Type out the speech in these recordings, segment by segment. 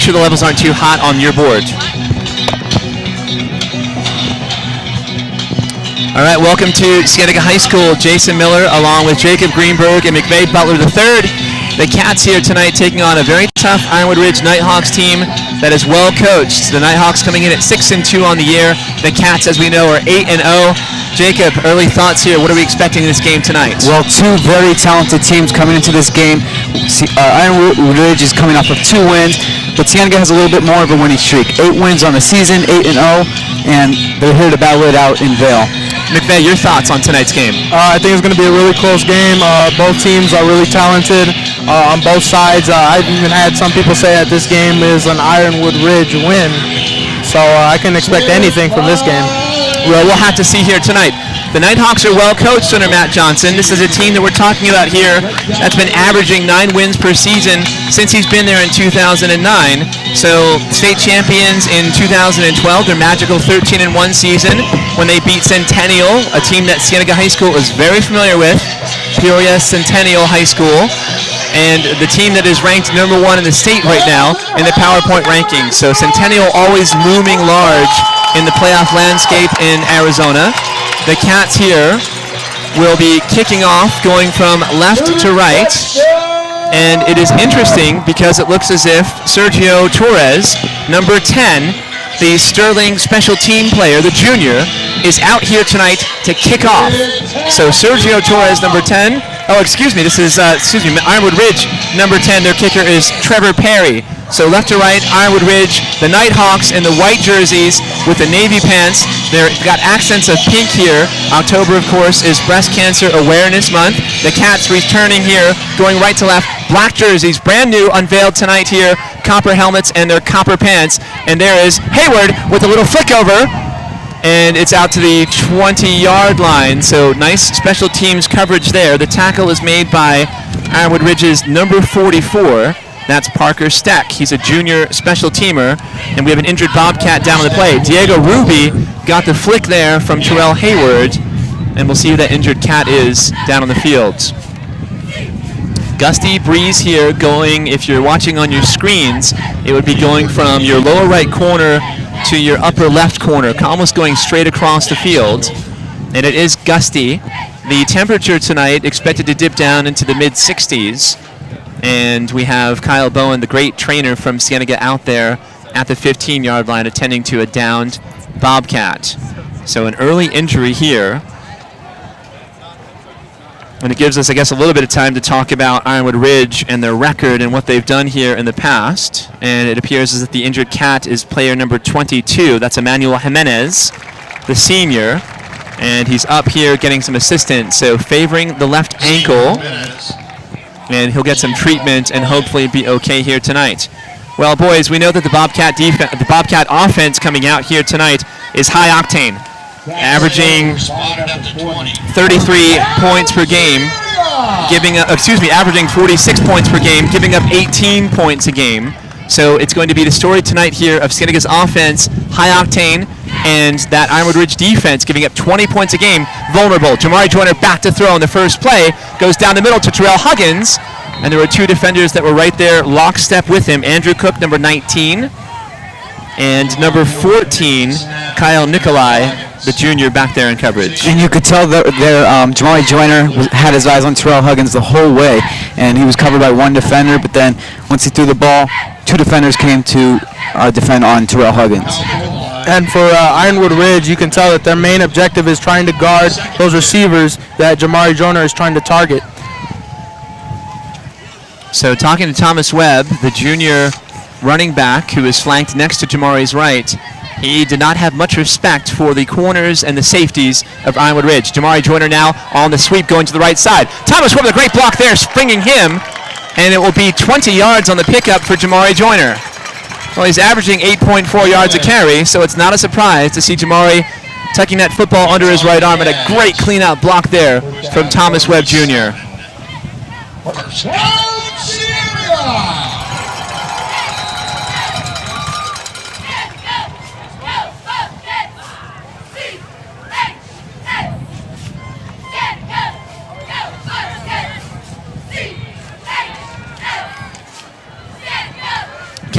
sure the levels aren't too hot on your board. All right, welcome to Cienega High School. Jason Miller along with Jacob Greenberg and McVeigh Butler III. The Cats here tonight taking on a very tough Ironwood Ridge Nighthawks team that is well coached. The Nighthawks coming in at 6-2 on the year. The Cats, as we know, are 8-0. Jacob, early thoughts here. What are we expecting in this game tonight? Well, two very talented teams coming into this game. Ironwood Ridge is coming off of 2 wins, but Cienega has a little bit more of a winning streak. 8 wins on the season, 8-0, and they're here to battle it out in Vail. McVeigh, your thoughts on tonight's game? I think it's going to be a really close game. Both teams are really talented on both sides. I've even had some people say that this game is an Ironwood Ridge win. So I can expect anything from this game. Well, we'll have to see here tonight. The Nighthawks are well coached under Matt Johnson. This is a team that we're talking about here that's been averaging 9 wins per season since he's been there in 2009. So state champions in 2012, their magical 13-1 season when they beat Centennial, a team that Cienega High School is very familiar with, Peoria Centennial High School, and the team that is ranked #1 in the state right now in the PowerPoint rankings. So Centennial always looming large in the playoff landscape in Arizona. The Cats here will be kicking off, going from left to right. And it is interesting because it looks as if Sergio Torres, number 10, the Sterling special team player, the junior, is out here tonight to kick off. So Sergio Torres, number 10. Oh, excuse me, this is, Ironwood Ridge, number 10. Their kicker is Trevor Perry. So left to right, Ironwood Ridge, the Nighthawks in the white jerseys with the navy pants. They've got accents of pink here. October, of course, is Breast Cancer Awareness Month. The Cats returning here, going right to left. Black jerseys, brand new, unveiled tonight here. Copper helmets and their copper pants. And there is Hayward with a little flick over. And it's out to the 20-yard line. So nice special teams coverage there. The tackle is made by Ironwood Ridge's number 44. That's Parker Steck. He's a junior special teamer. And we have an injured Bobcat down on the play. Diego Ruby got the flick there from Terrell Hayward. And we'll see who that injured Cat is down on the field. Gusty breeze here going, if you're watching on your screens, it would be going from your lower right corner to your upper left corner, almost going straight across the field. And it is gusty. The temperature tonight expected to dip down into the mid-60s. And we have Kyle Bowen, the great trainer from Cienega, out there at the 15-yard line attending to a downed Bobcat. So an early injury here. And it gives us, I guess, a little bit of time to talk about Ironwood Ridge and their record and what they've done here in the past. And it appears as if the injured Cat is player number 22. That's Emmanuel Jimenez, the senior. And he's up here getting some assistance. So favoring the left ankle. And he'll get some treatment and hopefully be okay here tonight. Well, boys, we know that the Bobcat offense coming out here tonight is high octane, averaging 33 points per game, averaging 46 points per game, giving up 18 points a game. So it's going to be the story tonight here of Cienega's offense, high octane, and that Ironwood Ridge defense giving up 20 points a game, vulnerable. Jamari Joyner back to throw on the first play, goes down the middle to Terrell Huggins, and there were 2 defenders that were right there lockstep with him. Andrew Cook, number 19, and number 14, Kyle Nikolai, the junior, back there in coverage. And you could tell that Jamari Joyner had his eyes on Terrell Huggins the whole way, and he was covered by 1 defender, but then once he threw the ball, 2 defenders came to defend on Terrell Huggins. And for Ironwood Ridge, you can tell that their main objective is trying to guard those receivers that Jamari Joyner is trying to target. So talking to Thomas Webb, the junior running back who is flanked next to Jamari's right, he did not have much respect for the corners and the safeties of Ironwood Ridge. Jamari Joyner now on the sweep going to the right side. Thomas Webb with a great block there, springing him, and it will be 20 yards on the pickup for Jamari Joyner. Well, he's averaging 8.4 yards a carry, so it's not a surprise to see Jamari tucking that football under his right arm, and a great clean-out block there from Thomas Webb Jr.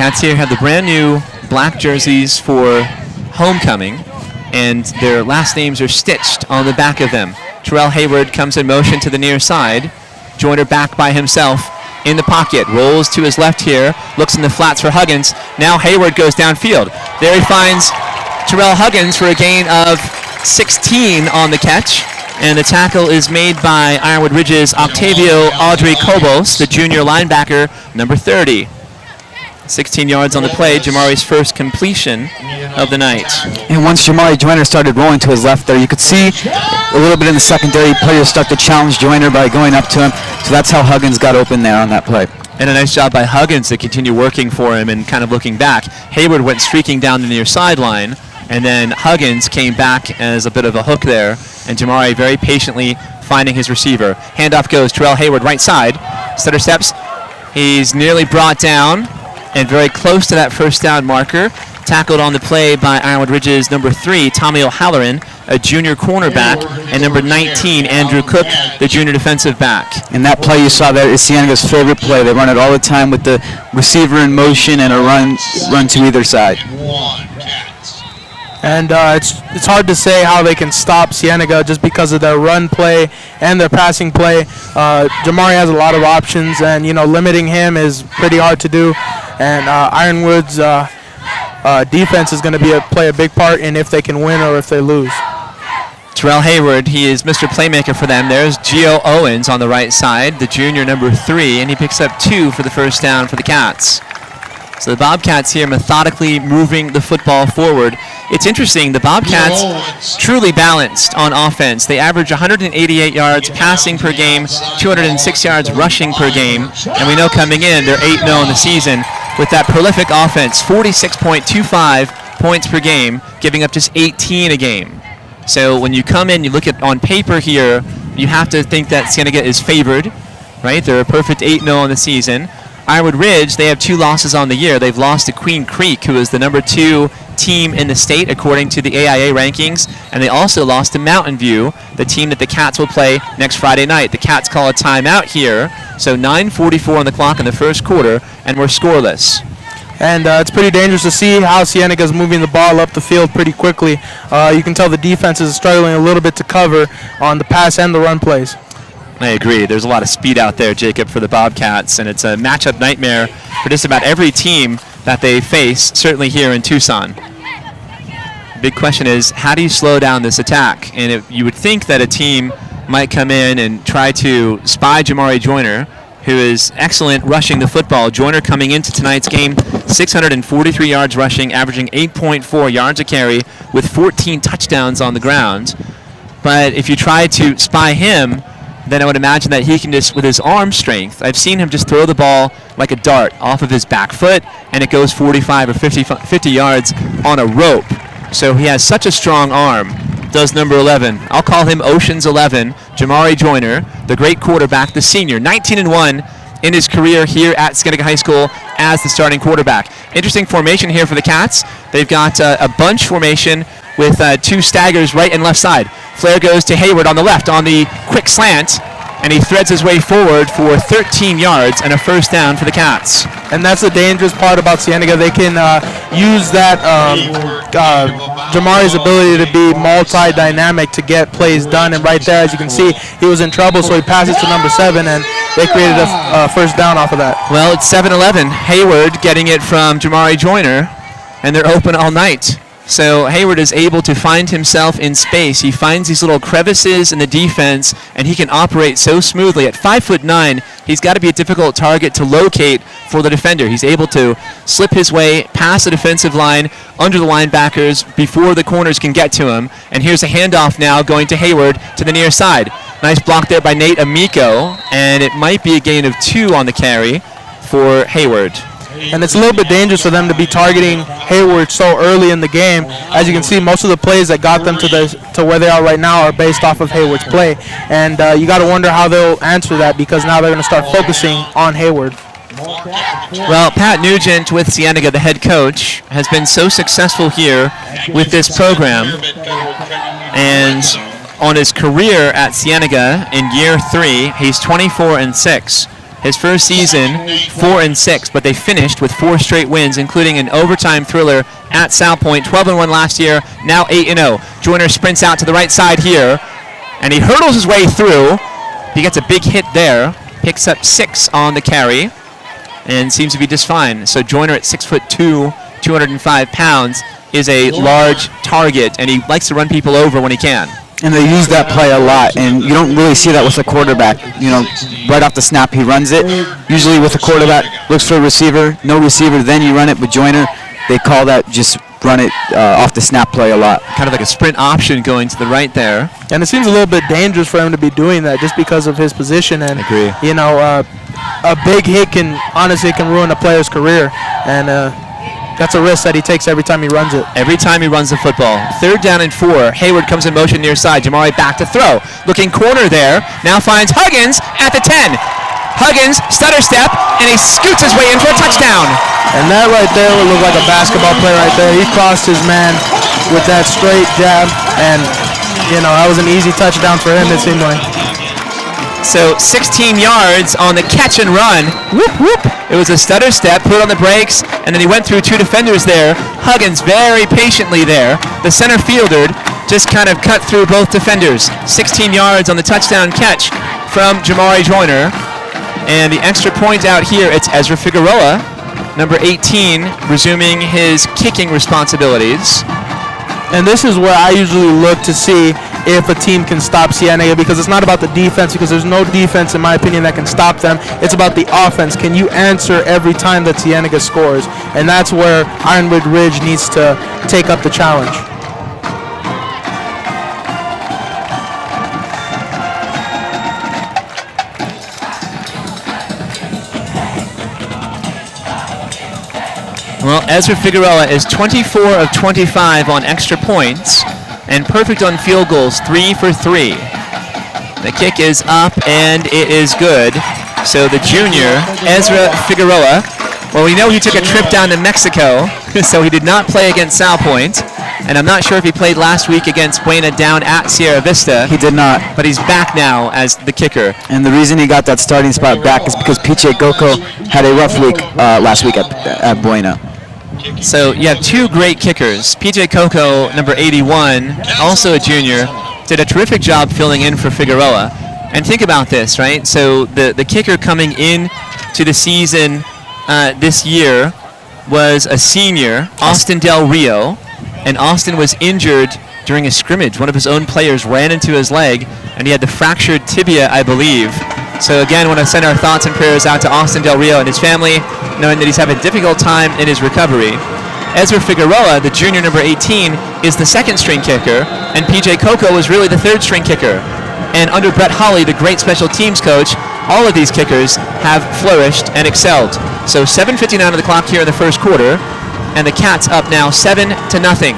Bobcats here have the brand new black jerseys for homecoming, and their last names are stitched on the back of them. Terrell Hayward comes in motion to the near side. Joyner back by himself in the pocket, rolls to his left here, looks in the flats for Huggins. Now Hayward goes downfield. There he finds Terrell Huggins for a gain of 16 on the catch, and the tackle is made by Ironwood Ridge's Octavio Audrey Cobos, the junior linebacker, number 30. 16 yards on the play, Jamari's first completion of the night. And once Jamari Joyner started rolling to his left there, you could see a little bit in the secondary, players start to challenge Joyner by going up to him. So that's how Huggins got open there on that play. And a nice job by Huggins to continue working for him and kind of looking back. Hayward went streaking down the near sideline, and then Huggins came back as a bit of a hook there, and Jamari very patiently finding his receiver. Handoff goes Terrell Hayward right side. Stutter steps. He's nearly brought down and very close to that first down marker. Tackled on the play by Ironwood Ridge's number 3, Tommy O'Halloran, a junior cornerback, and number 19, Andrew Cook, the junior defensive back. And that play you saw there is Cienega's favorite play. They run it all the time with the receiver in motion and a run to either side. And it's hard to say how they can stop Cienega just because of their run play and their passing play. Jamari has a lot of options, and limiting him is pretty hard to do. And Ironwood's defense is going to play a big part in if they can win or if they lose. Terrell Hayward, he is Mr. Playmaker for them. There's Gio Owens on the right side, the junior number 3, and he picks up 2 for the first down for the Cats. So the Bobcats here methodically moving the football forward. It's interesting, the Bobcats truly balanced on offense. They average 188 yards passing per game, 206 yards rushing per game, and we know coming in, they're 8-0 in the season with that prolific offense, 46.25 points per game, giving up just 18 a game. So when you come in, you look at on paper here, you have to think that Cienega is favored, right? They're a perfect 8-0 in the season. Ironwood Ridge, they have 2 losses on the year. They've lost to Queen Creek, who is the number 2 team in the state according to the AIA rankings, and they also lost to Mountain View, the team that the Cats will play next Friday night. The Cats call a timeout here, so 9:44 on the clock in the first quarter, and we're scoreless. And it's pretty dangerous to see how Cienega is moving the ball up the field pretty quickly. You can tell the defense is struggling a little bit to cover on the pass and the run plays. I agree. There's a lot of speed out there, Jacob, for the Bobcats, and it's a matchup nightmare for just about every team that they face, certainly here in Tucson. Big question is, how do you slow down this attack? And you would think that a team might come in and try to spy Jamari Joyner, who is excellent rushing the football. Joyner coming into tonight's game, 643 yards rushing, averaging 8.4 yards a carry with 14 touchdowns on the ground. But if you try to spy him, then I would imagine that he can just, with his arm strength, I've seen him just throw the ball like a dart off of his back foot, and it goes 45 or 50 yards on a rope. So he has such a strong arm, does number 11. I'll call him Ocean's 11, Jamari Joyner, the great quarterback, the senior, 19-1 in his career here at Cienega High School as the starting quarterback. Interesting formation here for the Cats. They've got a bunch formation with 2 staggers right and left side. Flair goes to Hayward on the left on the quick slant, and he threads his way forward for 13 yards and a first down for the Cats. And that's the dangerous part about Cienega. They can use that Jamari's ability to be multi-dynamic to get plays done. And right there, as you can see, he was in trouble, so he passes to number 7, and they created a first down off of that. Well, it's 7-11. Hayward getting it from Jamari Joyner, and they're open all night. So Hayward is able to find himself in space. He finds these little crevices in the defense, and he can operate so smoothly. At 5'9", he's got to be a difficult target to locate for the defender. He's able to slip his way past the defensive line, under the linebackers, before the corners can get to him. And here's a handoff now going to Hayward to the near side. Nice block there by Nate Amico, and it might be a gain of 2 on the carry for Hayward. And it's a little bit dangerous for them to be targeting Hayward so early in the game. As you can see, most of the plays that got them to where they are right now are based off of Hayward's play. And you got to wonder how they'll answer that, because now they're going to start focusing on Hayward. Well, Pat Nugent with Cienega, the head coach, has been so successful here with this program. And on his career at Cienega in year 3, he's 24-6. His first season, 4-6, but they finished with 4 straight wins, including an overtime thriller at South Point, 12-1 last year, now 8-0. Joyner sprints out to the right side here, and he hurdles his way through. He gets a big hit there, picks up 6 on the carry, and seems to be just fine. So Joyner at 6'2", 205 pounds, is a large target, and he likes to run people over when he can. And they use that play a lot, and you don't really see that with a quarterback. You know, right off the snap, he runs it. Usually with a quarterback, looks for a receiver, no receiver, then you run it. With Joyner, they call that just run it off the snap play a lot. Kind of like a sprint option going to the right there. And it seems a little bit dangerous for him to be doing that just because of his position. And, agree. You know, a big hit can ruin a player's career. And that's a risk that he takes every time he runs it. Every time he runs the football. 3rd down and 4. Hayward comes in motion near side. Jamari back to throw. Looking corner there. Now finds Huggins at the 10. Huggins, stutter step, and he scoots his way in for a touchdown. And that right there would look like a basketball play right there. He crossed his man with that straight jab, and, you know, that was an easy touchdown for him, it seemed like. So 16 yards on the catch and run. Whoop, whoop. It was a stutter step, put on the brakes, and then he went through 2 defenders there. Huggins very patiently there. The center fielder just kind of cut through both defenders. 16 yards on the touchdown catch from Jamari Joyner. And the extra point out here, it's Ezra Figueroa, number 18, resuming his kicking responsibilities. And this is where I usually look to see if a team can stop Cienega, because it's not about the defense, because there's no defense, in my opinion, that can stop them. It's about the offense. Can you answer every time that Cienega scores? And that's where Ironwood Ridge needs to take up the challenge. Well, Ezra Figueroa is 24 of 25 on extra points and perfect on field goals, 3 for 3. The kick is up and it is good. So the junior, Ezra Figueroa, well, we know he took a trip down to Mexico, so he did not play against South Point. And I'm not sure if he played last week against Buena down at Sierra Vista. He did not. But he's back now as the kicker. And the reason he got that starting spot back is because PJ Goko had a rough week last week at Buena. So you have 2 great kickers. PJ Coco, number 81, also a junior, did a terrific job filling in for Figueroa. And think about this, right? So the kicker coming in to the season this year was a senior, Austin Del Rio, and Austin was injured during a scrimmage. One of his own players ran into his leg, and he had the fractured tibia, I believe. So again, I want to send our thoughts and prayers out to Austin Del Rio and his family, knowing that he's having a difficult time in his recovery. Ezra Figueroa, the junior number 18, is the 2nd string kicker, and PJ Coco is really the 3rd string kicker. And under Brett Holly, the great special teams coach, all of these kickers have flourished and excelled. So 7:59 on the clock here in the first quarter, and the Cats up now 7-0.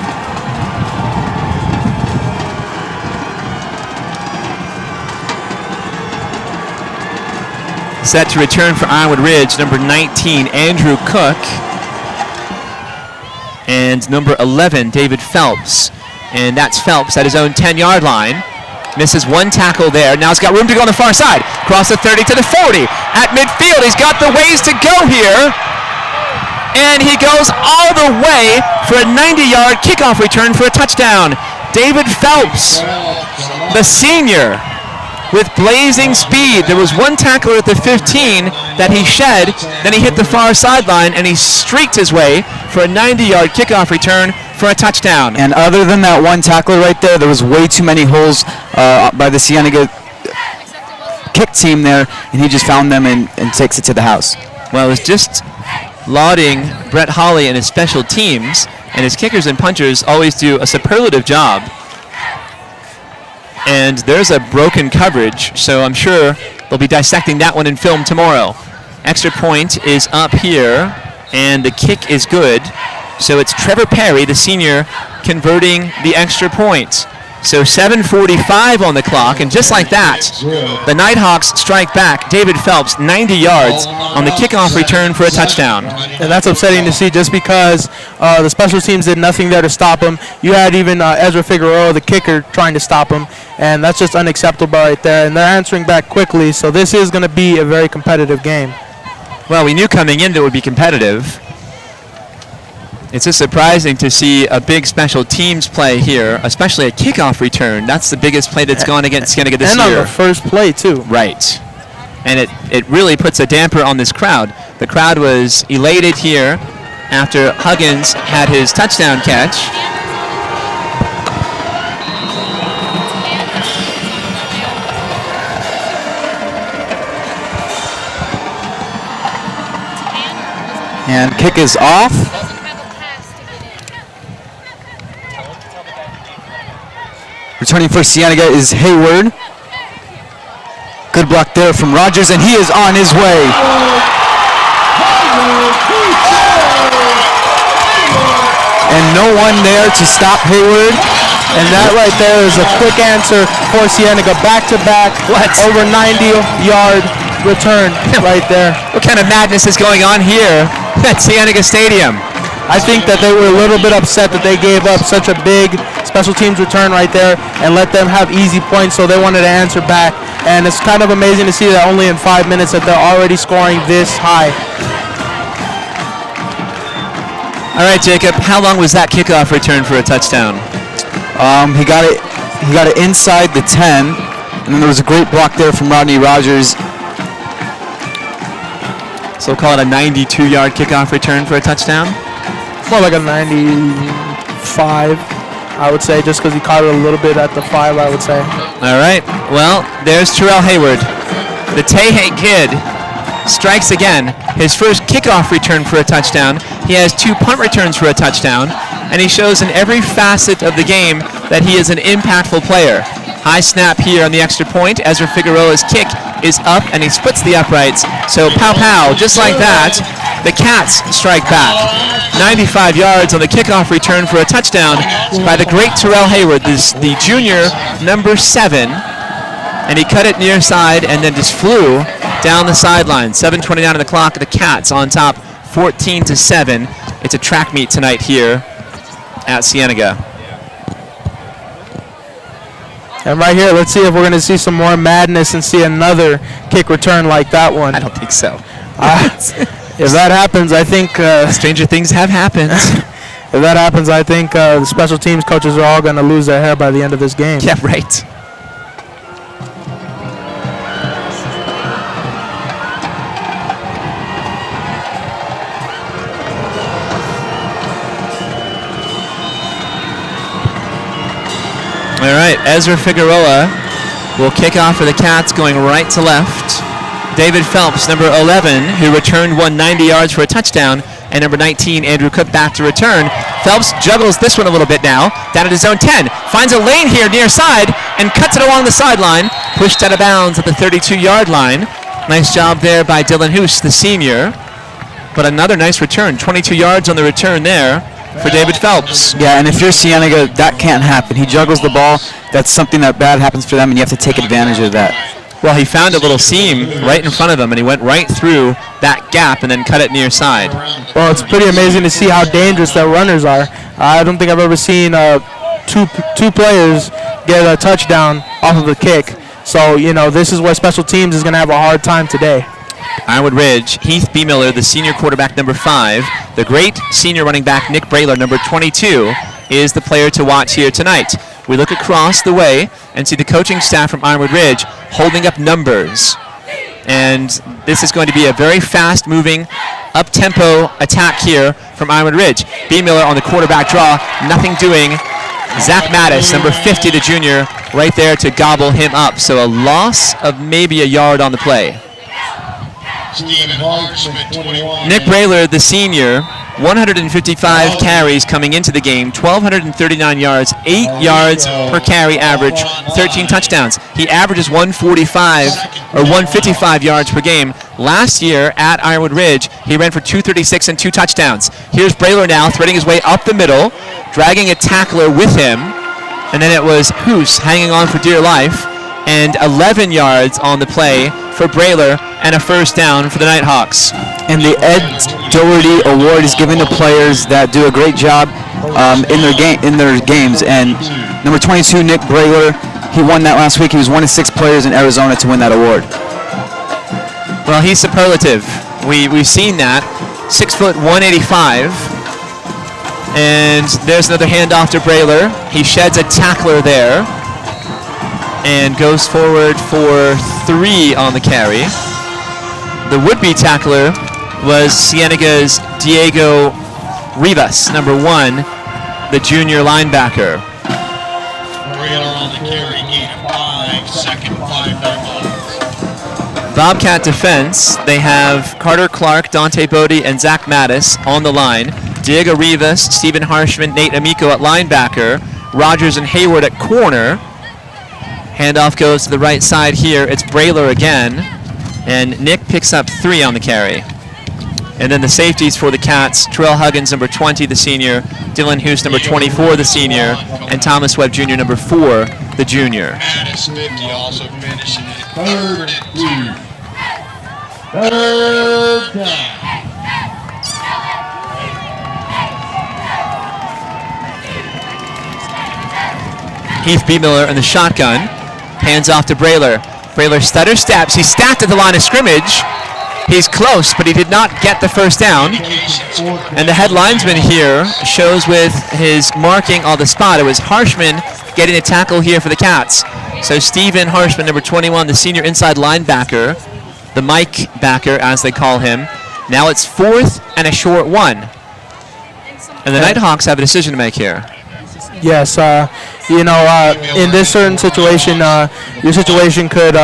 Set to return for Ironwood Ridge, number 19, Andrew Cook. And number 11, David Phelps. And that's Phelps at his own 10-yard line. Misses 1 tackle there. Now he's got room to go on the far side. Cross the 30 to the 40. At midfield, he's got the ways to go here. And he goes all the way for a 90-yard kickoff return for a touchdown. David Phelps, the senior, with blazing speed. There was 1 tackler at the 15 that he shed, then he hit the far sideline, and he streaked his way for a 90-yard kickoff return for a touchdown. And other than that 1 tackler right there, there was way too many holes by the Cienega kick team there, and he just found them and takes it to the house. Well, it was just lauding Brett Holly and his special teams, and his kickers and punchers always do a superlative job. And there's a broken coverage, so I'm sure they'll be dissecting that one in film tomorrow. Extra point is up here, and the kick is good. So it's Trevor Perry, the senior, converting the extra point. So 7:45 on the clock, and just like that, the Nighthawks strike back. David Phelps, 90 yards on the kickoff return for a touchdown. And that's upsetting to see just because the special teams did nothing there to stop him. You had even Ezra Figueroa, the kicker, trying to stop him, and that's just unacceptable right there. And they're answering back quickly, so this is going to be a very competitive game. Well, we knew coming in that it would be competitive. It's just surprising to see a big special teams play here, especially a kickoff return. That's the biggest play that's gone against Cienega this year. And on the first play, too. Right. And it really puts a damper on this crowd. The crowd was elated here after Huggins had his touchdown catch. And kick is off. Returning for Cienega is Hayward. Good block there from Rogers, and he is on his way. And no one there to stop Hayward. And that right there is a quick answer for Cienega. Back-to-back, over 90-yard return right there. What kind of madness is going on here at Cienega Stadium? I think that they were a little bit upset that they gave up such a big special teams return right there and let them have easy points, so they wanted to answer back. And it's kind of amazing to see that only in 5 minutes that they're already scoring this high. All right, Jacob, how long was that kickoff return for a touchdown? He got it inside the 10, and then there was a great block there from Rodney Rogers. So we'll call it a 92-yard kickoff return for a touchdown? More like a 95, I would say, just because he caught it a little bit at the 5, I would say. All right. Well, there's Terrell Hayward. The Tehe kid strikes again. His first kickoff return for a touchdown. He has 2 punt returns for a touchdown, and he shows in every facet of the game that he is an impactful player. High snap here on the extra point. Ezra Figueroa's kick is up, and he splits the uprights. So pow-pow, just like that, the Cats strike back. 95 yards on the kickoff return for a touchdown by the great Terrell Hayward, the junior, number 7. And he cut it near side and then just flew down the sideline. 7:29 on the clock. The Cats on top, 14-7. It's a track meet tonight here at Cienega. And right here, let's see if we're going to see some more madness and see another kick return like that one. I don't think so. If that happens, I think... stranger things have happened. If that happens, I think the special teams coaches are all going to lose their hair by the end of this game. Yeah, right. All right, Ezra Figueroa will kick off for the Cats going right to left. David Phelps, number 11, who returned 190 yards for a touchdown, and number 19, Andrew Cook, back to return. Phelps juggles this one a little bit now, down at his own 10. Finds a lane here near side and cuts it along the sideline. Pushed out of bounds at the 32-yard line. Nice job there by Dylan Hoos, the senior. But another nice return, 22 yards on the return there for David Phelps. Yeah, and if you're Cienega, that can't happen. He juggles the ball. That's something that bad happens for them, and you have to take advantage of that. Well, he found a little seam right in front of him, and he went right through that gap and then cut it near side. Well, it's pretty amazing to see how dangerous their runners are. I don't think I've ever seen two players get a touchdown off of a kick. So, you know, this is where special teams is going to have a hard time today. Ironwood Ridge, Heath B. Miller, the senior quarterback, number 5. The great senior running back, Nick Brayler, number 22, is the player to watch here tonight. We look across the way and see the coaching staff from Ironwood Ridge holding up numbers. And this is going to be a very fast-moving, up-tempo attack here from Ironwood Ridge. B. Miller on the quarterback draw, nothing doing. Zach Mattis, number 50, the junior, right there to gobble him up. So a loss of maybe a yard on the play. Nick Brayler, the senior, 155 carries coming into the game, 1,239 yards, 8 yards per carry average, 13 touchdowns. He averages 155 yards per game. Last year at Ironwood Ridge, he ran for 236 and 2 touchdowns. Here's Brayler now, threading his way up the middle, dragging a tackler with him. And then it was Hoos hanging on for dear life, and 11 yards on the play for Brayler, and a first down for the Nighthawks. And the Ed Doherty Award is given to players that do a great job in their games. And number 22, Nick Brayler, he won that last week. He was one of 6 players in Arizona to win that award. Well, he's superlative. We've seen that. 6 foot 185. And there's another handoff to Brayler. He sheds a tackler there and goes forward for 3 on the carry. The would-be tackler was Cienega's Diego Rivas, number 1, the junior linebacker. Brayler on the carry, gain of 5, second 5 yards. Bobcat defense, they have Carter Clark, Dante Bodie, and Zach Mattis on the line. Diego Rivas, Stephen Harshman, Nate Amico at linebacker. Rogers and Hayward at corner. Handoff goes to the right side here. It's Brayler again. And Nick picks up 3 on the carry. And then the safeties for the Cats, Terrell Huggins, number 20, the senior. Dylan Hoos, number 24, the senior. And Thomas Webb Jr., number 4, the junior. Mattis 50 also finishing at 3rd and 2. 3rd down. Heath B. Miller in the shotgun. Hands off to Brayler. Brayler stutter steps. He's stacked at the line of scrimmage. He's close, but he did not get the first down. And the head linesman here shows with his marking on the spot. It was Harshman getting a tackle here for the Cats. So Stephen Harshman, number 21, the senior inside linebacker, the Mike backer, as they call him. Now it's 4th and a short 1. And the Nighthawks have a decision to make here. Yes, in this certain situation, your situation could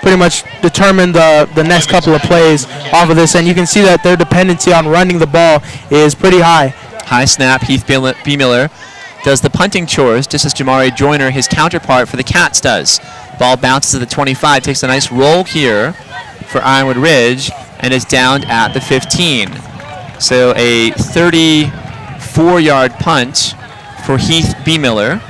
pretty much determine the next couple of plays off of this, and you can see that their dependency on running the ball is pretty high. High snap, Heath B. Miller does the punting chores, just as Jamari Joyner, his counterpart for the Cats, does. Ball bounces to the 25, takes a nice roll here for Ironwood Ridge, and is downed at the 15. So a 34-yard punt for Heath B. Miller.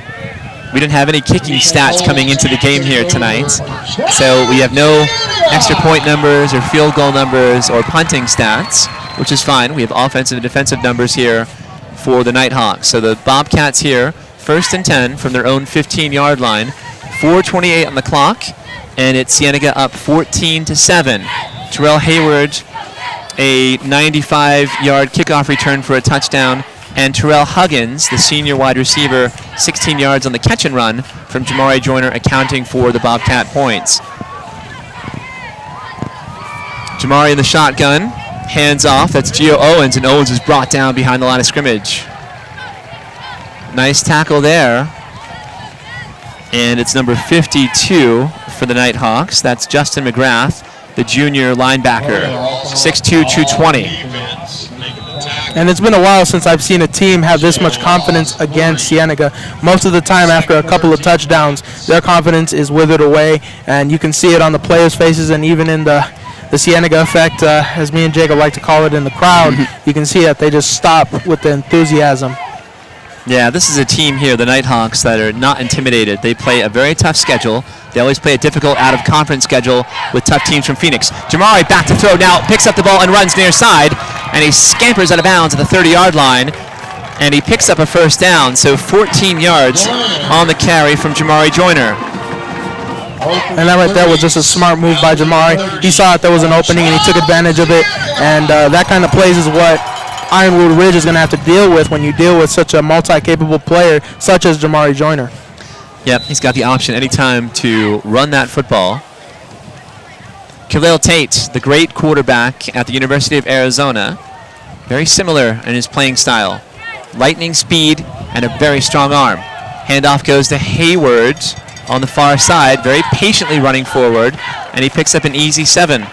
We didn't have any kicking stats coming into the game here tonight, so we have no extra point numbers or field goal numbers or punting stats, which is fine. We have offensive and defensive numbers here for the Nighthawks. So the Bobcats here, 1st and 10 from their own 15-yard line, 4:28 on the clock, and it's Cienega up 14-7. Terrell Hayward, a 95-yard kickoff return for a touchdown, and Terrell Huggins, the senior wide receiver, 16 yards on the catch and run from Jamari Joyner, accounting for the Bobcat points. Jamari in the shotgun, hands off. That's Gio Owens, and Owens is brought down behind the line of scrimmage. Nice tackle there. And it's number 52 for the Nighthawks. That's Justin McGrath, the junior linebacker, 6'2", 220. And it's been a while since I've seen a team have this much confidence against Cienega. Most of the time after a couple of touchdowns, their confidence is withered away, and you can see it on the players' faces and even in the Cienega effect, as me and Jacob like to call it, in the crowd. You can see that they just stop with the enthusiasm. Yeah, this is a team here, the Nighthawks, that are not intimidated. They play a very tough schedule. They always play a difficult out-of-conference schedule with tough teams from Phoenix. Jamari back to throw now, picks up the ball and runs near side, and he scampers out of bounds at the 30-yard line, and he picks up a first down, so 14 yards on the carry from Jamari Joyner. And that right there was just a smart move by Jamari. He saw that there was an opening, and he took advantage of it, and that kind of plays is what Ironwood Ridge is going to have to deal with when you deal with such a multi-capable player such as Jamari Joyner. Yep, he's got the option anytime to run that football. Khalil Tate, the great quarterback at the University of Arizona, very similar in his playing style. Lightning speed and a very strong arm. Handoff goes to Hayward on the far side, very patiently running forward, and he picks up an easy 7.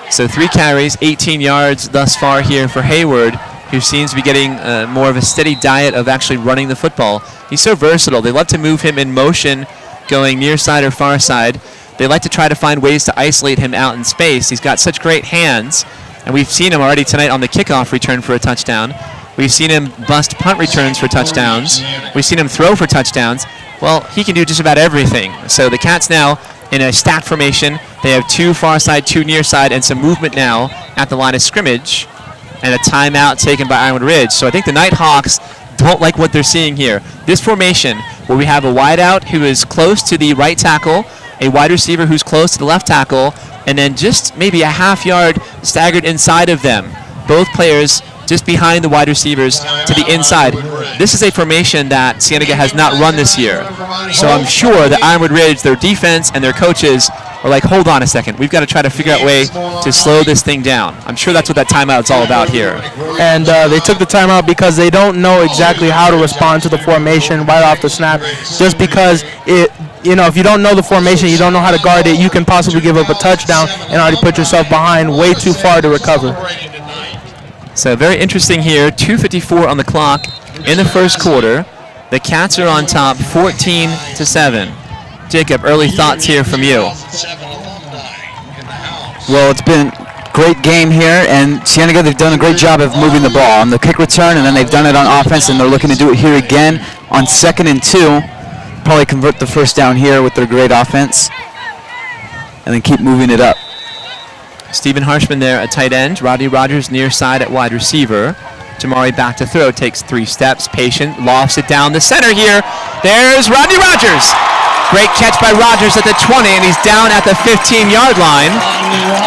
So 3 carries, 18 yards thus far here for Hayward, who seems to be getting more of a steady diet of actually running the football. He's so versatile. They love to move him in motion, going near side or far side. They like to try to find ways to isolate him out in space. He's got such great hands, And we've seen him already tonight on the kickoff return for a touchdown. We've seen him bust punt returns for touchdowns. We've seen him throw for touchdowns. Well, he can do just about everything. So the Cats now in a stack formation. They have 2 far side, 2 near side, and some movement now at the line of scrimmage. And a timeout taken by Ironwood Ridge. So I think the Nighthawks don't like what they're seeing here. This formation where we have a wideout who is close to the right tackle, a wide receiver who's close to the left tackle, and then just maybe a half yard staggered inside of them. Both players just behind the wide receivers to the inside. This is a formation that Cienega has not run this year. So I'm sure that Ironwood Ridge, their defense and their coaches are like, hold on a second. We've got to try to figure out a way to slow this thing down. I'm sure that's what that timeout's all about here. And they took the timeout because they don't know exactly how to respond to the formation right off the snap. Just because if you don't know the formation, you don't know how to guard it, you can possibly give up a touchdown and already put yourself behind way too far to recover. So very interesting here. 2:54 on the clock in the first quarter. The Cats are on top 14-7. Jacob, early thoughts here from you. Well, it's been a great game here, and Cienega, they've done a great job of moving the ball on the kick return, and then they've done it on offense, and they're looking to do it here again on 2nd and 2. Probably convert the first down here with their great offense, and then keep moving it up. Stephen Harshman there at tight end. Rodney Rogers near side at wide receiver. Jamari back to throw, takes 3 steps, patient, lofts it down the center here. There's Rodney Rogers. Great catch by Rogers at the 20, and he's down at the 15-yard line.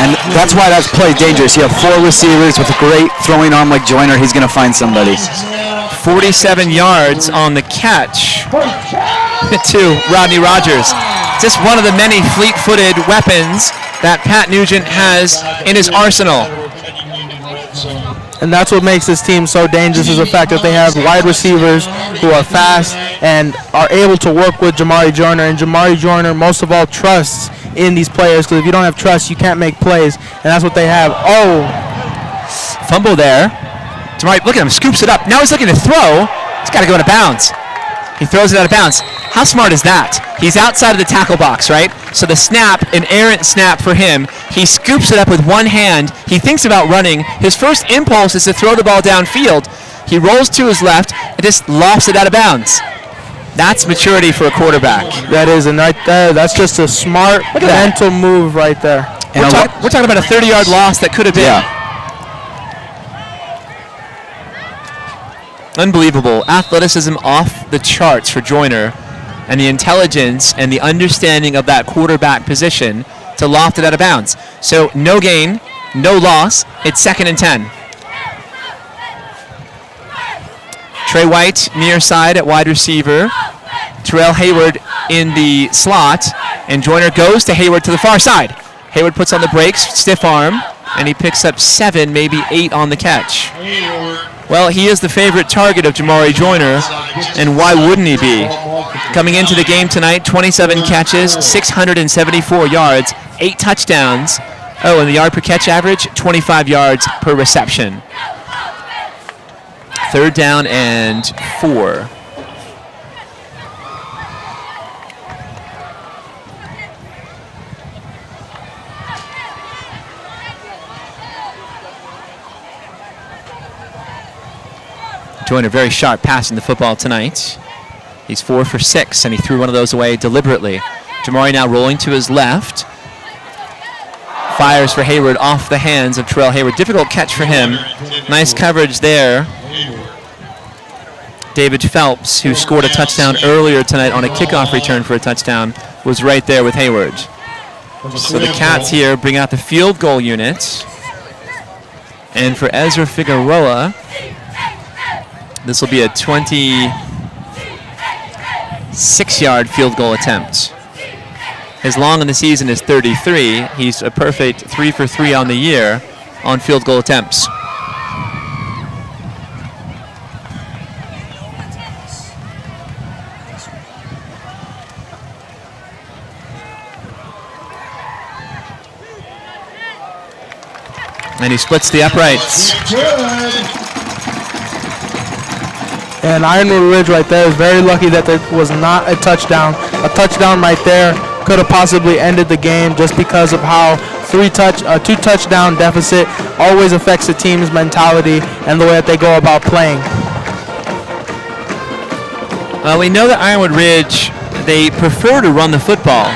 And that's why that's play dangerous. You have 4 receivers with a great throwing arm like Joyner. He's going to find somebody. 47 yards on the catch to Rodney Rogers. Just one of the many fleet-footed weapons that Pat Nugent has in his arsenal. And that's what makes this team so dangerous, is the fact that they have wide receivers who are fast and are able to work with Jamari Joyner. And Jamari Joyner, most of all, trusts in these players, because if you don't have trust, you can't make plays. And that's what they have. Oh! Fumble there. Jamari, look at him, scoops it up. Now he's looking to throw. It's got to go out of bounds. He throws it out of bounds. How smart is that? He's outside of the tackle box, right? So the snap, an errant snap for him. He scoops it up with one hand. He thinks about running. His first impulse is to throw the ball downfield. He rolls to his left and just lofts it out of bounds. That's maturity for a quarterback. That is, and right there, that's just a smart mental move right there. We're talking about a 30-yard loss that could have been. Yeah. Unbelievable. Athleticism off the charts for Joyner, and the intelligence and the understanding of that quarterback position to loft it out of bounds. So no gain, no loss. It's 2nd and 10. Trey White near side at wide receiver. Terrell Hayward in the slot, and Joyner goes to Hayward to the far side. Hayward puts on the brakes, stiff arm, and he picks up 7, maybe 8 on the catch. Well, he is the favorite target of Jamari Joyner, and why wouldn't he be? Coming into the game tonight, 27 catches, 674 yards, 8 touchdowns. Oh, and the yard per catch average, 25 yards per reception. 3rd down and 4. Joyner very sharp passing the football tonight. He's 4 for 6, and he threw one of those away deliberately. Jamari now rolling to his left. Fires for Hayward off the hands of Terrell Hayward. Difficult catch for him. Nice coverage there. David Phelps, who scored a touchdown earlier tonight on a kickoff return for a touchdown, was right there with Hayward. So the Cats here bring out the field goal unit. And for Ezra Figueroa, this will be a 26-yard field goal attempt. His long in the season is 33. He's a perfect 3 for 3 on the year on field goal attempts. And he splits the uprights. And Ironwood Ridge right there is very lucky that there was not a touchdown. A touchdown right there could have possibly ended the game just because of how 2-touchdown deficit always affects the team's mentality and the way that they go about playing. Well, we know that Ironwood Ridge, they prefer to run the football,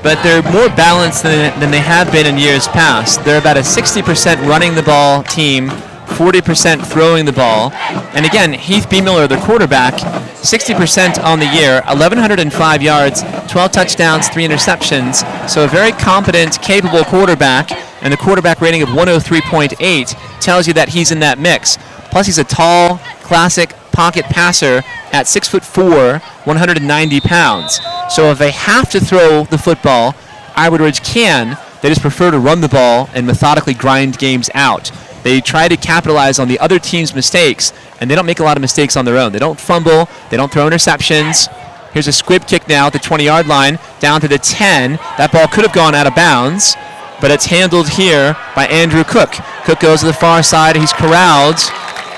but they're more balanced than they have been in years past. They're about a 60% running the ball team, 40% throwing the ball. And again, Heath B. Miller, the quarterback, 60% on the year, 1,105 yards, 12 touchdowns, 3 interceptions. So a very competent, capable quarterback, and the quarterback rating of 103.8 tells you that he's in that mix. Plus, he's a tall, classic pocket passer at 6'4", 190 pounds. So if they have to throw the football, Ironwood Ridge can. They just prefer to run the ball and methodically grind games out. They try to capitalize on the other team's mistakes, and they don't make a lot of mistakes on their own. They don't fumble. They don't throw interceptions. Here's a squib kick now at the 20-yard line, down to the 10. That ball could have gone out of bounds, but it's handled here by Andrew Cook. Cook goes to the far side. He's corralled.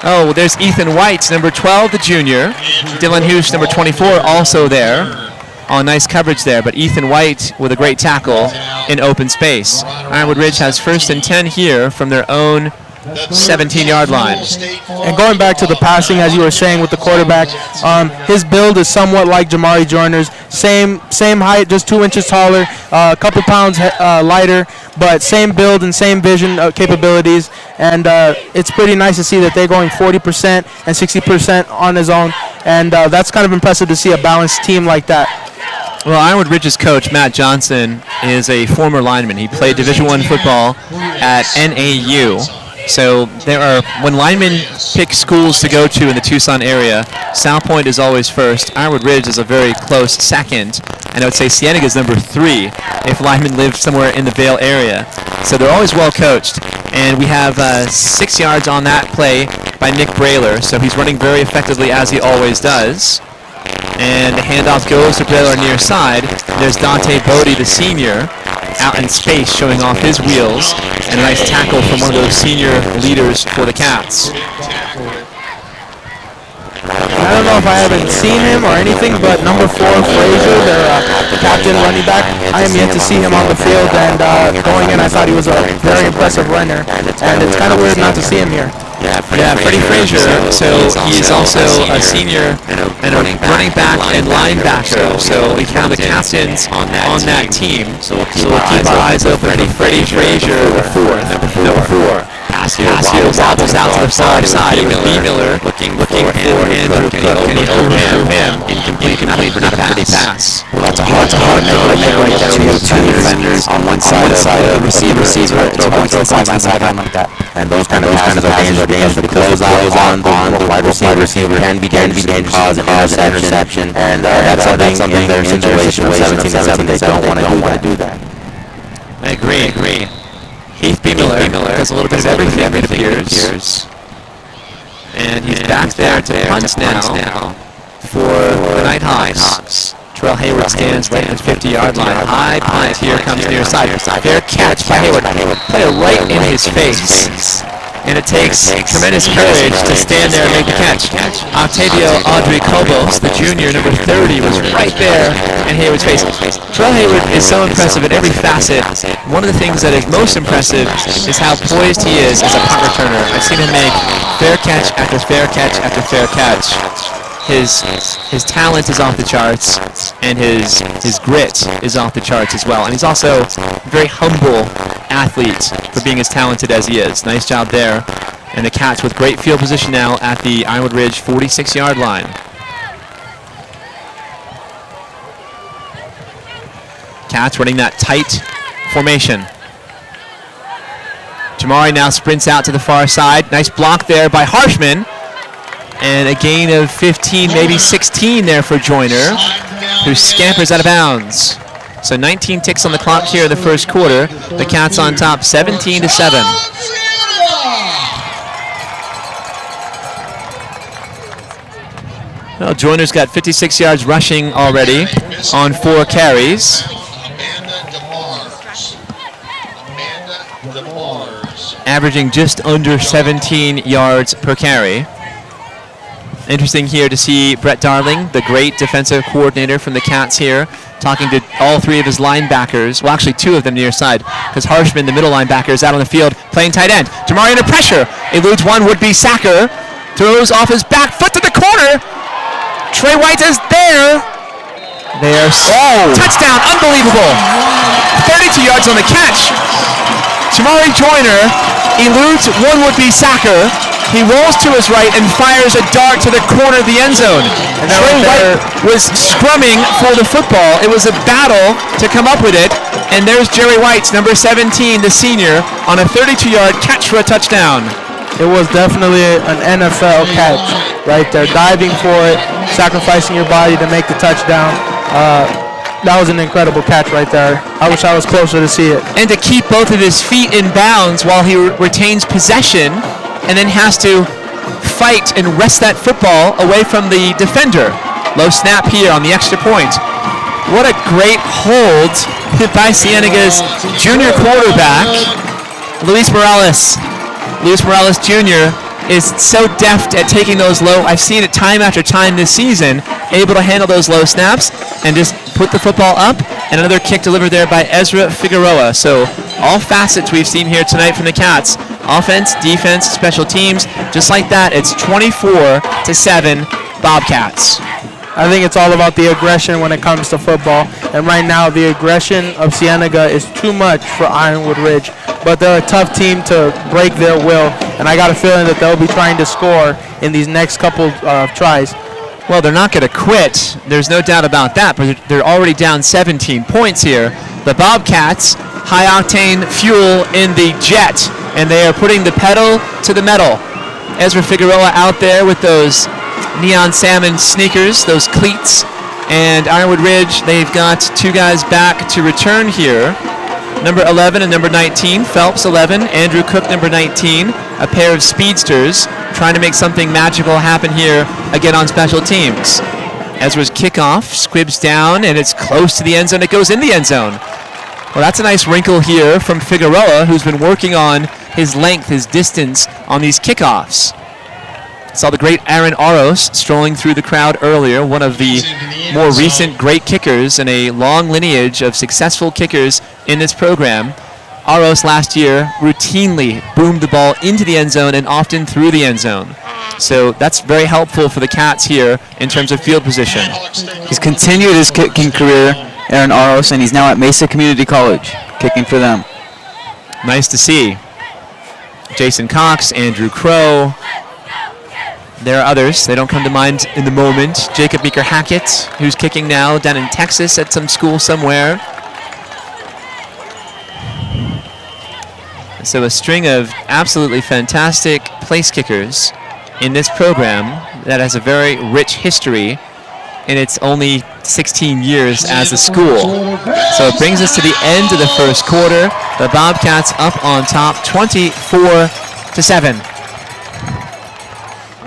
Oh, well, there's Ethan White, number 12, the junior. Dylan Hughes, number 24, also there. Oh, nice coverage there, but Ethan White with a great tackle in open space. Ironwood Ridge has 1st and 10 here from their own 17-yard line. And going back to the passing, as you were saying with the quarterback, his build is somewhat like Jamari Joyner's. Same height, just 2 inches taller, a couple pounds lighter, but same build and same vision capabilities. And it's pretty nice to see that they're going 40% and 60% on his own. And that's kind of impressive to see a balanced team like that. Well, Ironwood Ridge's coach, Matt Johnson, is a former lineman. He played Division I football at NAU. So there are, when linemen pick schools to go to in the Tucson area, South Point is always first. Ironwood Ridge is a very close second. And I would say Cienega is number 3 if linemen live somewhere in the Vail area. So they're always well coached. And we have 6 yards on that play by Nick Brailer. So he's running very effectively as he always does. And the handoff goes to Brailer near side. There's Dante Bodie, the senior, out in space showing off his wheels. And a nice tackle from one of those senior leaders for the Cats. I don't know if I haven't seen him or anything, but number 4, Frazier, their captain running back, I am yet to see him on the field. And going in, I thought he was a very impressive runner. And it's kind of weird not to see him here. Yeah, Freddie Frazier, so he's also a senior and a running back and linebacker, so we count the captains on that team. So we'll keep our eyes open for Freddie Frazier, number 4. Passio wobbles out to the far side with B. Miller looking for Andrew Cook. Can he overhand him? Incomplete, not a pretty pass. Well, that's a hard make right there. Two defenders on one side of the receiver. It's going to the sideline like that. And those kind of passes are dangerous because those eyes on the wide receiver can be dangerous and cause an interception. And that's something in their situation of 17-7, they don't want to do that. I agree. Heath B. Miller does a little bit of everything, it appears. And he's back there to punt now for the Nighthawks. Terrell Hayward stands right at the 50-yard line. High punt here comes near side. Fair catch by Hayward. Play it right in his face. And it takes tremendous courage to stand there and make the catch. Octavio Audrey Cobos, the junior, number 30, was right there in Hayward's face. Terrell Hayward is so impressive at every facet. One of the things that is most impressive is how poised he is as a punt returner. I've seen him make fair catch after fair catch after fair catch. His talent is off the charts, and his grit is off the charts as well. And he's also a very humble athlete for being as talented as he is. Nice job there. And the Cats with great field position now at the Ironwood Ridge 46-yard line. Cats running that tight formation. Jamari now sprints out to the far side. Nice block there by Harshman. And a gain of 15, maybe 16 there for Joyner, who scampers out of bounds. So 19 ticks on the clock here in the first quarter. The Cats on top, 17-7. Well, Joyner's got 56 yards rushing already on 4 carries. Averaging just under 17 yards per carry. Interesting here to see Brett Darling, the great defensive coordinator from the Cats here, talking to all three of his linebackers. Well, actually two of them near side, because Harshman, the middle linebacker, is out on the field playing tight end. Jamari under pressure. Eludes one would-be sacker. Throws off his back foot to the corner. Trey White is there. Touchdown, unbelievable. 32 yards on the catch. Jamari Joyner eludes one would-be sacker. He rolls to his right and fires a dart to the corner of the end zone. Trey White was scrumming for the football. It was a battle to come up with it. And there's Jerry White, number 17, the senior, on a 32-yard catch for a touchdown. It was definitely an NFL catch right there. Diving for it, sacrificing your body to make the touchdown. That was an incredible catch right there. I wish I was closer to see it. And to keep both of his feet in bounds while he retains possession, and then has to fight and wrest that football away from the defender. Low snap here on the extra point. What a great hold by Cienega's junior quarterback, Luis Morales. Luis Morales Jr. is so deft at taking those low, I've seen it time after time this season, able to handle those low snaps and just put the football up, and another kick delivered there by Ezra Figueroa. So all facets we've seen here tonight from the Cats. Offense, defense, special teams, just like that, it's 24-7 Bobcats. I think it's all about the aggression when it comes to football. And right now, the aggression of Cienega is too much for Ironwood Ridge. But they're a tough team to break their will. And I got a feeling that they'll be trying to score in these next couple of tries. Well, they're not going to quit. There's no doubt about that. But they're already down 17 points here. The Bobcats, high-octane fuel in the jet. And they are putting the pedal to the metal. Ezra Figueroa out there with those neon salmon sneakers, those cleats. And Ironwood Ridge, they've got two guys back to return here. Number 11 and number 19, Phelps 11, Andrew Cook number 19, a pair of speedsters trying to make something magical happen here again on special teams. Ezra's kickoff squibs down and it's close to the end zone. It goes in the end zone. Well, that's a nice wrinkle here from Figueroa, who's been working on his length, his distance on these kickoffs. Saw the great Aaron Aros strolling through the crowd earlier, one of the more recent great kickers and a long lineage of successful kickers in this program. Aros last year routinely boomed the ball into the end zone and often through the end zone. So that's very helpful for the Cats here in terms of field position. He's continued his kicking career, Aaron Aros, and he's now at Mesa Community College, kicking for them. Nice to see. Jason Cox, Andrew Crow. There are others. They don't come to mind in the moment. Jacob Meeker Hackett, who's kicking now down in Texas at some school somewhere. So a string of absolutely fantastic place kickers in this program that has a very rich history in its only 16 years as a school. So it brings us to the end of the first quarter. The Bobcats up on top, 24-7.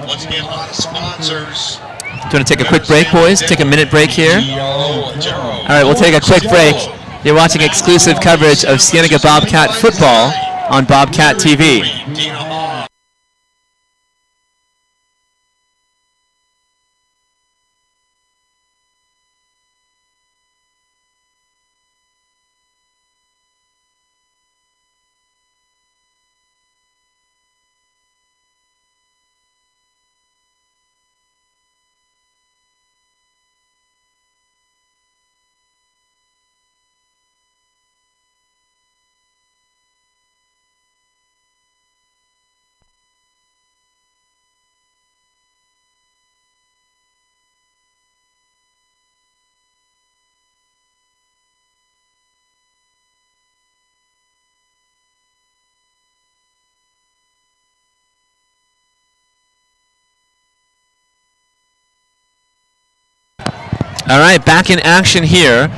Once again, a lot of sponsors. Do you want to take a quick break, boys? Take a minute break here. All right, we'll take a quick break. You're watching exclusive coverage of Cienega Bobcat football on Bobcat TV. All right, back in action here.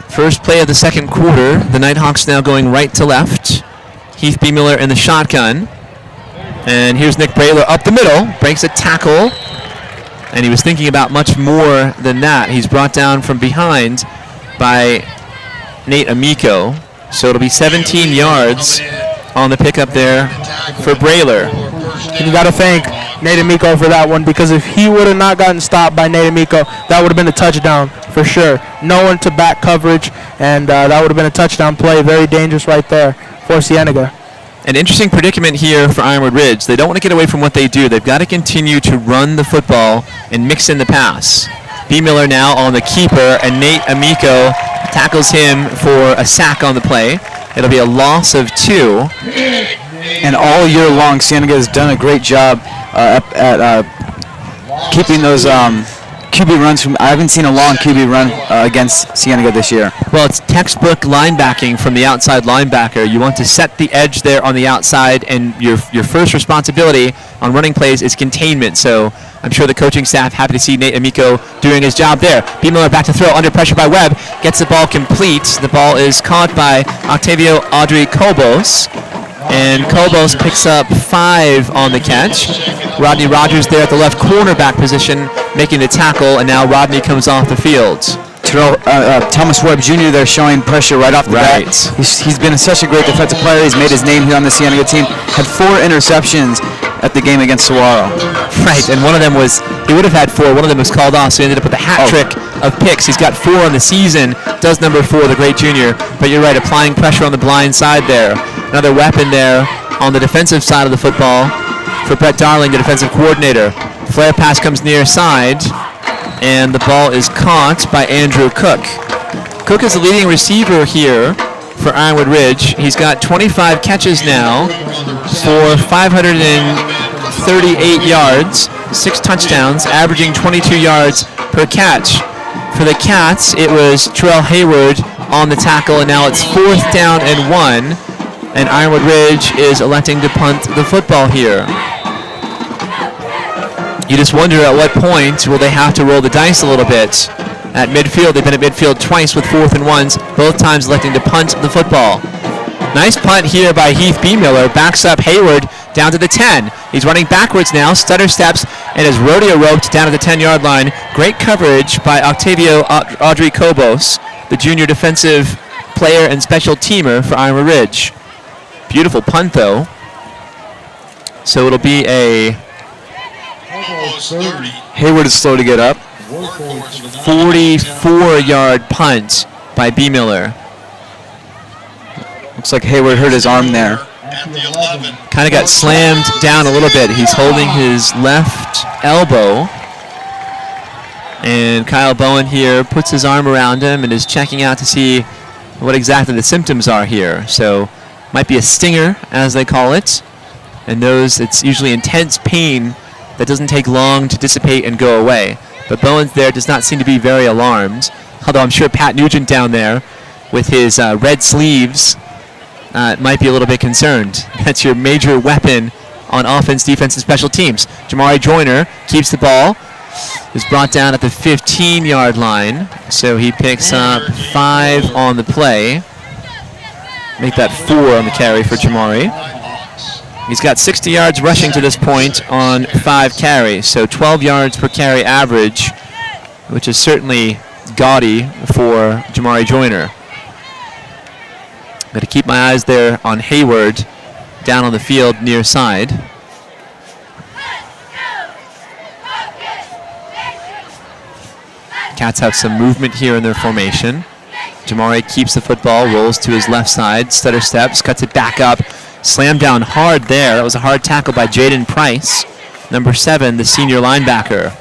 First play of the second quarter. The Nighthawks now going right to left. Heath B. Miller in the shotgun. And here's Nick Brayler up the middle. Breaks a tackle. And he was thinking about much more than that. He's brought down from behind by Nate Amico. So it'll be 17 yards on the pickup there for Brayler. And you got to thank Nate Amico for that one, because if he would have not gotten stopped by Nate Amico, that would have been a touchdown for sure. No one to back coverage, and that would have been a touchdown play. Very dangerous right there for Cienega. An interesting predicament here for Ironwood Ridge. They don't want to get away from what they do. They've got to continue to run the football and mix in the pass. B. Miller now on the keeper, and Nate Amico tackles him for a sack on the play. It'll be a loss of 2. And all year long, Cienega has done a great job at keeping those QB runs from. I haven't seen a long QB run against Cienega this year. Well, it's textbook linebacking from the outside linebacker. You want to set the edge there on the outside, and your first responsibility on running plays is containment. So I'm sure the coaching staff happy to see Nate Amico doing his job there. B. Miller back to throw, under pressure by Webb, gets the ball complete. The ball is caught by Octavio Audrey Cobos, and Cobos picks up 5 on the catch. Rodney Rogers there at the left cornerback position making the tackle, and now Rodney comes off the field. Thomas Webb Jr. there showing pressure right off the bat. He's been such a great defensive player. He's made his name here on the Cienega team. Had 4 interceptions at the game against Saguaro. Right, and one of them was, he would have had 4. One of them was called off, so he ended up with a hat trick of picks. He's got 4 on the season, does number 4, the great junior. But you're right, applying pressure on the blind side there. Another weapon there on the defensive side of the football for Brett Darling, the defensive coordinator. Flare pass comes near side, and the ball is caught by Andrew Cook. Cook is the leading receiver here for Ironwood Ridge. He's got 25 catches now for 538 yards, 6 touchdowns, averaging 22 yards per catch. For the Cats, it was Terrell Hayward on the tackle, and now it's 4th down and 1, and Ironwood Ridge is electing to punt the football here. You just wonder at what point will they have to roll the dice a little bit. At midfield, they've been at midfield twice with 4th and 1s, both times electing to punt the football. Nice punt here by Heath B. Miller, backs up Hayward down to the 10. He's running backwards now, stutter steps, and is rodeo roped down to the 10-yard line. Great coverage by Octavio Audrey Cobos, the junior defensive player and special teamer for Ironwood Ridge. Beautiful punt, though. So it'll be a... Hayward is slow to get up. 44-yard punt by B. Miller. Looks like Hayward hurt his arm there. Kind of got slammed down a little bit. He's holding his left elbow. And Kyle Bowen here puts his arm around him and is checking out to see what exactly the symptoms are here. So might be a stinger, as they call it. And those, it's usually intense pain that doesn't take long to dissipate and go away. But Bowen's there does not seem to be very alarmed, although I'm sure Pat Nugent down there with his red sleeves might be a little bit concerned. That's your major weapon on offense, defense, and special teams. Jamari Joyner keeps the ball, is brought down at the 15-yard line, so he picks up 5 on the play. Make that 4 on the carry for Jamari. He's got 60 yards rushing to this point on 5 carries, so 12 yards per carry average, which is certainly gaudy for Jamari Joyner. Got to keep my eyes there on Hayward down on the field near side. Cats have some movement here in their formation. Jamari keeps the football, rolls to his left side, stutter steps, cuts it back up. Slammed down hard there. That was a hard tackle by Jaden Price, number 7, the senior linebacker.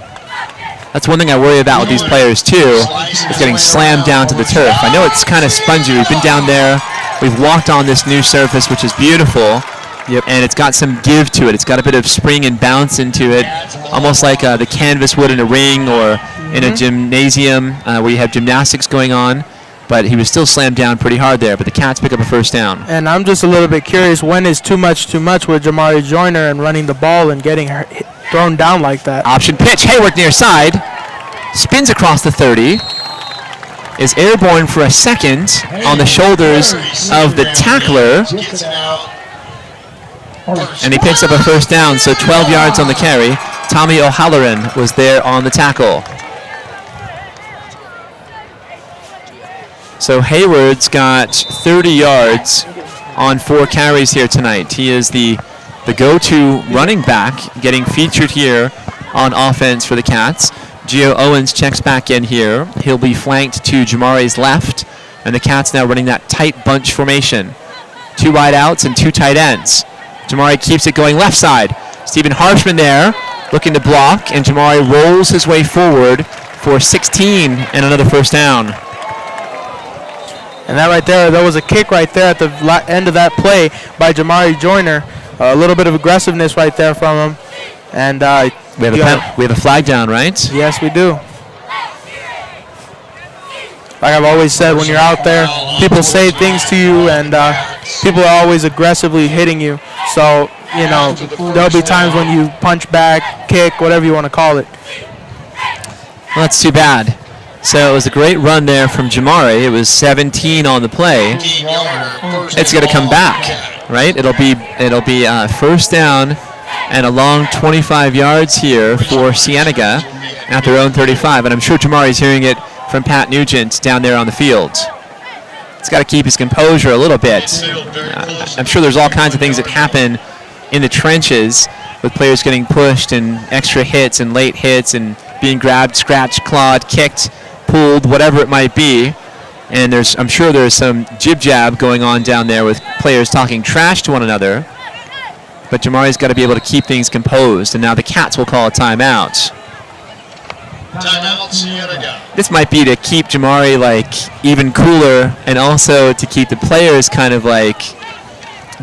That's one thing I worry about with these players, too, is getting slammed down to the turf. I know it's kind of spongy. We've been down there. We've walked on this new surface, which is beautiful. Yep. And it's got some give to it. It's got a bit of spring and bounce into it, almost like the canvas would in a ring or in a gymnasium where you have gymnastics going on. But he was still slammed down pretty hard there. But the Cats pick up a 1st down. And I'm just a little bit curious, when is too much with Jamari Joyner and running the ball and getting thrown down like that? Option pitch. Hayward near side. Spins across the 30. Is airborne for a second on the shoulders of the tackler. And he picks up a 1st down, so 12 yards on the carry. Tommy O'Halloran was there on the tackle. So Hayward's got 30 yards on 4 carries here tonight. He is the the go-to running back, getting featured here on offense for the Cats. Gio Owens checks back in here. He'll be flanked to Jamari's left, and the Cats now running that tight bunch formation. 2 wide outs and 2 tight ends. Jamari keeps it going left side. Stephen Harshman there, looking to block, and Jamari rolls his way forward for 16 and another first down. And that right there, that was a kick right there at the end of that play by Jamari Joyner. A little bit of aggressiveness right there from him. And we have a flag down, right? Yes, we do. Like I've always said, when you're out there, people say things to you, and people are always aggressively hitting you. So, you know, there'll be times when you punch back, kick, whatever you want to call it. Well, that's too bad. So it was a great run there from Jamari. It was 17 on the play. It's going to come back, right? It'll be first down and a long 25 yards here for Cienega at their own 35. And I'm sure Jamari's hearing it from Pat Nugent down there on the field. He's got to keep his composure a little bit. I'm sure there's all kinds of things that happen in the trenches with players getting pushed and extra hits and late hits and being grabbed, scratched, clawed, kicked, pulled, whatever it might be. And I'm sure there's some jib-jab going on down there with players talking trash to one another. But Jamari's got to be able to keep things composed, and now the Cats will call a timeout. Timeout, Cienega. This might be to keep Jamari even cooler, and also to keep the players kind of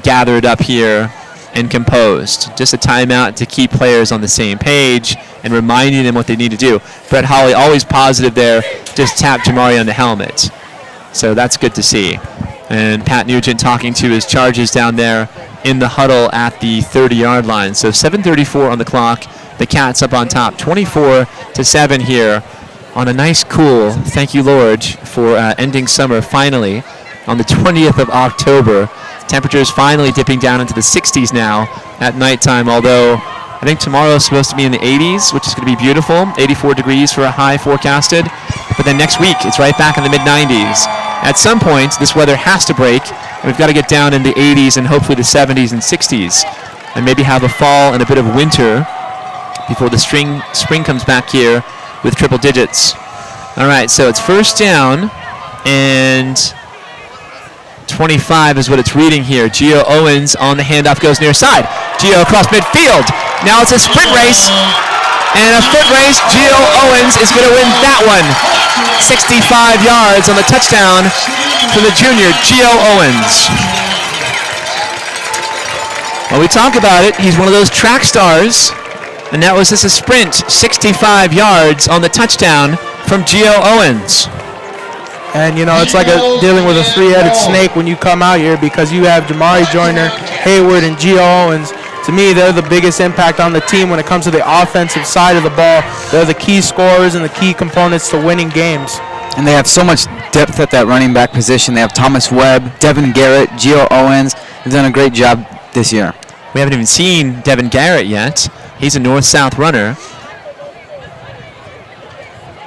gathered up here and composed. Just a timeout to keep players on the same page and reminding them what they need to do. Brett Hawley, always positive there, just tapped Jamari on the helmet. So that's good to see. And Pat Nugent talking to his Chargers down there in the huddle at the 30-yard line. So 7:34 on the clock. The Cats up on top, 24-7 here on a nice, cool, thank you, Lord, for ending summer finally on the 20th of October. Temperatures finally dipping down into the 60s now at nighttime, although I think tomorrow is supposed to be in the 80s, which is going to be beautiful. 84 degrees for a high forecasted. But then next week, it's right back in the mid-90s. At some point, this weather has to break, and we've got to get down in the 80s and hopefully the 70s and 60s, and maybe have a fall and a bit of winter before the spring comes back here with triple digits. All right, so it's first down, and 25 is what it's reading here. Gio Owens on the handoff goes near side. Gio across midfield. Now it's a sprint race, and a foot race. Gio Owens is going to win that one. 65 yards on the touchdown for the junior, Gio Owens. Well, we talk about it. He's one of those track stars. And that was just a sprint, 65 yards on the touchdown from Gio Owens. And, you know, it's like dealing with a three-headed snake when you come out here, because you have Jamari Joyner, Hayward, and Gio Owens. To me, they're the biggest impact on the team when it comes to the offensive side of the ball. They're the key scorers and the key components to winning games. And they have so much depth at that running back position. They have Thomas Webb, Devin Garrett, Gio Owens. They've done a great job this year. We haven't even seen Devin Garrett yet. He's a north-south runner.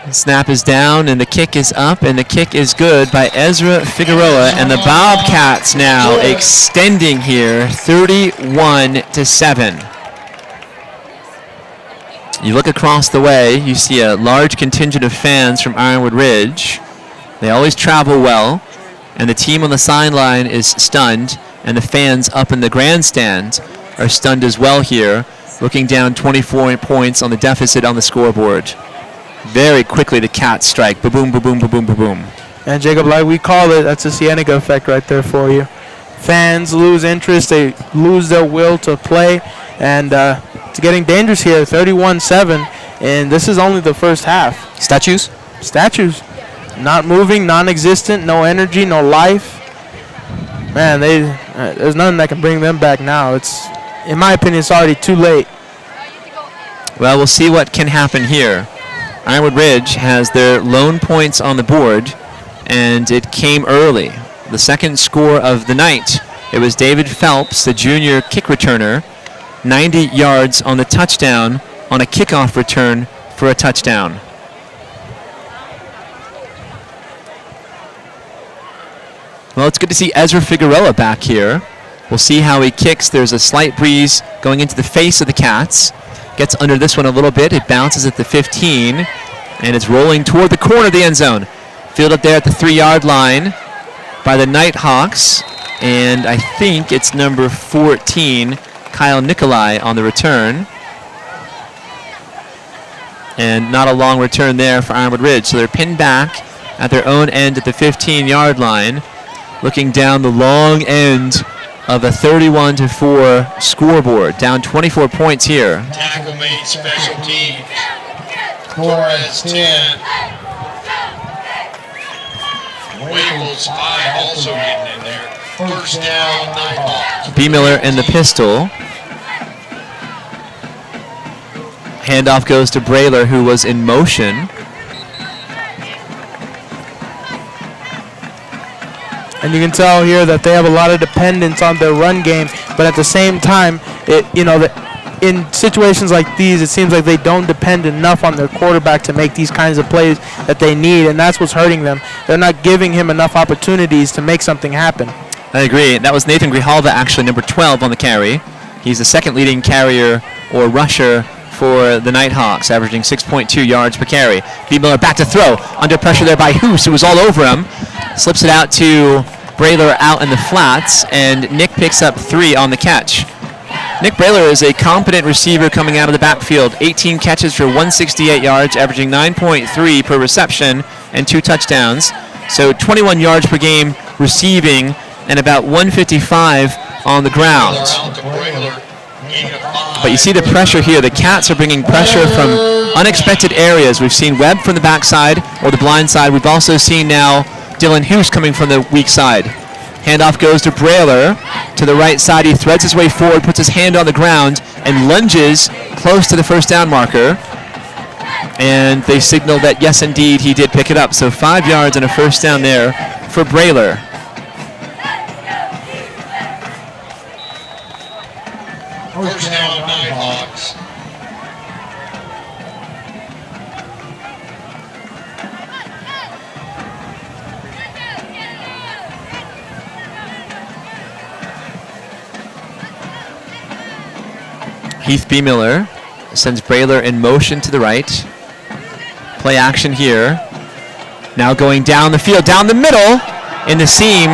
The snap is down, and the kick is up, and the kick is good by Ezra Figueroa. And the Bobcats now extending here, 31-7. You look across the way, you see a large contingent of fans from Ironwood Ridge. They always travel well, and the team on the sideline is stunned, and the fans up in the grandstand are stunned as well here, looking down 24 points on the deficit on the scoreboard. Very quickly the Cats strike. Ba-boom, ba-boom, ba-boom, ba-boom. And Jacob, like we call it, that's a Cienega effect right there for you. Fans lose interest, they lose their will to play, and it's getting dangerous here, 31-7, and this is only the first half. Statues? Statues. Not moving, non-existent, no energy, no life. Man, there's nothing that can bring them back now. It's, in my opinion, it's already too late. Well, we'll see what can happen here. Ironwood Ridge has their lone points on the board, and it came early. The second score of the night, it was David Phelps, the junior kick returner, 90 yards on the touchdown on a kickoff return for a touchdown. Well, it's good to see Ezra Figueroa back here. We'll see how he kicks. There's a slight breeze going into the face of the Cats. Gets under this one a little bit. It bounces at the 15, and it's rolling toward the corner of the end zone. Fielded there at the 3-yard line by the Nighthawks, and I think it's number 14, Kyle Nikolai, on the return. And not a long return there for Ironwood Ridge. So they're pinned back at their own end at the 15-yard line, looking down the long end of a 31-4 scoreboard. Down 24 points here. Tackle made special teams. Torres 10. Wavels 5 also getting in there. First down, Nighthawks. B. Miller in the pistol. Handoff goes to Brayler, who was in motion. And you can tell here that they have a lot of dependence on their run game, but at the same time, in situations like these, it seems like they don't depend enough on their quarterback to make these kinds of plays that they need, and that's what's hurting them. They're not giving him enough opportunities to make something happen. I agree. That was Nathan Grijalva, actually, number 12 on the carry. He's the second leading carrier or rusher for the Nighthawks, averaging 6.2 yards per carry. B. Miller back to throw. Under pressure there by Hoos, who was all over him. Slips it out to Brayler out in the flats, and Nick picks up 3 on the catch. Nick Brayler is a competent receiver coming out of the backfield. 18 catches for 168 yards, averaging 9.3 per reception and 2 touchdowns. So 21 yards per game receiving and about 155 on the ground. But you see the pressure here. The Cats are bringing pressure from unexpected areas. We've seen Webb from the backside or the blind side. We've also seen now Dylan Hoos coming from the weak side. Handoff goes to Brayler to the right side. He threads his way forward, puts his hand on the ground, and lunges close to the first down marker. And they signal that, yes, indeed, he did pick it up. So 5 yards and a first down there for Brayler. First down, Nighthawks. Heath B. Miller sends Brayler in motion to the right. Play action here. Now going down the field, down the middle in the seam.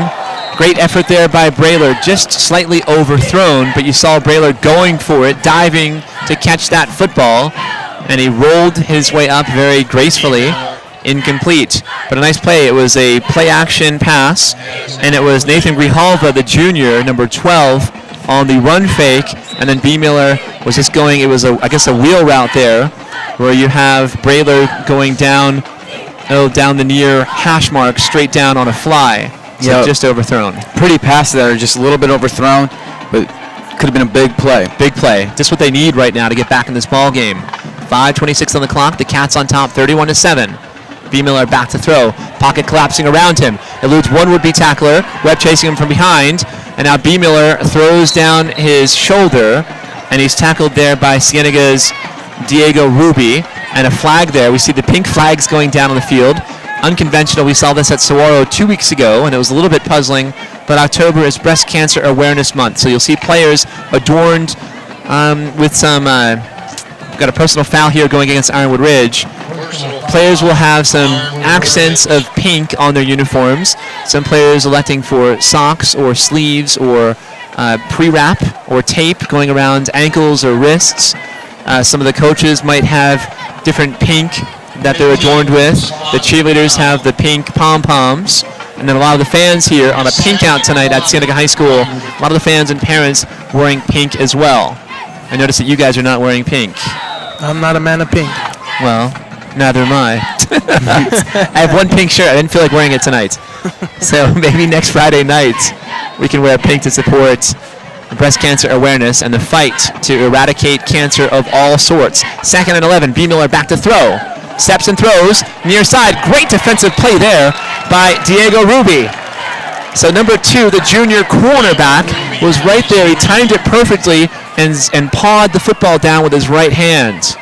Great effort there by Brayler, just slightly overthrown, but you saw Brayler going for it, diving to catch that football, and he rolled his way up very gracefully. Incomplete, but a nice play. It was a play action pass, and it was Nathan Grijalva, the junior, number 12, on the run fake, and then B. Miller was just going, it was, I guess, a wheel route there, where you have Brayler going down the near hash mark, straight down on a fly. So Yep. just overthrown. Pretty pass there, just a little bit overthrown, but could have been a big play. Big play. Just what they need right now to get back in this ball game. 5:26 on the clock. The Cats on top, 31-7. B. Miller back to throw. Pocket collapsing around him. Eludes one would-be tackler. Webb chasing him from behind. And now B. Miller throws down his shoulder, and he's tackled there by Cienega's Diego Ruby. And a flag there. We see the pink flags going down on the field. Unconventional. We saw this at Saguaro 2 weeks ago, and it was a little bit puzzling. But October is Breast Cancer Awareness Month, so you'll see players adorned with some. Got a personal foul here going against Ironwood Ridge. Players will have some accents of pink on their uniforms. Some players electing for socks or sleeves or pre-wrap or tape going around ankles or wrists. Some of the coaches might have different pink that they're adorned with. The cheerleaders have the pink pom-poms. And then a lot of the fans here on a pink out tonight at Cienega High School, a lot of the fans and parents wearing pink as well. I noticed that you guys are not wearing pink. I'm not a man of pink. Well, neither am I. I have one pink shirt. I didn't feel like wearing it tonight. So maybe next Friday night we can wear pink to support breast cancer awareness and the fight to eradicate cancer of all sorts. 2nd and 11. B. Miller back to throw. Steps and throws. Near side. Great defensive play there by Diego Ruby. So number 2, the junior cornerback, was right there. He timed it perfectly and pawed the football down with his right hand.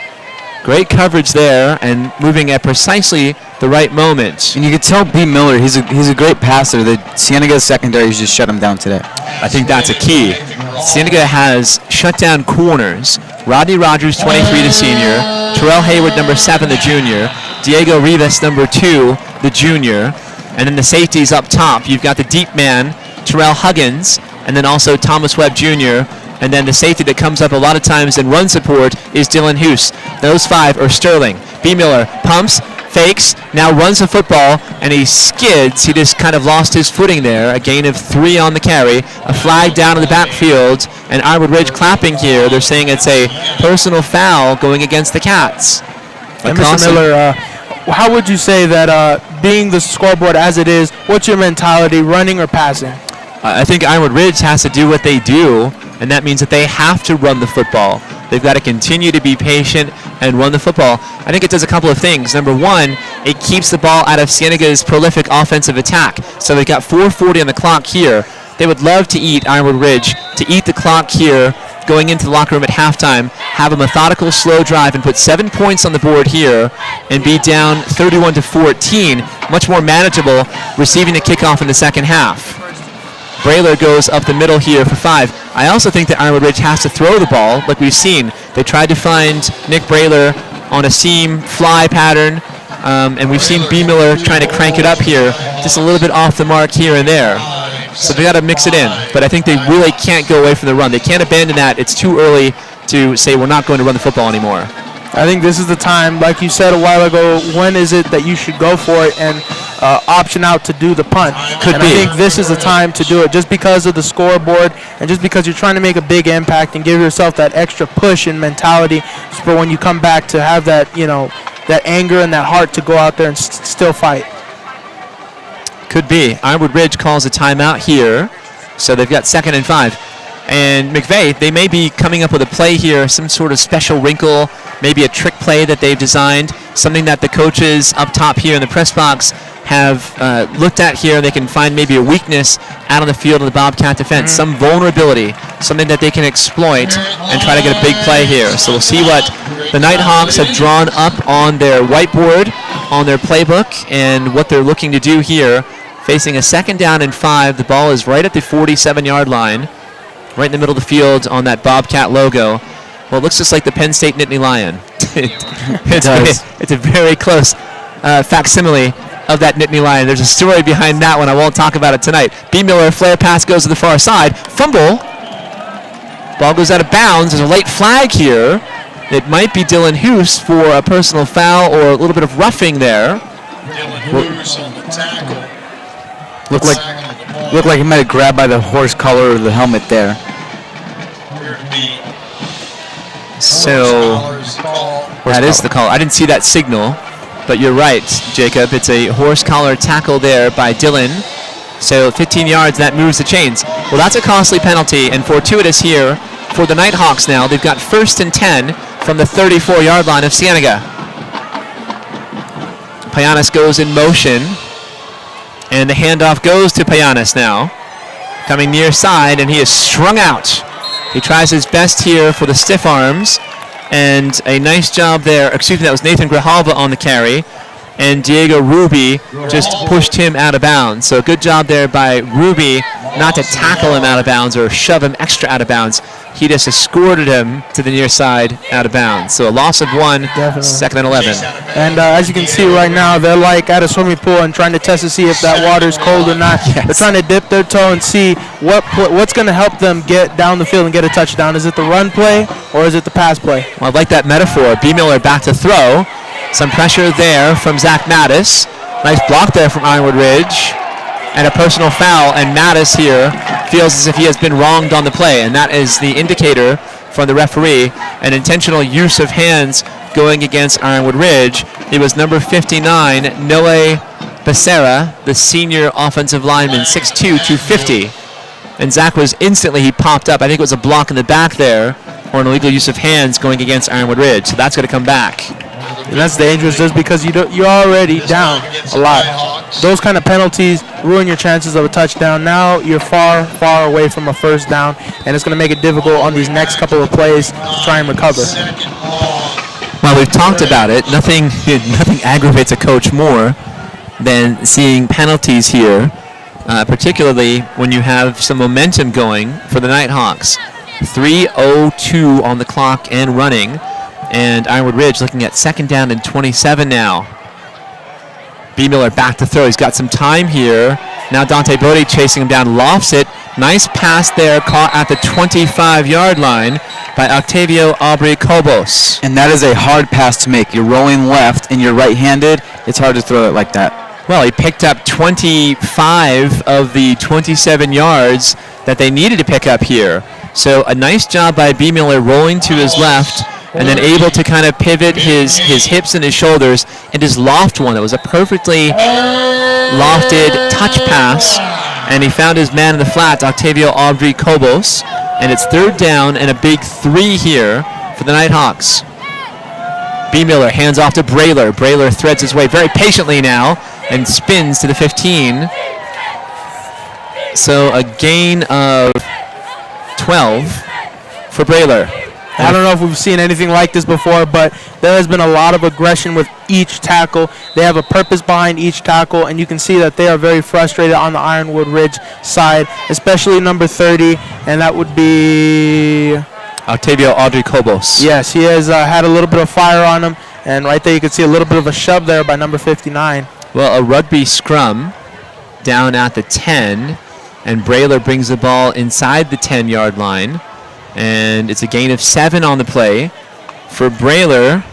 Great coverage there and moving at precisely the right moment. And you can tell B. Miller, he's a great passer. The Cienega secondary has just shut him down today. I think that's a key. Cienega has shut down corners. Rodney Rogers, 23, the senior. Terrell Hayward, number 7, the junior. Diego Rivas, number 2, the junior. And then the safeties up top. You've got the deep man, Terrell Huggins, and then also Thomas Webb Jr., and then the safety that comes up a lot of times in run support is Dylan Hoos. Those 5 are Sterling. B. Miller pumps, fakes, now runs the football, and he skids. He just kind of lost his footing there. A gain of 3 on the carry. A flag down in the backfield, and Ironwood Ridge clapping here. They're saying it's a personal foul going against the Cats. And Mr. Miller, how would you say that being the scoreboard as it is, what's your mentality, running or passing? I think Ironwood Ridge has to do what they do, and that means that they have to run the football. They've got to continue to be patient and run the football. I think it does a couple of things. Number one, it keeps the ball out of Cienega's prolific offensive attack. So they've got 4:40 on the clock here. They would love to eat Ironwood Ridge, to eat the clock here, going into the locker room at halftime, have a methodical, slow drive, and put 7 points on the board here, and be down 31-14, much more manageable, receiving the kickoff in the second half. Brayler goes up the middle here for 5. I also think that Ironwood Ridge has to throw the ball, like we've seen. They tried to find Nick Brayler on a seam fly pattern, and we've seen B. Miller trying to crank it up here, just a little bit off the mark here and there. So they got to mix it in, but I think they really can't go away from the run. They can't abandon that. It's too early to say we're not going to run the football anymore. I think this is the time, like you said a while ago, when is it that you should go for it and option out to do the punt? Could and be. I think this is the time to do it, just because of the scoreboard and just because you're trying to make a big impact and give yourself that extra push and mentality for when you come back to have that, that anger and that heart to go out there and still fight. Could be. Ironwood Ridge calls a timeout here, so they've got 2nd and 5. And McVeigh, they may be coming up with a play here, some sort of special wrinkle, maybe a trick play that they've designed, something that the coaches up top here in the press box have looked at here. They can find maybe a weakness out on the field of the Bobcat defense, some vulnerability, something that they can exploit and try to get a big play here. So we'll see what the Nighthawks have drawn up on their whiteboard, on their playbook, and what they're looking to do here. Facing a 2nd down and 5. The ball is right at the 47-yard line, right in the middle of the field on that Bobcat logo. Well, it looks just like the Penn State Nittany Lion. It's a very close facsimile of that Nittany Lion. There's a story behind that one. I won't talk about it tonight. B. Miller, flare pass goes to the far side. Fumble. Ball goes out of bounds. There's a late flag here. It might be Dylan Hoos for a personal foul or a little bit of roughing there. Dylan Hoos on the tackle. Looked like he might have grabbed by the horse collar or the helmet there. So that is the call. I didn't see that signal, but you're right, Jacob. It's a horse collar tackle there by Dylan. So 15 yards, that moves the chains. Well, that's a costly penalty and fortuitous here for the Nighthawks now. They've got 1st and 10 from the 34-yard line of Cienega. Payanis goes in motion. And the handoff goes to Payanis now. Coming near side, and he is strung out. He tries his best here for the stiff arms. And a nice job there. Excuse me, that was Nathan Grijalva on the carry. And Diego Ruby just pushed him out of bounds. So good job there by Ruby not to tackle him out of bounds or shove him extra out of bounds. He just escorted him to the near side out of bounds. So a loss of 1, Definitely. 2nd and 11. And as you can see right now, they're like at a swimming pool and trying to test to see if that water's cold or not. Yes. They're trying to dip their toe and see what's going to help them get down the field and get a touchdown. Is it the run play or is it the pass play? Well, I like that metaphor. B. Miller back to throw. Some pressure there from Zach Mattis. Nice block there from Ironwood Ridge. And a personal foul, and Mattis here feels as if he has been wronged on the play, and that is the indicator from the referee, an intentional use of hands going against Ironwood Ridge. It was number 59, Noe Becerra, the senior offensive lineman, 6'2", 250. And Zach was instantly, he popped up. I think it was a block in the back there, or an illegal use of hands going against Ironwood Ridge, so that's going to come back. And that's dangerous just because you're already down a lot. Those kind of penalties ruin your chances of a touchdown. Now you're far, far away from a 1st down, and it's going to make it difficult on these next couple of plays to try and recover. Well, Well, we've talked about it. Nothing aggravates a coach more than seeing penalties here, particularly when you have some momentum going for the Nighthawks. 3:02 on the clock and running, and Ironwood Ridge looking at 2nd down and 27 now. B. Miller back to throw. He's got some time here. Now Dante Bodie chasing him down, lofts it. Nice pass there, caught at the 25-yard line by Octavio Aubrey-Cobos. And that is a hard pass to make. You're rolling left and you're right-handed. It's hard to throw it like that. Well, he picked up 25 of the 27 yards that they needed to pick up here. So a nice job by B. Miller rolling to his left and then able to kind of pivot his hips and his shoulders and just loft one. That was a perfectly lofted touch pass. And he found his man in the flat, Octavio Aubrey-Cobos. And it's 3rd down and a big 3 here for the Nighthawks. B. Miller hands off to Brayler. Brayler threads his way very patiently now and spins to the 15. So a gain of 12 for Brayler. I don't know if we've seen anything like this before, but there has been a lot of aggression with each tackle. They have a purpose behind each tackle, and you can see that they are very frustrated on the Ironwood Ridge side, especially number 30, and that would be Octavio Aubrey-Cobos. Yes, he has had a little bit of fire on him, and right there you can see a little bit of a shove there by number 59. Well, a rugby scrum down at the 10, and Brayler brings the ball inside the 10-yard line. And it's a gain of 7 on the play. For Brayler,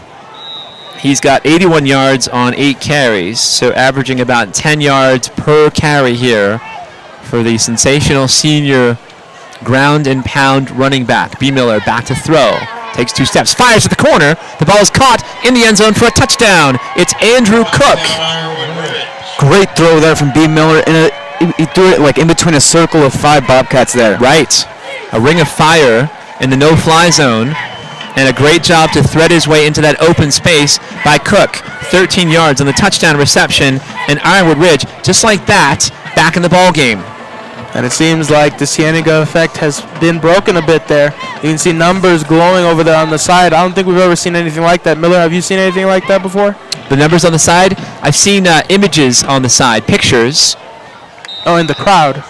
he's got 81 yards on 8 carries, so averaging about 10 yards per carry here for the sensational senior ground and pound running back. B. Miller back to throw. Takes 2 steps, fires at the corner. The ball is caught in the end zone for a touchdown. It's Andrew Cook. Great throw there from B. Miller. He threw it like in between a circle of 5 Bobcats there. Right. A ring of fire in the no-fly zone, and a great job to thread his way into that open space by Cook. 13 yards on the touchdown reception, and Ironwood Ridge, just like that, back in the ball game. And it seems like the Cienega effect has been broken a bit there. You can see numbers glowing over there on the side. I don't think we've ever seen anything like that. Miller, have you seen anything like that before? The numbers on the side? I've seen images on the side, pictures. Oh, in the crowd.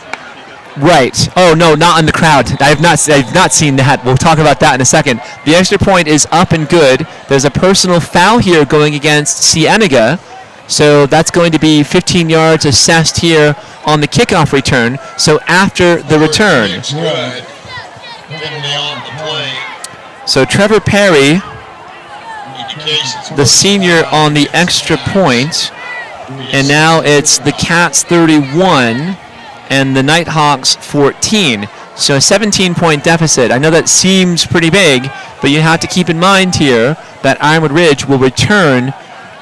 Right. Oh, no, not in the crowd. I've not seen that. We'll talk about that in a second. The extra point is up and good. There's a personal foul here going against Cienega. So that's going to be 15 yards assessed here on the kickoff return. So after the return. So Trevor Perry, the senior, on the extra point. And now it's the Cats 31 and the Nighthawks 14. So a 17-point deficit. I know that seems pretty big, but you have to keep in mind here that Ironwood Ridge will return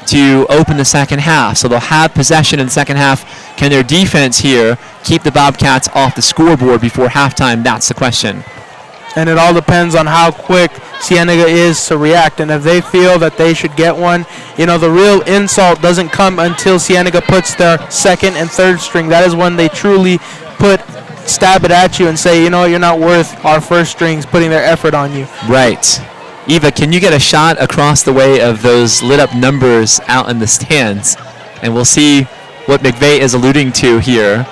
to open the second half. So they'll have possession in the second half. Can their defense here keep the Bobcats off the scoreboard before halftime? That's the question. And it all depends on how quick Cienega is to react. And if they feel that they should get one, you know, the real insult doesn't come until Cienega puts their 2nd and 3rd string. That is when they truly stab it at you and say, you know, you're not worth our 1st strings putting their effort on you. Right. Eva, can you get a shot across the way of those lit up numbers out in the stands? And we'll see what McVeigh is alluding to here.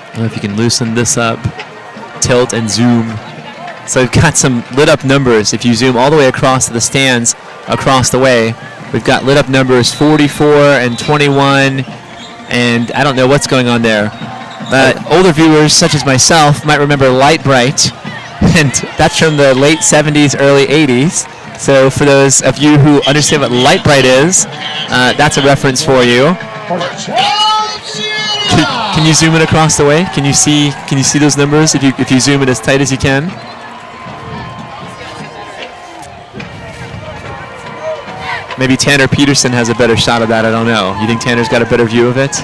I don't know if you can loosen this up, tilt and zoom. So we've got some lit up numbers. If you zoom all the way across to the stands across the way, we've got lit up numbers 44 and 21, and I don't know what's going on there. Older viewers such as myself might remember Light Bright, and that's from the late 70s, early 80s. So for those of you who understand what Light Bright is, that's a reference for you. Can you zoom in across the way? Can you see those numbers if you zoom in as tight as you can? Maybe Tanner Peterson has a better shot of that. I don't know. You think Tanner's got a better view of it?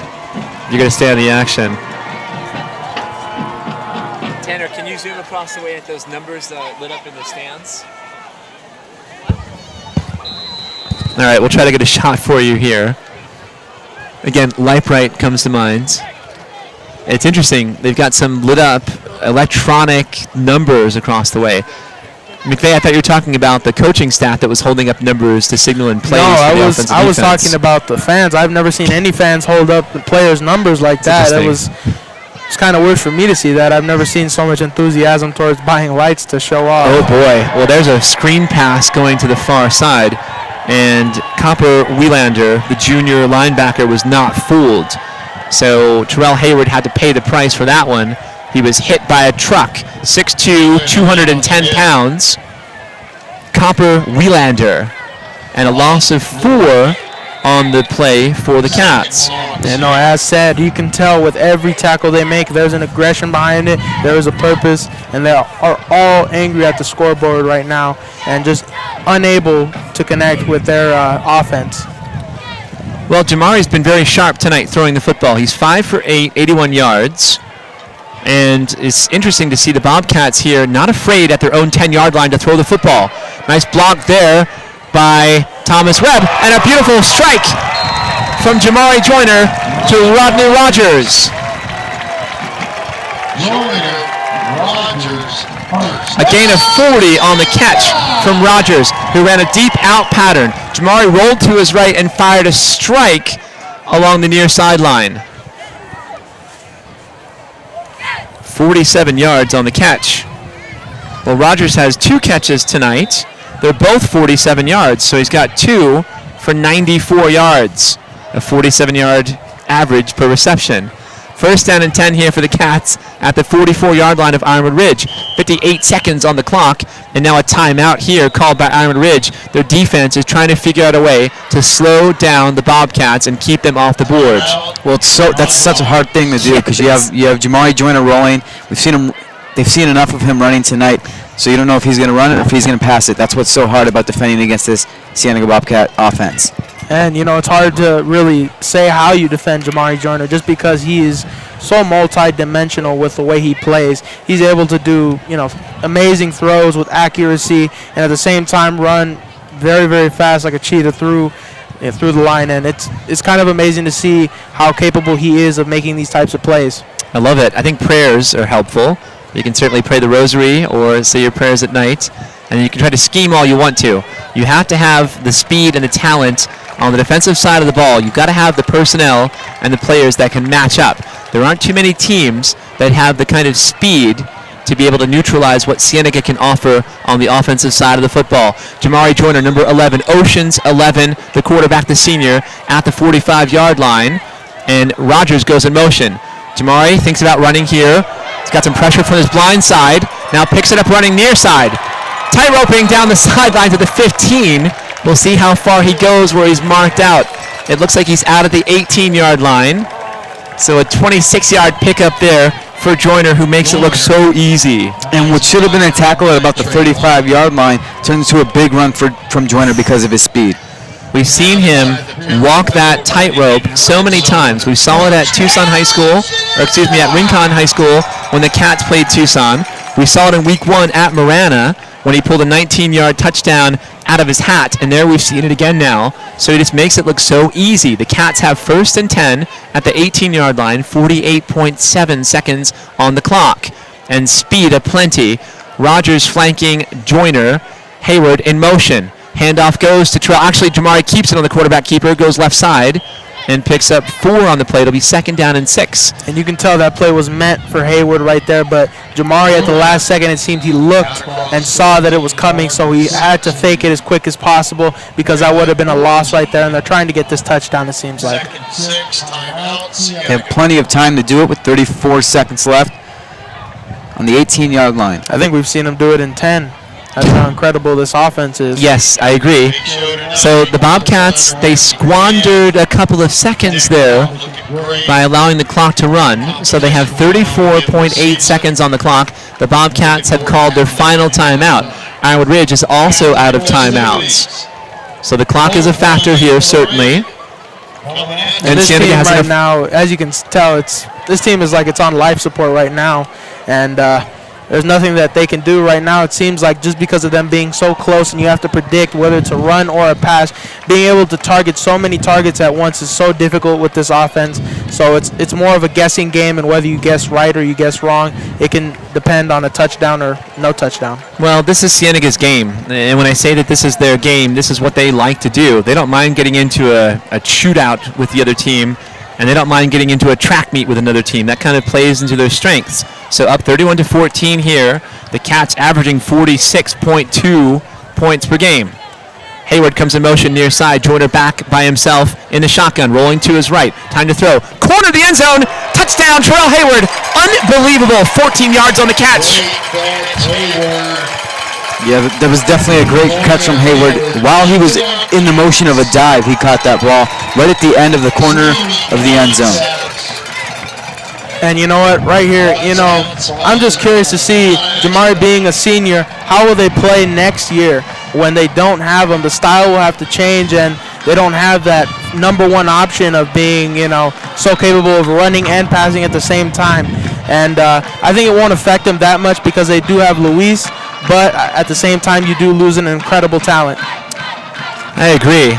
You're going to stay on the action. Tanner, can you zoom across the way at those numbers lit up in the stands? All right, we'll try to get a shot for you here. Again, Light Bright comes to mind. It's interesting. They've got some lit up electronic numbers across the way. McVay, I thought you were talking about the coaching staff that was holding up numbers to signal in plays. No, for the offense and I was defense. talking about the fans. I've never seen any fans hold up the players' numbers like that. It's kind of weird for me to see that. I've never seen so much enthusiasm towards buying lights to show off. Oh boy. Well, there's a screen pass going to the far side, and Copper Wielander, the junior linebacker, was not fooled. So Terrell Hayward had to pay the price for that one. He was hit by a truck, 6'2", 210 pounds. Copper Wielander, and a loss of 4 on the play for the Cats. You know, as said, you can tell with every tackle they make, there's an aggression behind it, there is a purpose, and they are all angry at the scoreboard right now and just unable to connect with their offense. Well, Jamari's been very sharp tonight throwing the football. He's 5 for 8, 81 yards. And it's interesting to see the Bobcats here not afraid at their own 10-yard line to throw the football. Nice block there by Thomas Webb, and a beautiful strike from Jamari Joyner to Rodney Rogers. A gain of 40 on the catch from Rogers, who ran a deep out pattern. Jamari rolled to his right and fired a strike along the near sideline. 47 yards on the catch. Well, Rogers has 2 catches tonight. They're both 47 yards, so he's got 2 for 94 yards, a 47-yard average per reception. First down and 10 here for the Cats at the 44-yard line of Ironwood Ridge. 58 seconds on the clock, and now a timeout here called by Ironwood Ridge. Their defense is trying to figure out a way to slow down the Bobcats and keep them off the board. Well, that's such a hard thing to do because you have Jamari Joyner rolling. They've seen enough of him running tonight, so you don't know if he's going to run it or if he's going to pass it. That's what's so hard about defending against this Cienega Bobcat offense. And, you know, it's hard to really say how you defend Jamari Joyner just because he is so multi-dimensional with the way he plays. He's able to do, you know, amazing throws with accuracy and at the same time run very, very fast like a cheetah through the line. And it's kind of amazing to see how capable he is of making these types of plays. I love it. I think prayers are helpful. You can certainly pray the rosary or say your prayers at night, and you can try to scheme all you want to. You have to have the speed and the talent on the defensive side of the ball. You've got to have the personnel and the players that can match up. There aren't too many teams that have the kind of speed to be able to neutralize what Cienega can offer on the offensive side of the football. Jamari Joyner, number 11, Oceans 11, the quarterback, the senior, at the 45-yard line, and Rogers goes in motion. Jamari thinks about running here. He's got some pressure from his blind side. Now picks it up running near side. Tight roping down the sideline to the 15. We'll see how far he goes where he's marked out. It looks like he's out at the 18-yard line. So a 26-yard pickup there for Joyner, who makes it look so easy. And what should have been a tackle at about the 35-yard line turned into a big run from Joyner because of his speed. We've seen him walk that tightrope so many times. We saw it at at Rincon High School when the Cats played Tucson. We saw it in week 1 at Marana when he pulled a 19-yard touchdown out of his hat, and there we've seen it again now. So he just makes it look so easy. The Cats have 1st and 10 at the 18-yard line, 48.7 seconds on the clock, and speed aplenty. Rogers flanking Joyner, Hayward in motion. Handoff goes to Terrell. Actually, Jamari keeps it on the quarterback keeper, goes left side, and picks up 4 on the play. It'll be 2nd down and 6. And you can tell that play was meant for Hayward right there, but Jamari at the last second, it seemed he looked and saw that it was coming, so he had to fake it as quick as possible because that would have been a loss right there, and they're trying to get this touchdown, it seems like. They have plenty of time to do it with 34 seconds left on the 18-yard line. I think we've seen him do it in 10. That's how incredible this offense is. Yes, I agree. So the Bobcats, they squandered a couple of seconds there by allowing the clock to run. So they have 34.8 seconds on the clock. The Bobcats have called their final timeout. Ironwood Ridge is also out of timeouts. So the clock is a factor here, certainly. And this team right now, as you can tell, this team is like it's on life support right now. And there's nothing that they can do right now. It seems like just because of them being so close and you have to predict whether it's a run or a pass, being able to target so many targets at once is so difficult with this offense. So it's more of a guessing game, and whether you guess right or you guess wrong, it can depend on a touchdown or no touchdown. Well, this is Cienega's game, and when I say that this is their game, this is what they like to do. They don't mind getting into a shootout with the other team, and they don't mind getting into a track meet with another team. That kind of plays into their strengths. So up 31-14 here. The Cats averaging 46.2 points per game. Hayward comes in motion near side. Joyner back by himself in the shotgun, rolling to his right. Time to throw. Corner of the end zone. Touchdown, Terrell Hayward. Unbelievable. 14 yards on the catch. Yeah, that was definitely a great catch from Hayward. While he was in the motion of a dive, he caught that ball right at the end of the corner of the end zone. And you know what, right here, I'm just curious to see Jamari being a senior, how will they play next year when they don't have him? The style will have to change, and they don't have that number one option of being, so capable of running and passing at the same time. And I think it won't affect them that much because they do have Luis, but at the same time, you do lose an incredible talent. I agree.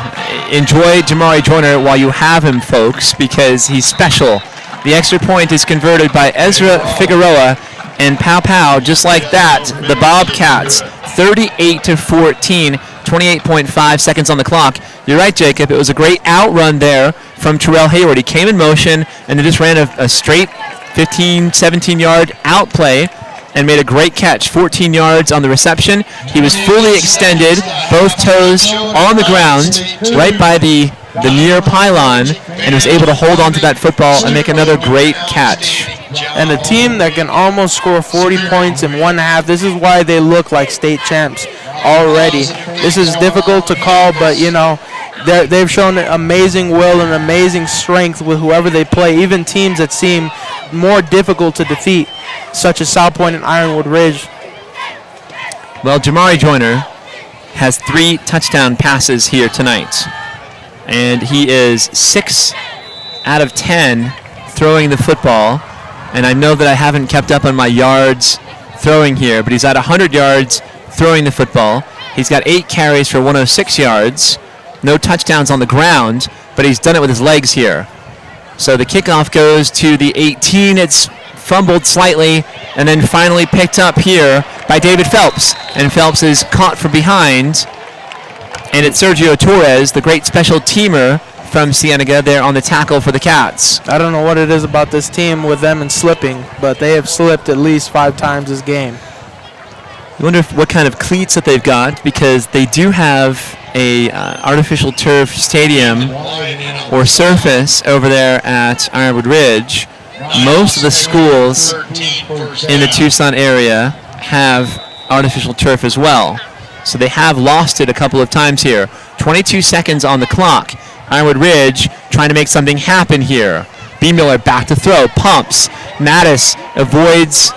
Enjoy Jamari Joyner while you have him, folks, because he's special. The extra point is converted by Ezra Figueroa, and pow, just like that, the Bobcats, 38-14, 28.5 seconds on the clock. You're right, Jacob. It was a great outrun there from Terrell Hayward. He came in motion, and they just ran a straight 15, 17-yard out play and made a great catch, 14 yards on the reception. He was fully extended, both toes on the ground, right by the near pylon, and was able to hold on to that football and make another great catch. And a team that can almost score 40 points in 1.5, this is why they look like state champs already. This is difficult to call, but they've shown amazing will and amazing strength with whoever they play, even teams that seem more difficult to defeat, such as South Point and Ironwood Ridge. Well, Jamari Joyner has 3 touchdown passes here tonight, and he is 6 out of 10 throwing the football. And I know that I haven't kept up on my yards throwing here, but he's at 100 yards throwing the football. He's got 8 carries for 106 yards. No touchdowns on the ground, but he's done it with his legs here. So the kickoff goes to the 18. It's fumbled slightly and then finally picked up here by David Phelps. And Phelps is caught from behind. And it's Sergio Torres, the great special teamer from Cienega, there on the tackle for the Cats. I don't know what it is about this team with them and slipping, but they have slipped at least 5 times this game. I wonder what kind of cleats that they've got, because they do have a artificial turf stadium or surface over there at Ironwood Ridge. Most of the schools in the Tucson area have artificial turf as well. So they have lost it a couple of times here. 22 seconds on the clock. Ironwood Ridge trying to make something happen here. B. Miller back to throw, pumps. Mattis avoids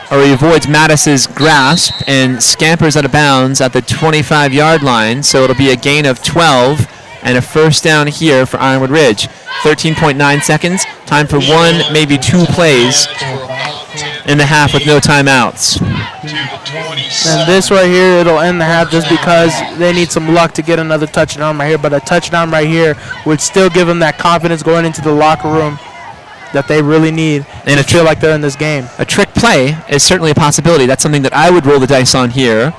Mattis's grasp and scampers out of bounds at the 25-yard line. So it'll be a gain of 12 and a first down here for Ironwood Ridge. 13.9 seconds. Time for 1, maybe 2 plays in the half with no timeouts. And this right here, it'll end the half just because they need some luck to get another touchdown right here. But a touchdown right here would still give them that confidence going into the locker room that they really need and to feel like they're in this game. A trick play is certainly a possibility. That's something that I would roll the dice on here.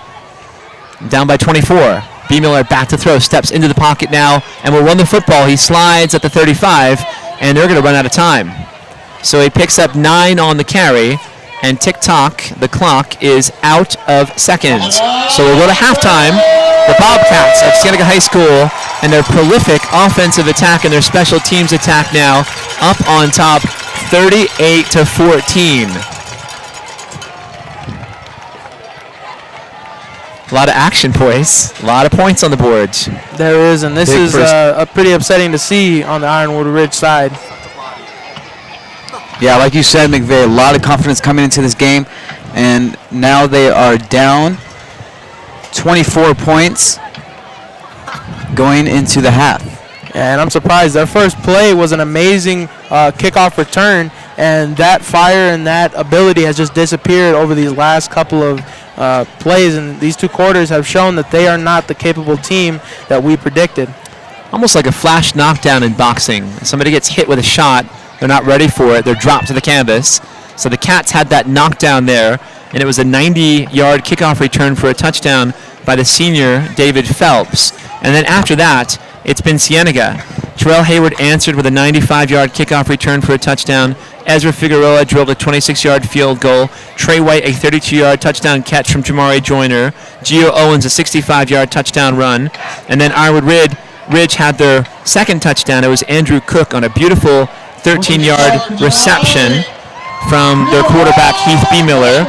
Down by 24. B. Miller back to throw, steps into the pocket now, and will run the football. He slides at the 35, and they're going to run out of time. So he picks up 9 on the carry, and tick-tock, the clock is out of seconds. So we'll go to halftime. The Bobcats of Cienega High School and their prolific offensive attack and their special teams attack now up on top, 38-14. A lot of action, boys. A lot of points on the board. There is, and this is pretty upsetting to see on the Ironwood Ridge side. Yeah, like you said, McVeigh, a lot of confidence coming into this game, and now they are down 24 points going into the half. And I'm surprised. Their first play was an amazing kickoff return, and that fire and that ability has just disappeared over these last couple of plays, and these 2 quarters have shown that they are not the capable team that we predicted. almost like a flash knockdown in boxing. Somebody gets hit with a shot, they're not ready for it, they're dropped to the canvas. So the Cats had that knockdown there, and it was a 90-yard kickoff return for a touchdown by the senior David Phelps. And then after that, it's been Cienega. Terrell Hayward answered with a 95-yard kickoff return for a touchdown. Ezra Figueroa drove a 26-yard field goal. Trey White, a 32-yard touchdown catch from Jamari Joyner. Gio Owens, a 65-yard touchdown run. And then Ironwood Ridge had their second touchdown. It was Andrew Cook on a beautiful 13-yard reception from their quarterback, Heath B. Miller.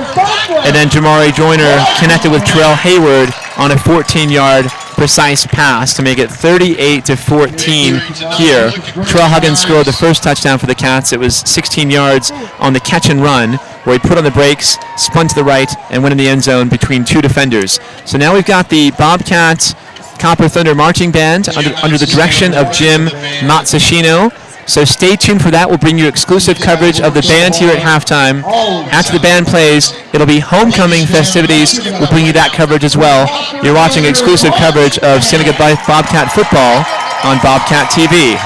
And then Jamari Joyner connected with Terrell Hayward on a 14-yard precise pass to make it 38-14 here. Terrell Huggins scored the first touchdown for the Cats. It was 16 yards on the catch and run, where he put on the brakes, spun to the right, and went in the end zone between two defenders. So now we've got the Bobcat Copper Thunder Marching Band under the direction of Jim Matsushino. So stay tuned for that. We'll bring you exclusive coverage of the band here at halftime. After the band plays, it'll be homecoming festivities. We'll bring you that coverage as well. You're watching exclusive coverage of Cienega Bobcat football on Bobcat TV.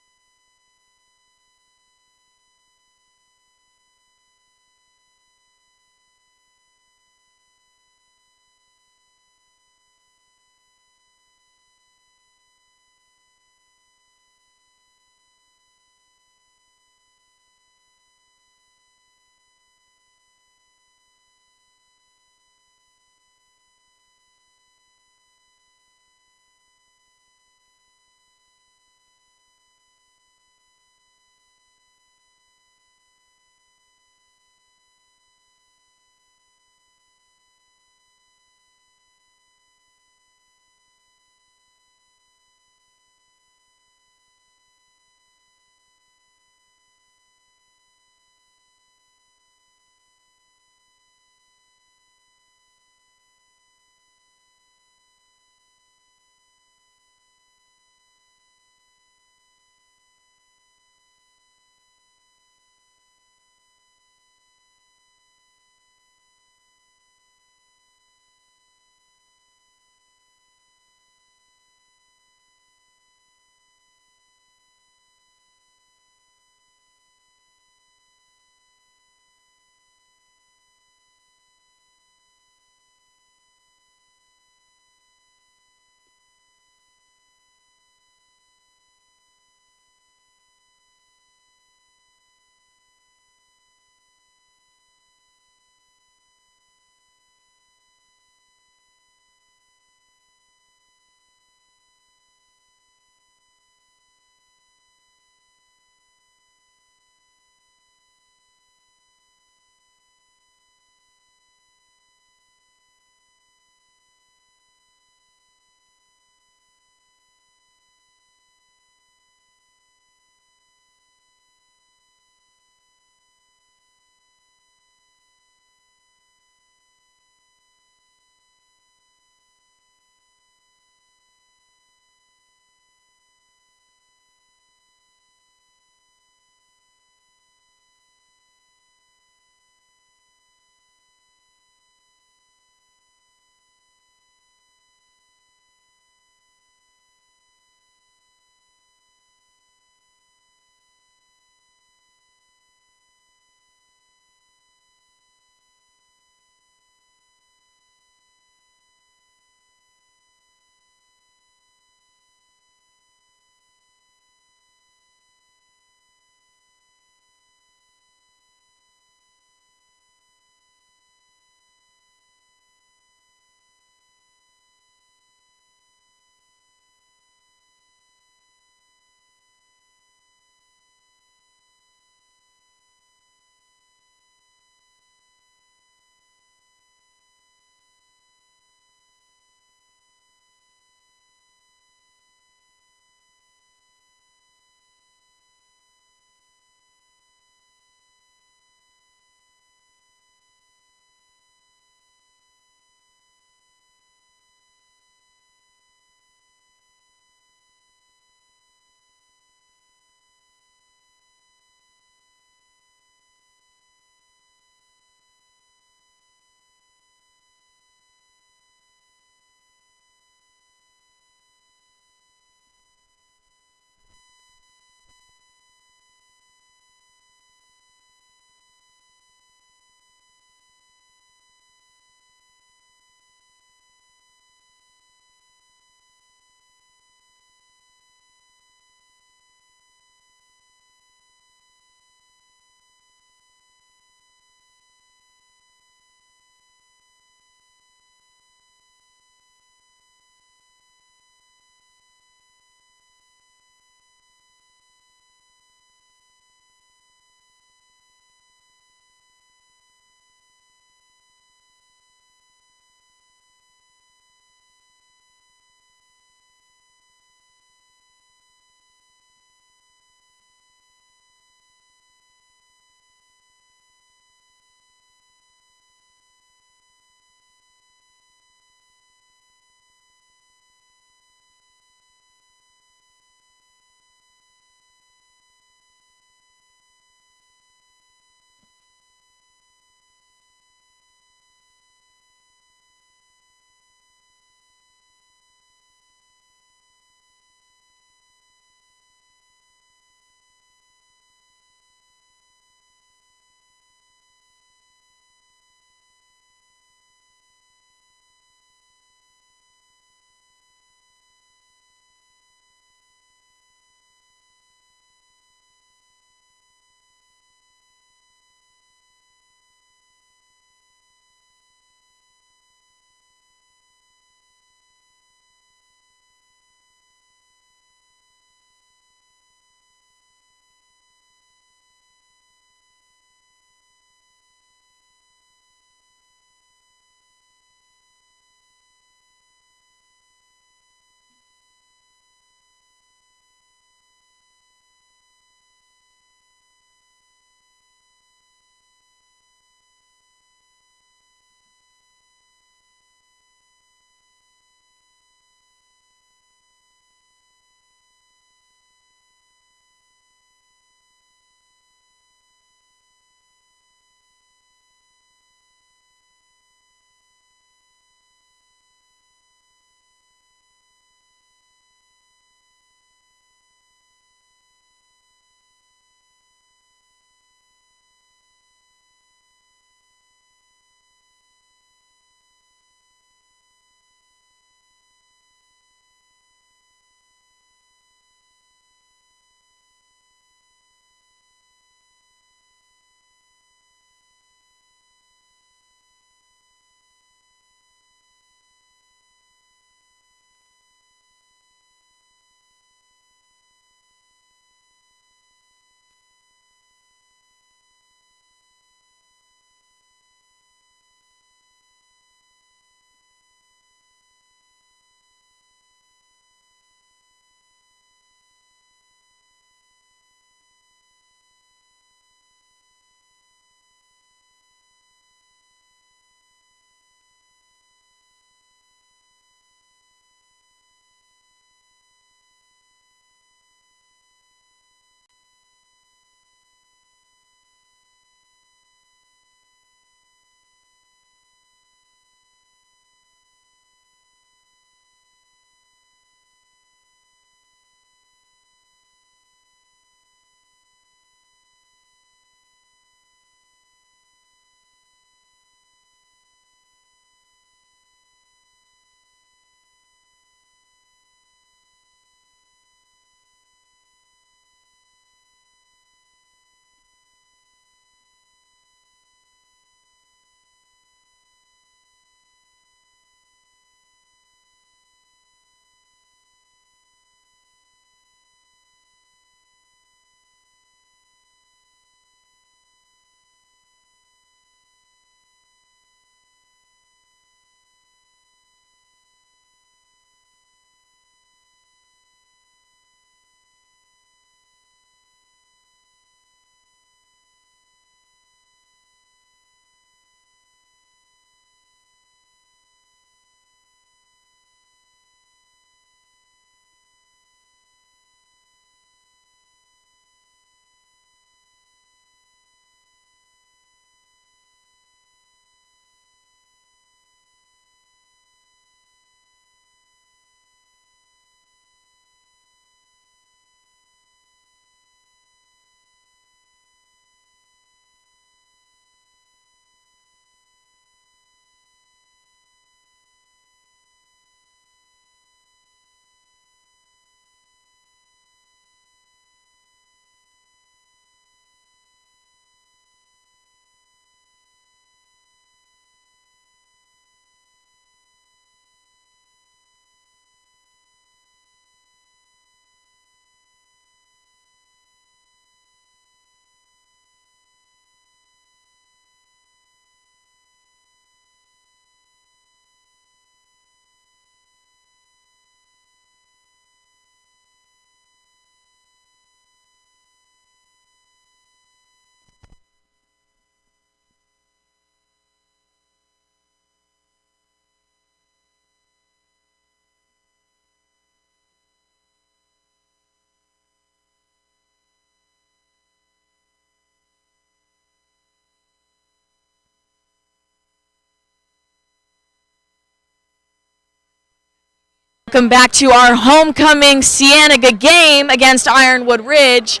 Welcome back to our homecoming Cienega game against Ironwood Ridge.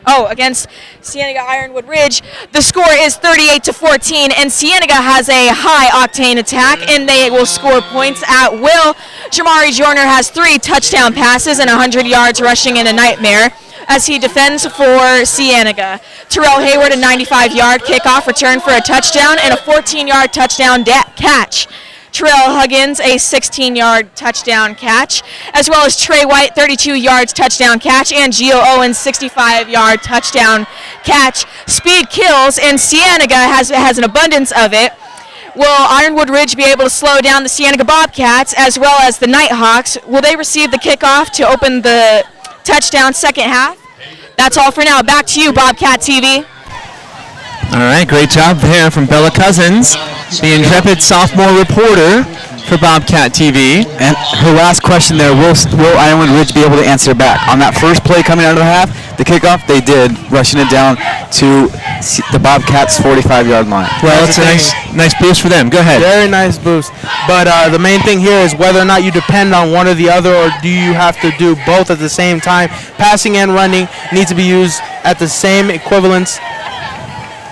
Against Cienega Ironwood Ridge. The score is 38-14, and Cienega has a high-octane attack, and they will score points at will. Jamari Jorner has 3 touchdown passes and 100 yards rushing in a nightmare as he defends for Cienega. Terrell Hayward, a 95-yard kickoff return for a touchdown and a 14-yard touchdown catch. Terrell Huggins, a 16-yard touchdown catch, as well as Trey White, 32 yards touchdown catch, and Gio Owens, 65-yard touchdown catch. Speed kills, and Cienega has an abundance of it. Will Ironwood Ridge be able to slow down the Cienega Bobcats as well as the Nighthawks? Will they receive the kickoff to open the touchdown second half? That's all for now. Back to you, Bobcat TV. All right, great job there from Bella Cousins, the intrepid sophomore reporter for Bobcat TV. And her last question there, will Ironwood Ridge be able to answer back? On that first play coming out of the half, the kickoff, they did, rushing it down to the Bobcats' 45-yard line. Well, it's a nice boost for them. Go ahead. Very nice boost. But the main thing here is whether or not you depend on one or the other, or do you have to do both at the same time. Passing and running need to be used at the same equivalence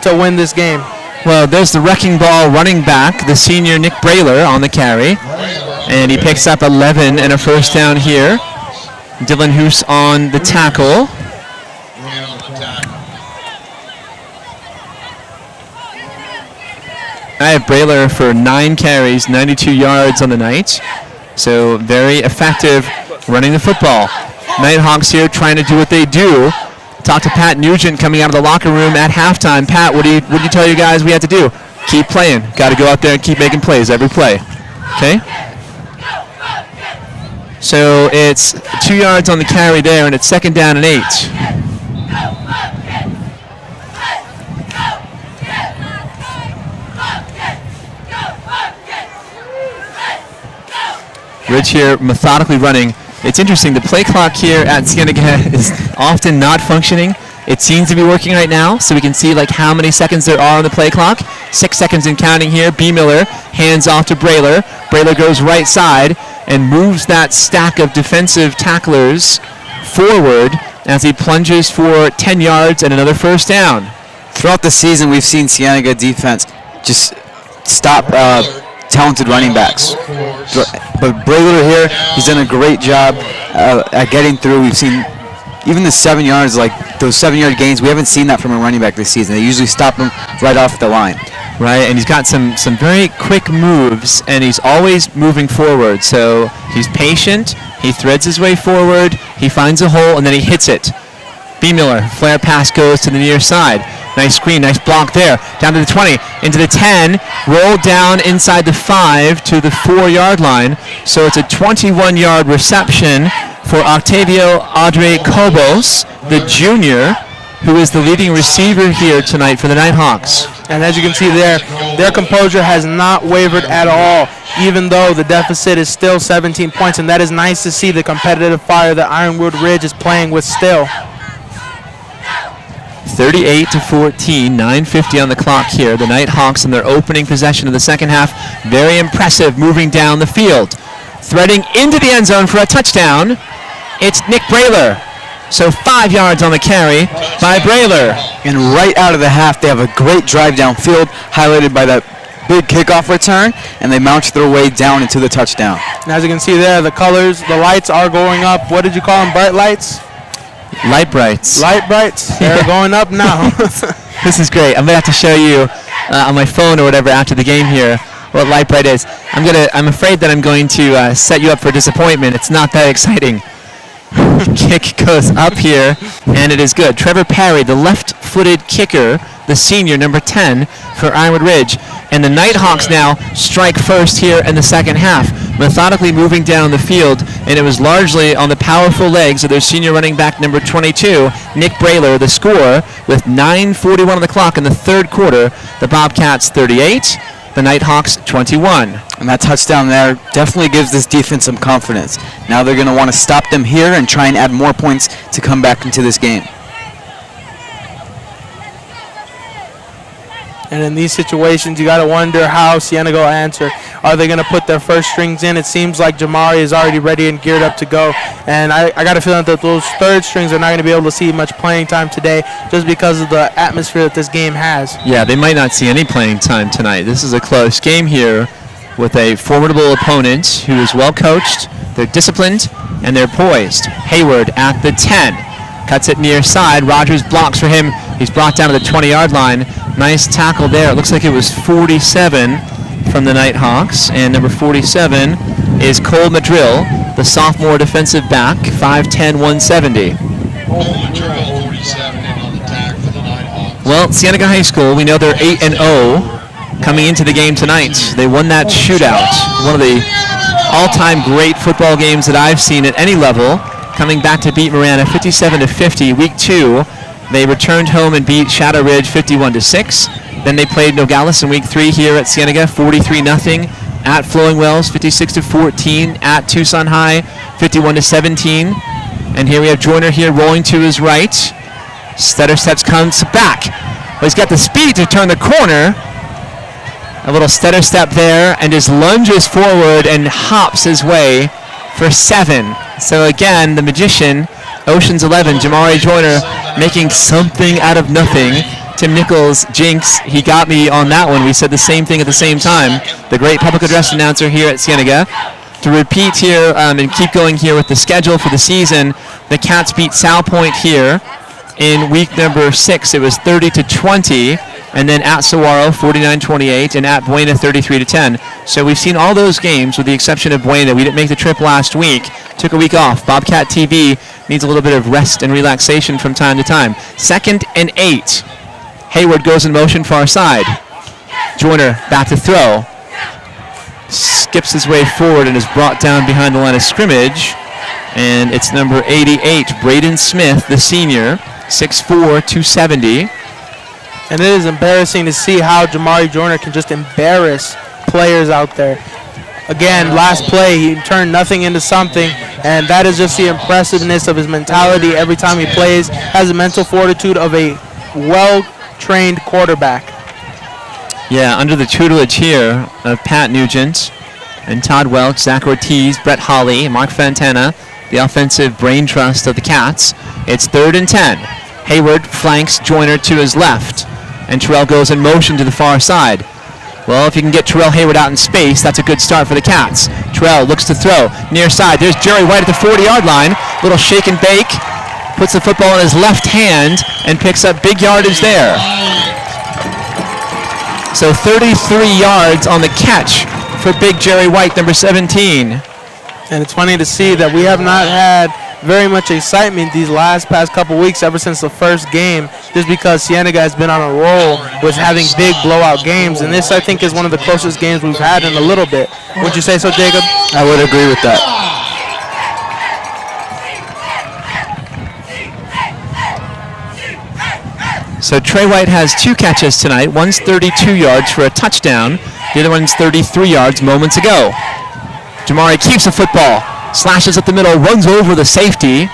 to win this game. Well, there's the wrecking ball running back, the senior Nick Brayler on the carry, and he picks up 11 and a first down here. Dylan Hoos on the tackle. I have Brayler for 9 carries, 92 yards on the night, so very effective running the football. Nighthawks here trying to do what they do. Talk to Pat Nugent coming out of the locker room at halftime. Pat, what do you tell you guys we have to do? Keep playing. Got to go out there and keep making plays every play. Okay? So it's 2 yards on the carry there, and it's second down and 8. Ridge here methodically running. It's interesting, the play clock here at Cienega is often not functioning. It seems to be working right now, so we can see like how many seconds there are on the play clock. 6 seconds and counting here. B. Miller hands off to Brayler. Brayler goes right side and moves that stack of defensive tacklers forward as he plunges for 10 yards and another first down. Throughout the season, we've seen Cienega defense just stop talented running backs. But Brayler here, he's done a great job at getting through. We've seen even the 7 yards, like those 7-yard gains, we haven't seen that from a running back this season. They usually stop him right off the line. Right, and he's got some very quick moves, and he's always moving forward. So he's patient, he threads his way forward, he finds a hole, and then he hits it. B. Miller, flare pass goes to the near side. Nice screen, nice block there. Down to the 20, into the 10, rolled down inside the 5 to the 4-yard line. So it's a 21-yard reception for Octavio Adre Cobos, the junior, who is the leading receiver here tonight for the Nighthawks. And as you can see there, their composure has not wavered at all, even though the deficit is still 17 points, and that is nice to see the competitive fire that Ironwood Ridge is playing with still. 38-14, 9:50 on the clock here. The Nighthawks in their opening possession of the second half, very impressive, moving down the field. Threading into the end zone for a touchdown, it's Nick Brayler. So 5 yards on the carry by Brayler. And right out of the half, they have a great drive downfield, highlighted by that big kickoff return, and they mount their way down into the touchdown. And as you can see there, the colors, the lights are going up. What did you call them, bright lights? Light brights. Light brights. They're going up now. This is great. I'm gonna have to show you on my phone or whatever after the game here what light bright is. I'm afraid that I'm going to set you up for disappointment. It's not that exciting. Kick goes up here, and it is good. Trevor Parry, the left-footed kicker, the senior, number 10 for Ironwood Ridge. And the Nighthawks now strike first here in the second half, methodically moving down the field, and it was largely on the powerful legs of their senior running back, number 22, Nick Brayler, the scorer, with 9:41 on the clock in the third quarter. The Bobcats 38, the Nighthawks 21. And that touchdown there definitely gives this defense some confidence. Now they're going to want to stop them here and try and add more points to come back into this game. And in these situations, you got to wonder how Cienega will answer. Are they going to put their first strings in? It seems like Jamari is already ready and geared up to go. And I got a feeling that those third strings are not going to be able to see much playing time today just because of the atmosphere that this game has. Yeah, they might not see any playing time tonight. This is a close game here with a formidable opponent who is well coached, they're disciplined, and they're poised. Hayward at the 10. Cuts it near side. Rogers blocks for him. He's brought down to the 20-yard line. Nice tackle there. It looks like it was 47 from the Nighthawks. And number 47 is Cole Madrill, the sophomore defensive back, 5'10", 170. Cole Madrill, 47 in on the tag for the Nighthawks. Well, Cienega High School, we know they're 8-0 coming into the game tonight. They won that shootout, one of the all-time great football games that I've seen at any level, coming back to beat Marana 57-50. Week 2, they returned home and beat Shadow Ridge 51-6. Then they played Nogales in week 3 here at Cienega, 43-0. At Flowing Wells, 56-14. At Tucson High, 51-17. And here we have Joyner here rolling to his right. Stutter steps, comes back. Well, he's got the speed to turn the corner. A little stutter step there, and just lunges forward and hops his way for 7. So again, the magician, Ocean's 11, Jamari Joyner, making something out of nothing. Tim Nichols, Jinx, he got me on that one. We said the same thing at the same time. The great public address announcer here at Cienega. To repeat here and keep going here with the schedule for the season, the Cats beat Sal Point here in week number 6. It was 30-20. And then at Saguaro, 49-28, and at Buena, 33-10. So we've seen all those games with the exception of Buena. We didn't make the trip last week. Took a week off. Bobcat TV needs a little bit of rest and relaxation from time to time. 2nd and 8. Hayward goes in motion far side. Joyner back to throw. Skips his way forward and is brought down behind the line of scrimmage. And it's number 88, Braden Smith, the senior, 6'4", 270. And it is embarrassing to see how Jamari Joyner can just embarrass players out there. Again, last play, he turned nothing into something, and that is just the impressiveness of his mentality every time he plays, has the mental fortitude of a well-trained quarterback. Yeah, under the tutelage here of Pat Nugent and Todd Welch, Zach Ortiz, Brett Hawley, Mark Fantana, the offensive brain trust of the Cats. It's 3rd and 10. Hayward flanks Joyner to his left, and Terrell goes in motion to the far side. Well, if you can get Terrell Hayward out in space, that's a good start for the Cats. Terrell looks to throw. Near side, there's Jerry White at the 40-yard line. Little shake and bake. Puts the football in his left hand and picks up big yardage there. So 33 yards on the catch for big Jerry White, number 17. And it's funny to see that we have not had very much excitement these past couple weeks ever since the first game, just because Cienega has been on a roll with having big blowout games, and this I think is one of the closest games we've had in a little bit. Would you say so, Jacob? I would agree with that. So Trey White has 2 catches tonight. One's 32 yards for a touchdown. The other one's 33 yards moments ago. Jamari keeps the football. Slashes up the middle, runs over the safety,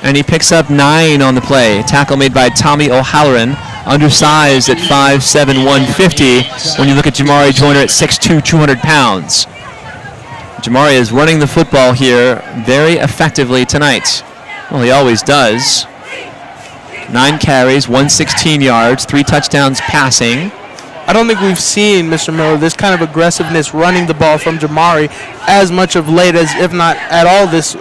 and he picks up 9 on the play. Tackle made by Tommy O'Halloran, undersized at 5'7", 150. When you look at Jamari Joyner at 6'2", 200 pounds. Jamari is running the football here very effectively tonight. Well, he always does. 9 carries, 116 yards, 3 touchdowns passing. I don't think we've seen, Mr. Miller, this kind of aggressiveness running the ball from Jamari as much of late as, if not at all, this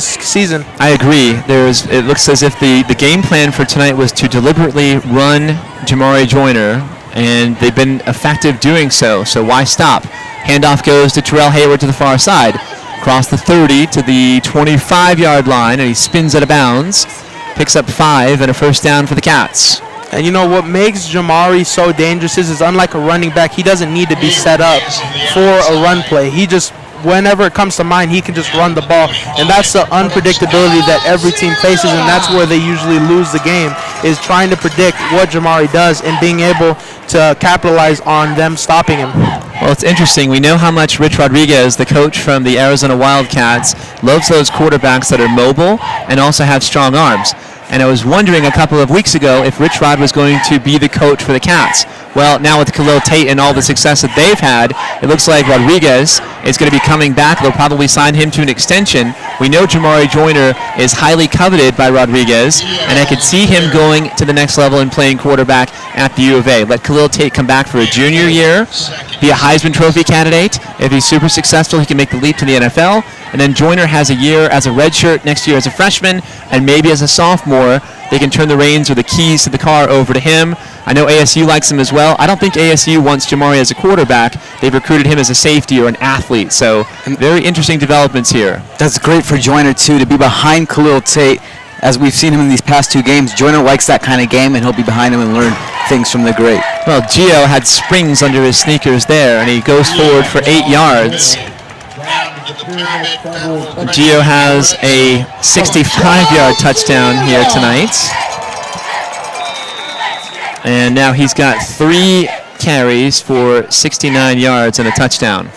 season. I agree. It looks as if the game plan for tonight was to deliberately run Jamari Joyner, and they've been effective doing so. So why stop? Handoff goes to Terrell Hayward to the far side. Across the 30 to the 25-yard line, and he spins out of bounds. Picks up 5 and a first down for the Cats. And you know what makes Jamari so dangerous is unlike a running back, he doesn't need to be set up for a run play. He just, whenever it comes to mind, he can just run the ball. And that's the unpredictability that every team faces, and that's where they usually lose the game, is trying to predict what Jamari does and being able to capitalize on them stopping him. Well, it's interesting. We know how much Rich Rodriguez, the coach from the Arizona Wildcats, loves those quarterbacks that are mobile and also have strong arms. And I was wondering a couple of weeks ago if Rich Rod was going to be the coach for the Cats. Well, now with Khalil Tate and all the success that they've had, it looks like Rodriguez is going to be coming back. They'll probably sign him to an extension. We know Jamari Joyner is highly coveted by Rodriguez, and I could see him going to the next level and playing quarterback at the U of A. Let Khalil Tate come back for a junior year, be a Heisman Trophy candidate. If he's super successful, he can make the leap to the NFL. And then Joyner has a year as a redshirt, next year as a freshman, and maybe as a sophomore. They can turn the reins or the keys to the car over to him. I know ASU likes him as well. I don't think ASU wants Jamari as a quarterback. They've recruited him as a safety or an athlete. So very interesting developments here. That's great for Joyner, too, to be behind Khalil Tate. As we've seen him in these past 2 games, Joyner likes that kind of game, and he'll be behind him and learn things from the great. Well, Gio had springs under his sneakers there, and he goes forward for 8 yards. Gio has a 65-yard touchdown here tonight. And now he's got 3 carries for 69 yards and a touchdown.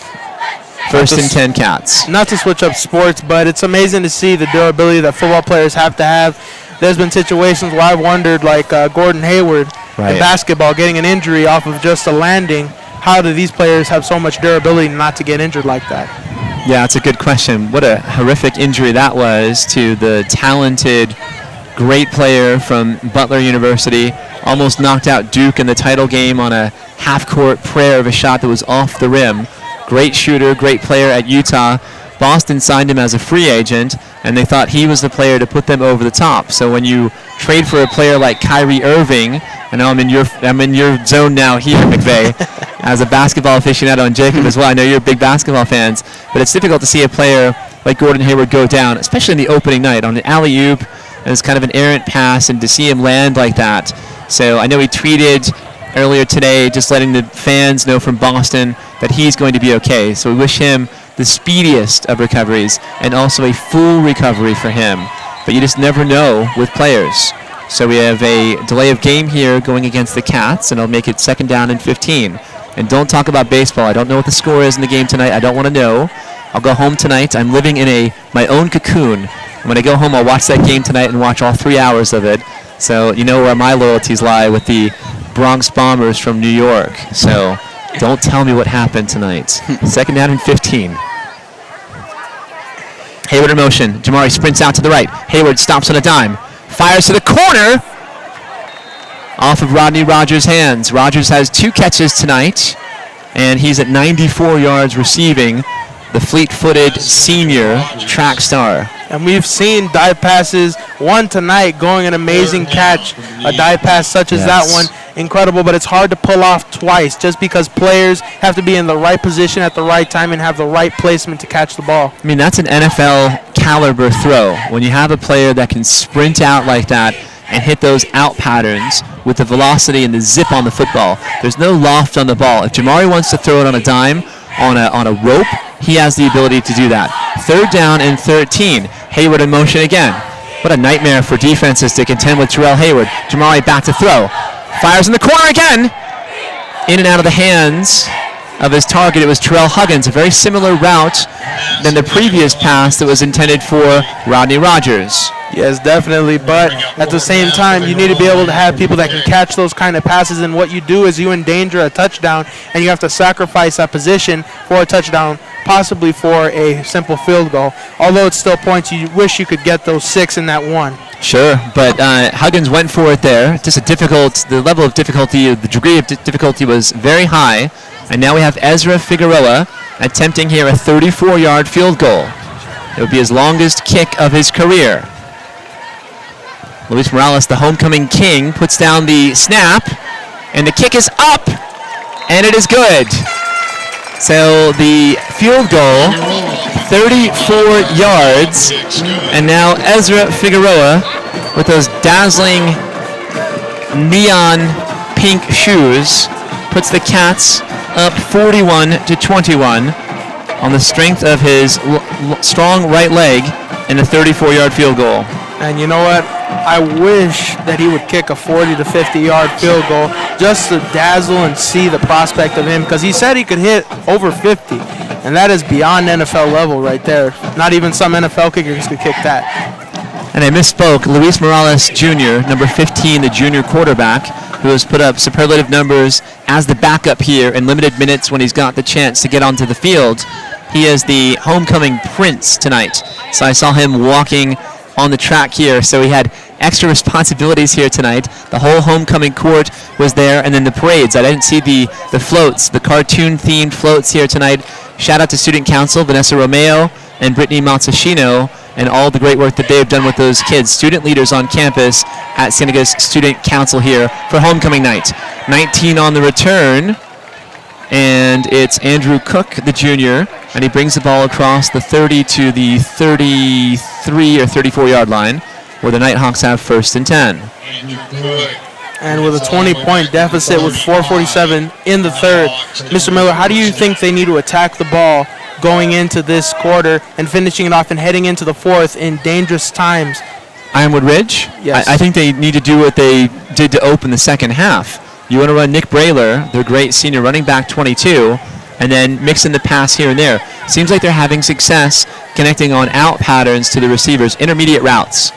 First and 10 Cats. Not to switch up sports, but it's amazing to see the durability that football players have to have. There's been situations where I've wondered, like Gordon Hayward in basketball, getting an injury off of just a landing. How do these players have so much durability not to get injured like that? Yeah, it's a good question. What a horrific injury that was to the talented, great player from Butler University. Almost knocked out Duke in the title game on a half-court prayer of a shot that was off the rim. Great shooter, great player at Utah. Boston signed him as a free agent, and they thought he was the player to put them over the top. So when you trade for a player like Kyrie Irving, I know I'm in your zone now here, McVay, as a basketball aficionado, and Jacob as well. I know you're big basketball fans, but it's difficult to see a player like Gordon Hayward go down, especially in the opening night on an alley-oop, and it's kind of an errant pass, and to see him land like that. So I know he tweeted earlier today just letting the fans know from Boston that he's going to be okay. So we wish him the speediest of recoveries and also a full recovery for him. But you just never know with players. So we have a delay of game here going against the Cats, and it'll make it 2nd down and 15. And don't talk about baseball. I don't know what the score is in the game tonight. I don't want to know. I'll go home tonight. I'm living in my own cocoon. And when I go home, I'll watch that game tonight and watch all 3 hours of it. So you know where my loyalties lie with the Bronx Bombers from New York. So don't tell me what happened tonight. 2nd down and 15. Hayward in motion. Jamari sprints out to the right. Hayward stops on a dime. Fires to the corner. Off of Rodney Rogers' hands. Rogers has 2 catches tonight, and he's at 94 yards receiving. The fleet-footed senior track star. And we've seen dive passes, one tonight going an amazing catch, a dive pass such as that one, incredible, but it's hard to pull off twice just because players have to be in the right position at the right time and have the right placement to catch the ball. I mean, that's an NFL caliber throw. When you have a player that can sprint out like that and hit those out patterns with the velocity and the zip on the football, there's no loft on the ball. If Jamari wants to throw it on a dime, on a rope, he has the ability to do that. 3rd down and 13. Hayward in motion again. What a nightmare for defenses to contend with Terrell Hayward. Jamari back to throw. Fires in the corner again. In and out of the hands of his target. It was Terrell Huggins, a very similar route than the previous pass that was intended for Rodney Rogers. Yes, definitely, but at the same time, you need to be able to have people that can catch those kind of passes, and what you do is you endanger a touchdown, and you have to sacrifice that position for a touchdown, possibly for a simple field goal. Although it's still points, you wish you could get those 6 in that one. Sure, but Huggins went for it there. Just the level of difficulty, the degree of difficulty was very high, and now we have Ezra Figueroa attempting here a 34-yard field goal. It would be his longest kick of his career. Luis Morales, the homecoming king, puts down the snap, and the kick is up, and it is good. So the field goal, 34 yards, and now Ezra Figueroa with those dazzling neon pink shoes puts the Cats up 41-21 on the strength of his strong right leg in a 34-yard field goal. And you know what? I wish that he would kick a 40 to 50-yard field goal just to dazzle and see the prospect of him, because he said he could hit over 50, and that is beyond NFL level right there. Not even some NFL kickers could kick that. And I misspoke. Luis Morales Jr., number 15, the junior quarterback, who has put up superlative numbers as the backup here in limited minutes when he's got the chance to get onto the field. He is the homecoming prince tonight. So I saw him walking on the track here. So he had extra responsibilities here tonight. The whole homecoming court was there, and then the parades. I didn't see the floats, the cartoon-themed floats here tonight. Shout out to Student Council, Vanessa Romeo and Brittany Matsushino, and all the great work that they've done with those kids, student leaders on campus at Cienega's Student Council here for homecoming night. 19 on the return, and it's Andrew Cook, the junior, and he brings the ball across the 30 to the 33 or 34-yard line, where the Nighthawks have 1st and 10. And with a 20-point deficit with 4:47 in the third, Mr. Miller, how do you think they need to attack the ball going into this quarter and finishing it off and heading into the fourth in dangerous times? Ironwood Ridge? Yes. I think they need to do what they did to open the second half. You want to run Nick Brayler, their great senior running back, 22, and then mix in the pass here and there. Seems like they're having success connecting on out patterns to the receivers, intermediate routes.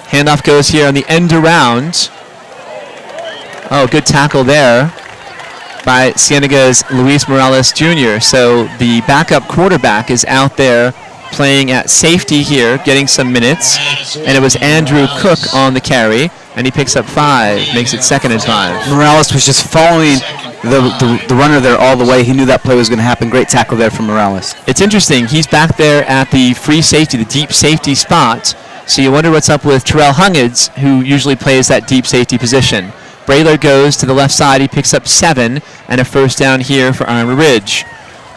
Handoff goes here on the end around. Oh, good tackle there by Cienega's Luis Morales Jr. So the backup quarterback is out there playing at safety here, getting some minutes. And it was Andrew Cook on the carry, and he picks up 5, makes it 2nd and 5. Morales was just following the runner there all the way. He knew that play was going to happen. Great tackle there from Morales. It's interesting. He's back there at the free safety, the deep safety spot. So you wonder what's up with Terrell Hungids, who usually plays that deep safety position. Brayler goes to the left side. He picks up 7 and a 1st down here for Ironwood Ridge.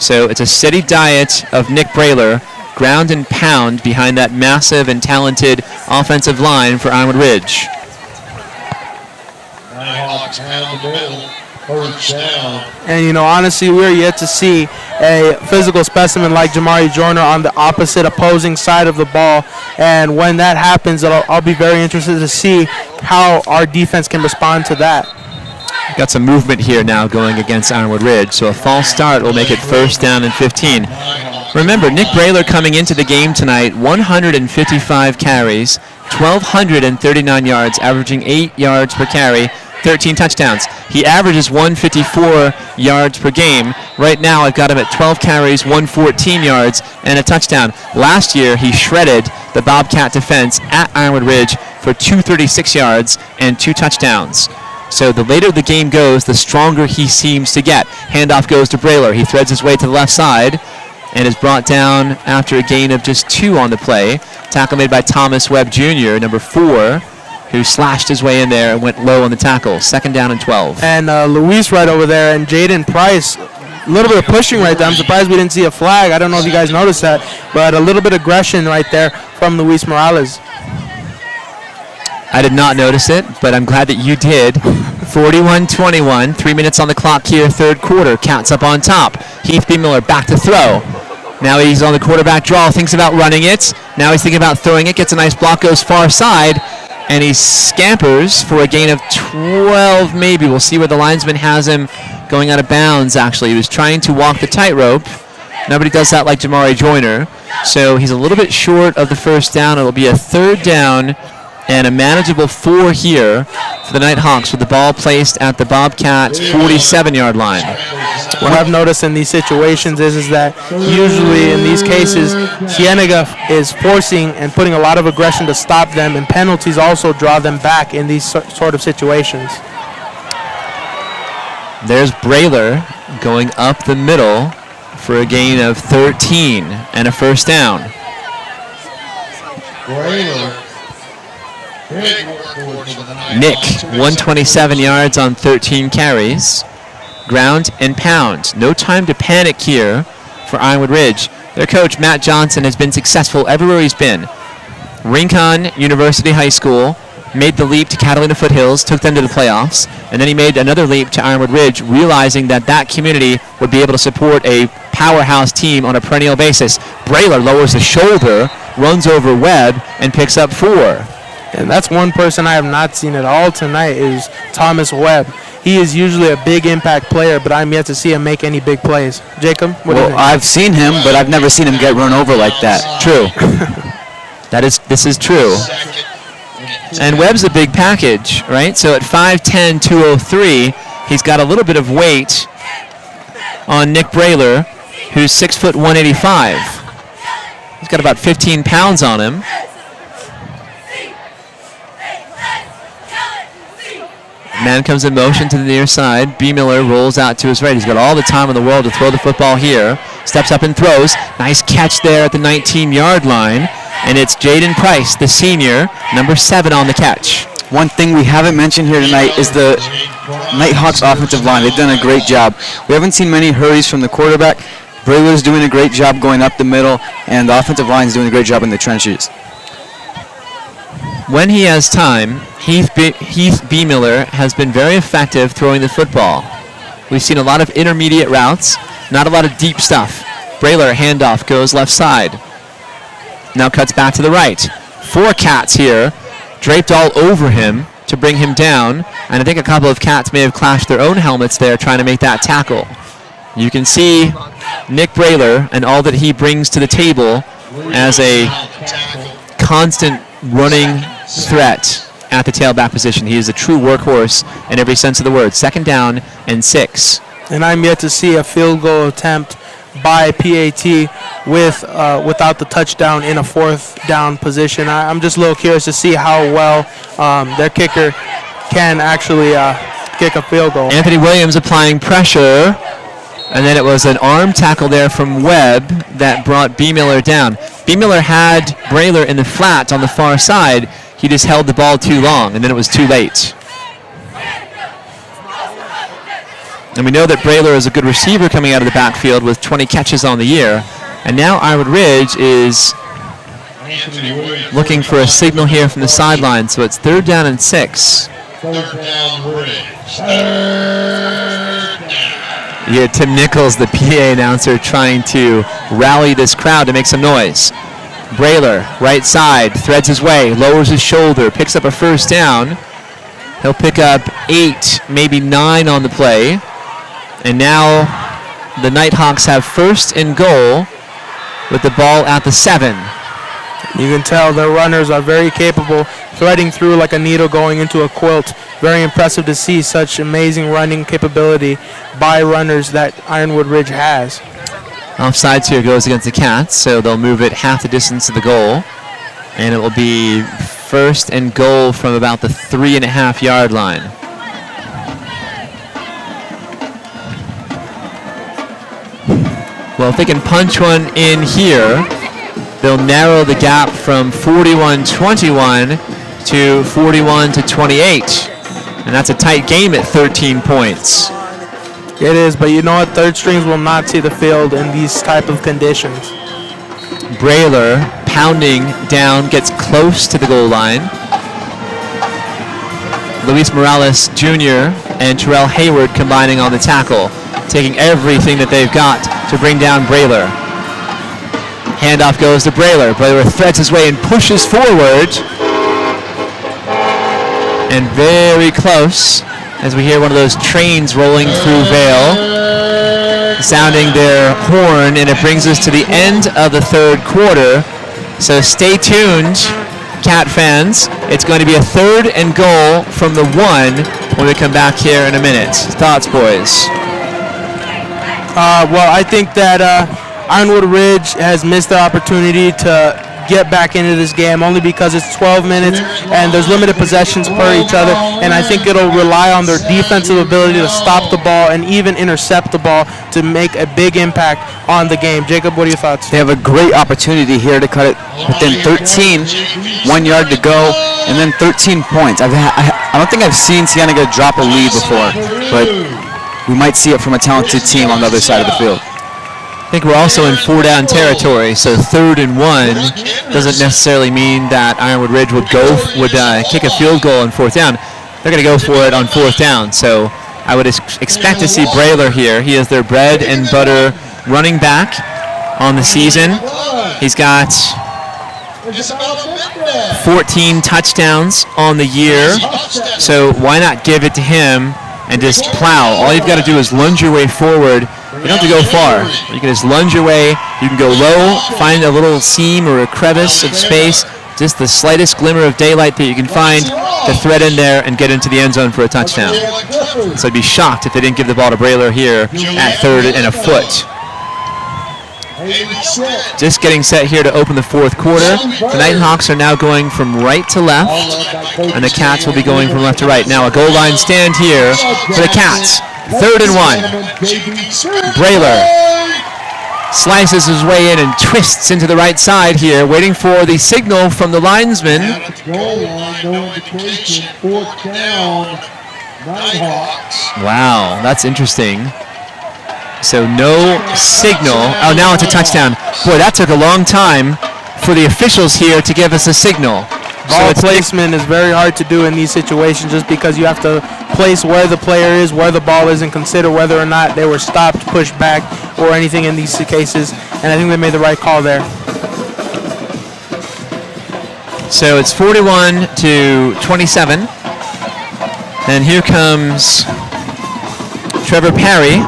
So it's a steady diet of Nick Brayler, ground and pound behind that massive and talented offensive line for Ironwood Ridge. Nighthawks have the ball. 1st down. And, you know, honestly, we're yet to see a physical specimen like Jamari Joyner on the opposite opposing side of the ball. And when that happens, I'll be very interested to see how our defense can respond to that. Got some movement here now going against Ironwood Ridge. So a false start will make it 1st down and 15. Remember, Nick Brayler coming into the game tonight, 155 carries, 1,239 yards, averaging 8 yards per carry, 13 touchdowns. He averages 154 yards per game. Right now, I've got him at 12 carries, 114 yards, and a touchdown. Last year, he shredded the Bobcat defense at Ironwood Ridge for 236 yards and 2 touchdowns. So the later the game goes, the stronger he seems to get. Handoff goes to Brayler. He threads his way to the left side and is brought down after a gain of just 2 on the play. Tackle made by Thomas Webb Jr., number 4, who slashed his way in there and went low on the tackle. 2nd down and 12. And Luis right over there, and Jaden Price, a little bit of pushing right there. I'm surprised we didn't see a flag. I don't know if you guys noticed that, but a little bit of aggression right there from Luis Morales. I did not notice it, but I'm glad that you did. 41-21, 3 minutes on the clock here, 3rd quarter. Cats up on top. Heath B. Miller back to throw. Now he's on the quarterback draw, thinks about running it. Now he's thinking about throwing it, gets a nice block, goes far side, and he scampers for a gain of 12 maybe. We'll see where the linesman has him going out of bounds, actually. He was trying to walk the tightrope. Nobody does that like Jamari Joyner. So he's a little bit short of the 1st down. It'll be a 3rd down and a manageable 4 here for the Nighthawks with the ball placed at the Bobcats' 47-yard line. What I've noticed in these situations is that usually in these cases, Cienega is forcing and putting a lot of aggression to stop them, and penalties also draw them back in these sort of situations. There's Brayler going up the middle for a gain of 13 and a 1st down. Brayler. Nick, 127 yards on 13 carries. Ground and pound. No time to panic here for Ironwood Ridge. Their coach, Matt Johnson, has been successful everywhere he's been. Rincon University High School, made the leap to Catalina Foothills, took them to the playoffs, and then he made another leap to Ironwood Ridge, realizing that that community would be able to support a powerhouse team on a perennial basis. Brayler lowers the shoulder, runs over Webb, and picks up 4. And that's one person I have not seen at all tonight is Thomas Webb. He is usually a big impact player, but I'm yet to see him make any big plays. Jacob, what do you think? I've seen him, but I've never seen him get run over like that. True. This is true. And Webb's a big package, right? So at 5'10", 203, he's got a little bit of weight on Nick Brayler, who's 6 foot 185. He's got about 15 pounds on him. Man comes in motion to the near side. B. Miller rolls out to his right. He's got all the time in the world to throw the football here. Steps up and throws. Nice catch there at the 19-yard line. And it's Jaden Price, the senior, number 7 on the catch. One thing we haven't mentioned here tonight is the Nighthawks offensive line. They've done a great job. We haven't seen many hurries from the quarterback. Brayler's doing a great job going up the middle, and the offensive line is doing a great job in the trenches. When he has time, Heath B. Miller has been very effective throwing the football. We've seen a lot of intermediate routes, not a lot of deep stuff. Brayler, handoff, goes left side. Now cuts back to the right. 4 cats here, draped all over him to bring him down, and I think a couple of cats may have clashed their own helmets there trying to make that tackle. You can see Nick Brayler and all that he brings to the table as a constant running threat at the tailback position. He is a true workhorse in every sense of the word. 2nd down and 6. And I'm yet to see a field goal attempt by PAT without the touchdown in a 4th down position. I'm just a little curious to see how well their kicker can actually kick a field goal. Anthony Williams applying pressure, and then it was an arm tackle there from Webb that brought B. Miller down. B. Miller had Brayler in the flat on the far side. He just held the ball too long, and then it was too late. And we know that Brayler is a good receiver coming out of the backfield with 20 catches on the year. And now Ironwood Ridge is looking for a signal here from the sideline. So it's 3rd down and 6. 3rd down, Ridge. 3rd down. You hear Tim Nichols, the PA announcer, trying to rally this crowd to make some noise. Brayler, right side, threads his way, lowers his shoulder, picks up a 1st down. He'll pick up 8, maybe 9 on the play. And now the Nighthawks have 1st and goal with the ball at the 7. You can tell their runners are very capable, threading through like a needle going into a quilt. Very impressive to see such amazing running capability by runners that Ironwood Ridge has. Offsides here goes against the Cats, so they'll move it half the distance to the goal. And it will be 1st and goal from about the 3.5-yard line. Well, if they can punch one in here, they'll narrow the gap from 41-21 to 41-28. And that's a tight game at 13 points. It is, but you know what? Third strings will not see the field in these type of conditions. Brayler pounding down, gets close to the goal line. Luis Morales Jr. and Terrell Hayward combining on the tackle, taking everything that they've got to bring down Brayler. Handoff goes to Brayler. Brayler threads his way and pushes forward. And very close as we hear one of those trains rolling through Vale, sounding their horn, and it brings us to the end of the 3rd quarter. So stay tuned, Cat fans. It's going to be a 3rd and goal from the 1 when we come back here in a minute. Thoughts, boys? Well, I think that Ironwood Ridge has missed the opportunity to get back into this game only because it's 12 minutes and there's limited possessions per each other, and I think it'll rely on their defensive ability to stop the ball and even intercept the ball to make a big impact on the game. Jacob, what are your thoughts? They have a great opportunity here to cut it within 13, 1 yard to go, and then 13 points. I don't think I've seen Cienega drop a lead before, but we might see it from a talented team on the other side of the field. I think we're also in 4-down territory, so 3rd and 1 doesn't necessarily mean that Ironwood Ridge would kick a field goal on 4th down. They're going to go for it on 4th down, so I would expect to see Brayler here. He is their bread and butter running back on the season. He's got 14 touchdowns on the year, so why not give it to him and just plow? All you've got to do is lunge your way forward. You don't have to go far. You can just lunge your way. You can go low, find a little seam or a crevice of space, just the slightest glimmer of daylight that you can find to thread in there and get into the end zone for a touchdown. So I'd be shocked if they didn't give the ball to Brayler here at 3rd and a foot. Just getting set here to open the 4th quarter. The Nighthawks are now going from right to left, and the Cats will be going from left to right. Now a goal line stand here for the Cats. 3rd and 1. Brayler slices his way in and twists into the right side here, waiting for the signal from the linesman. Wow, that's interesting. So no signal. Oh, now it's a touchdown. Boy, that took a long time for the officials here to give us a signal. Ball placement is very hard to do in these situations just because you have to place where the player is, where the ball is, and consider whether or not they were stopped, pushed back, or anything in these cases. And I think they made the right call there. So it's 41-27. And here comes Trevor Parry.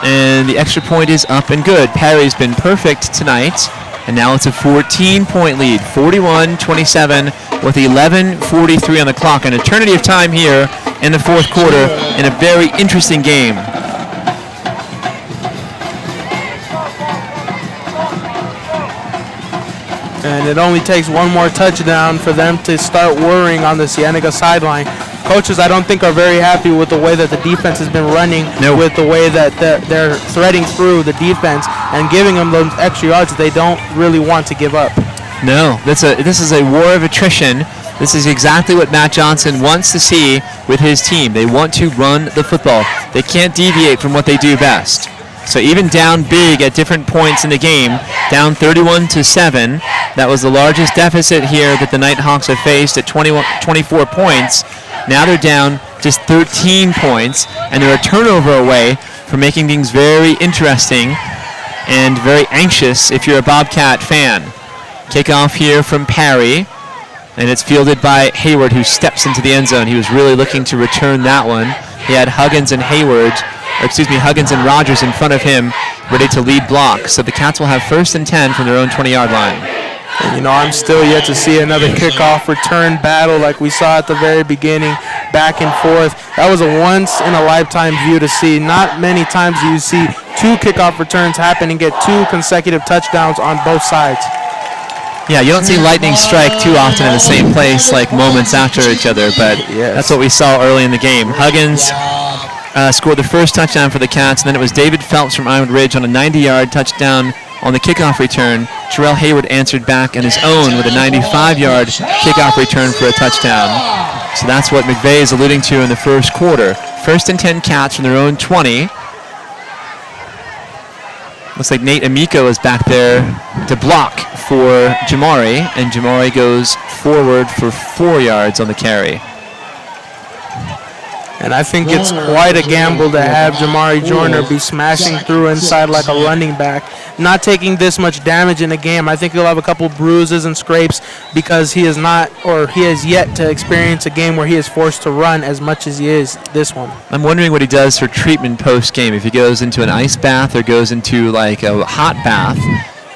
And the extra point is up and good. Parry's been perfect tonight. And now it's a 14-point lead, 41-27 with 11:43 on the clock. An eternity of time here in the 4th quarter in a very interesting game. And it only takes one more touchdown for them to start worrying on the Cienega sideline. Coaches, I don't think, are very happy with the way that the defense has been running, with the way that they're threading through the defense and giving them those extra yards that they don't really want to give up. No, this is a war of attrition. This is exactly what Matt Johnson wants to see with his team. They want to run the football. They can't deviate from what they do best. So even down big at different points in the game, down 31-7, that was the largest deficit here that the Nighthawks have faced at 24 points. Now they're down just 13 points, and they're a turnover away from making things very interesting and very anxious if you're a Bobcat fan. Kickoff here from Parry, and it's fielded by Hayward, who steps into the end zone. He was really looking to return that one. He had Huggins and Huggins and Rogers in front of him, ready to lead block. So the Cats will have 1st and 10 from their own 20-yard line. And, I'm still yet to see another kickoff return battle like we saw at the very beginning, back and forth. That was a once-in-a-lifetime view to see. Not many times do you see 2 kickoff returns happen and get 2 consecutive touchdowns on both sides. Yeah, you don't see lightning strike too often in the same place, like moments after each other, but that's what we saw early in the game. Huggins scored the first touchdown for the Cats, and then it was David Phelps from Ironwood Ridge on a 90-yard touchdown on the kickoff return. Terrell Hayward answered back on his own with a 95-yard kickoff return for a touchdown. So that's what McVay is alluding to in the 1st quarter. 1st and 10 Cats from their own 20. Looks like Nate Amico is back there to block for Jamari, and Jamari goes forward for 4 yards on the carry. And I think it's quite a gamble to have Jamari Joyner be smashing through inside like a running back, not taking this much damage in a game. I think he'll have a couple bruises and scrapes because he has yet to experience a game where he is forced to run as much as he is this one. I'm wondering what he does for treatment post-game, if he goes into an ice bath or goes into like a hot bath,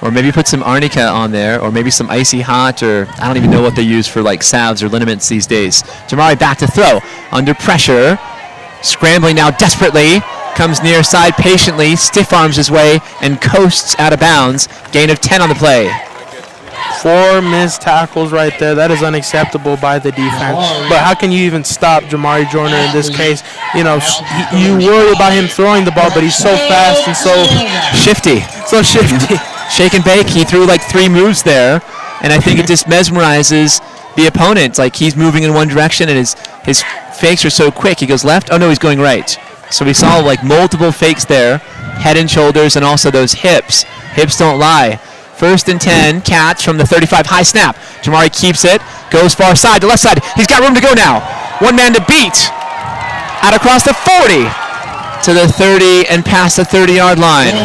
or maybe put some arnica on there, or maybe some icy hot, or I don't even know what they use for like salves or liniments these days. Jamari back to throw, under pressure, scrambling now desperately, comes near side patiently, stiff arms his way, and coasts out of bounds. Gain of 10 on the play. 4 missed tackles right there. That is unacceptable by the defense. But how can you even stop Jamari Joyner in this case? You worry about him throwing the ball, but he's so fast and so shifty. Shake and bake. He threw like 3 moves there, and I think it just mesmerizes the opponent. Like he's moving in one direction, and his fakes are so quick. He goes left. Oh no, he's going right. So we saw like multiple fakes there, head and shoulders, and also those hips. Hips don't lie. 1st and 10, Cats from the 35, high snap. Jamari keeps it, goes far side to left side. He's got room to go now. One man to beat. Out across the 40 to the 30 and past the 30-yard line.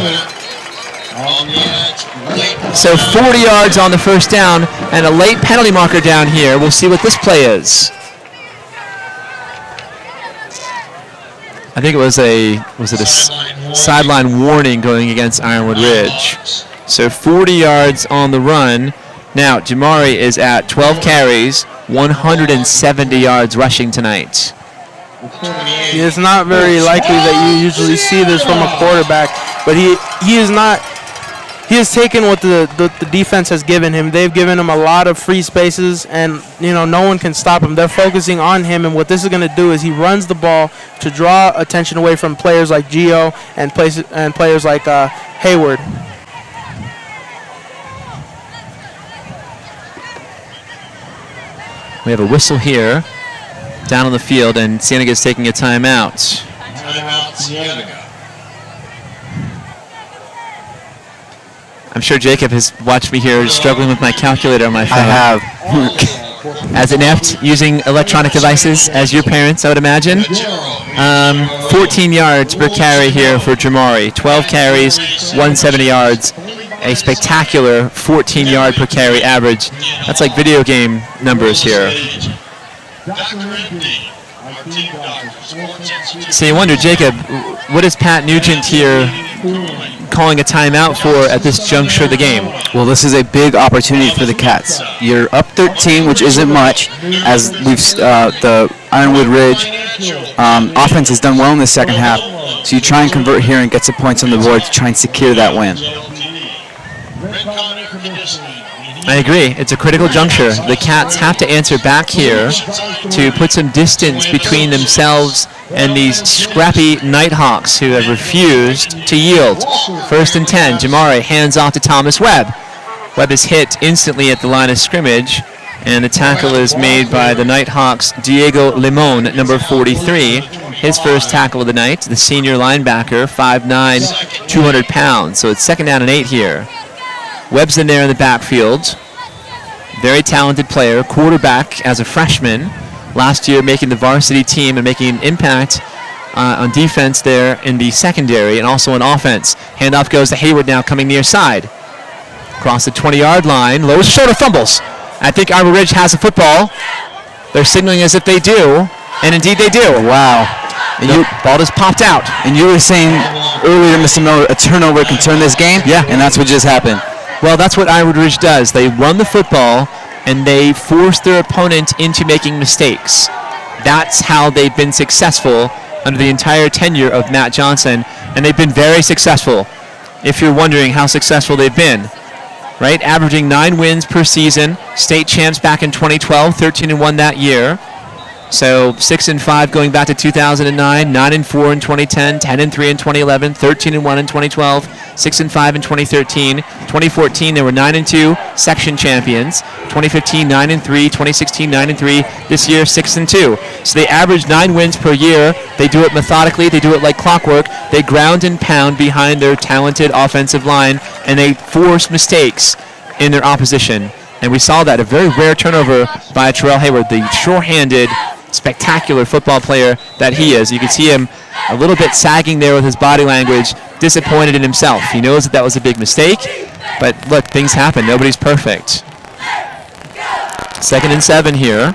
So 40 yards on the first down and a late penalty marker down here. We'll see what this play is. I think it was a sideline warning going against Ironwood Ridge. So 40 yards on the run, Now, Jamari is at 12 carries, 170 yards rushing tonight. It's not very likely that you usually see this from a quarterback, but he is not. He has taken what the defense has given him. They've given him a lot of free spaces, and no one can stop him. They're focusing on him, and what this is going to do is he runs the ball to draw attention away from players like Gio and players like Hayward. We have a whistle here down on the field, and Cienega is taking a timeout. I'm sure Jacob has watched me here struggling with my calculator on my phone. I have. As inept using electronic devices as your parents, I would imagine. 14 yards per carry here for Jamari. 12 carries, 170 yards. A spectacular 14-yard per carry average. That's like video game numbers here. So you wonder, Jacob, what is Pat Nugent here calling a timeout for at this juncture of the game? Well, this is a big opportunity for the Cats. You're up 13, which isn't much, as the Ironwood Ridge offense has done well in the second half. So you try and convert here and get some points on the board to try and secure that win. I agree. It's a critical juncture. The Cats have to answer back here to put some distance between themselves and these scrappy Nighthawks who have refused to yield. 1st and 10. Jamari hands off to Thomas Webb. Webb is hit instantly at the line of scrimmage, and the tackle is made by the Nighthawks' Diego Limon, number 43. His first tackle of the night, the senior linebacker, 5'9", 200 pounds. So it's 2nd down and 8 here. Webb's in there in the backfield. Very talented player, quarterback as a freshman. Last year making the varsity team and making an impact on defense there in the secondary and also on offense. Handoff goes to Hayward now coming near side. Across the 20-yard line, lowers shoulder, fumbles. I think Ironwood Ridge has a football. They're signaling as if they do, and indeed they do. Wow. And the ball just popped out. And you were saying earlier, Mr. Miller, a turnover can turn this game? Yeah. And that's what just happened. Well, that's what Ironwood Ridge does. They run the football, and they force their opponent into making mistakes. That's how they've been successful under the entire tenure of Matt Johnson, and they've been very successful, if you're wondering how successful they've been. Right? Averaging 9 wins per season. State champs back in 2012, 13-1 that year. So 6-5 going back to 2009, 9-4 in 2010, 10-3 in 2011, 13-1 in 2012, 6-5 in 2013. 2014 they were 9-2 section champions. 2015 9-3, 2016 9-3. This year 6-2. So they average 9 wins per year. They do it methodically. They do it like clockwork. They ground and pound behind their talented offensive line, and they force mistakes in their opposition. And we saw that, a very rare turnover by Terrell Hayward, the sure-handed, spectacular football player that he is. You can see him a little bit sagging there with his body language, disappointed in himself. He knows that was a big mistake, but look, things happen. Nobody's perfect. 2nd and 7 here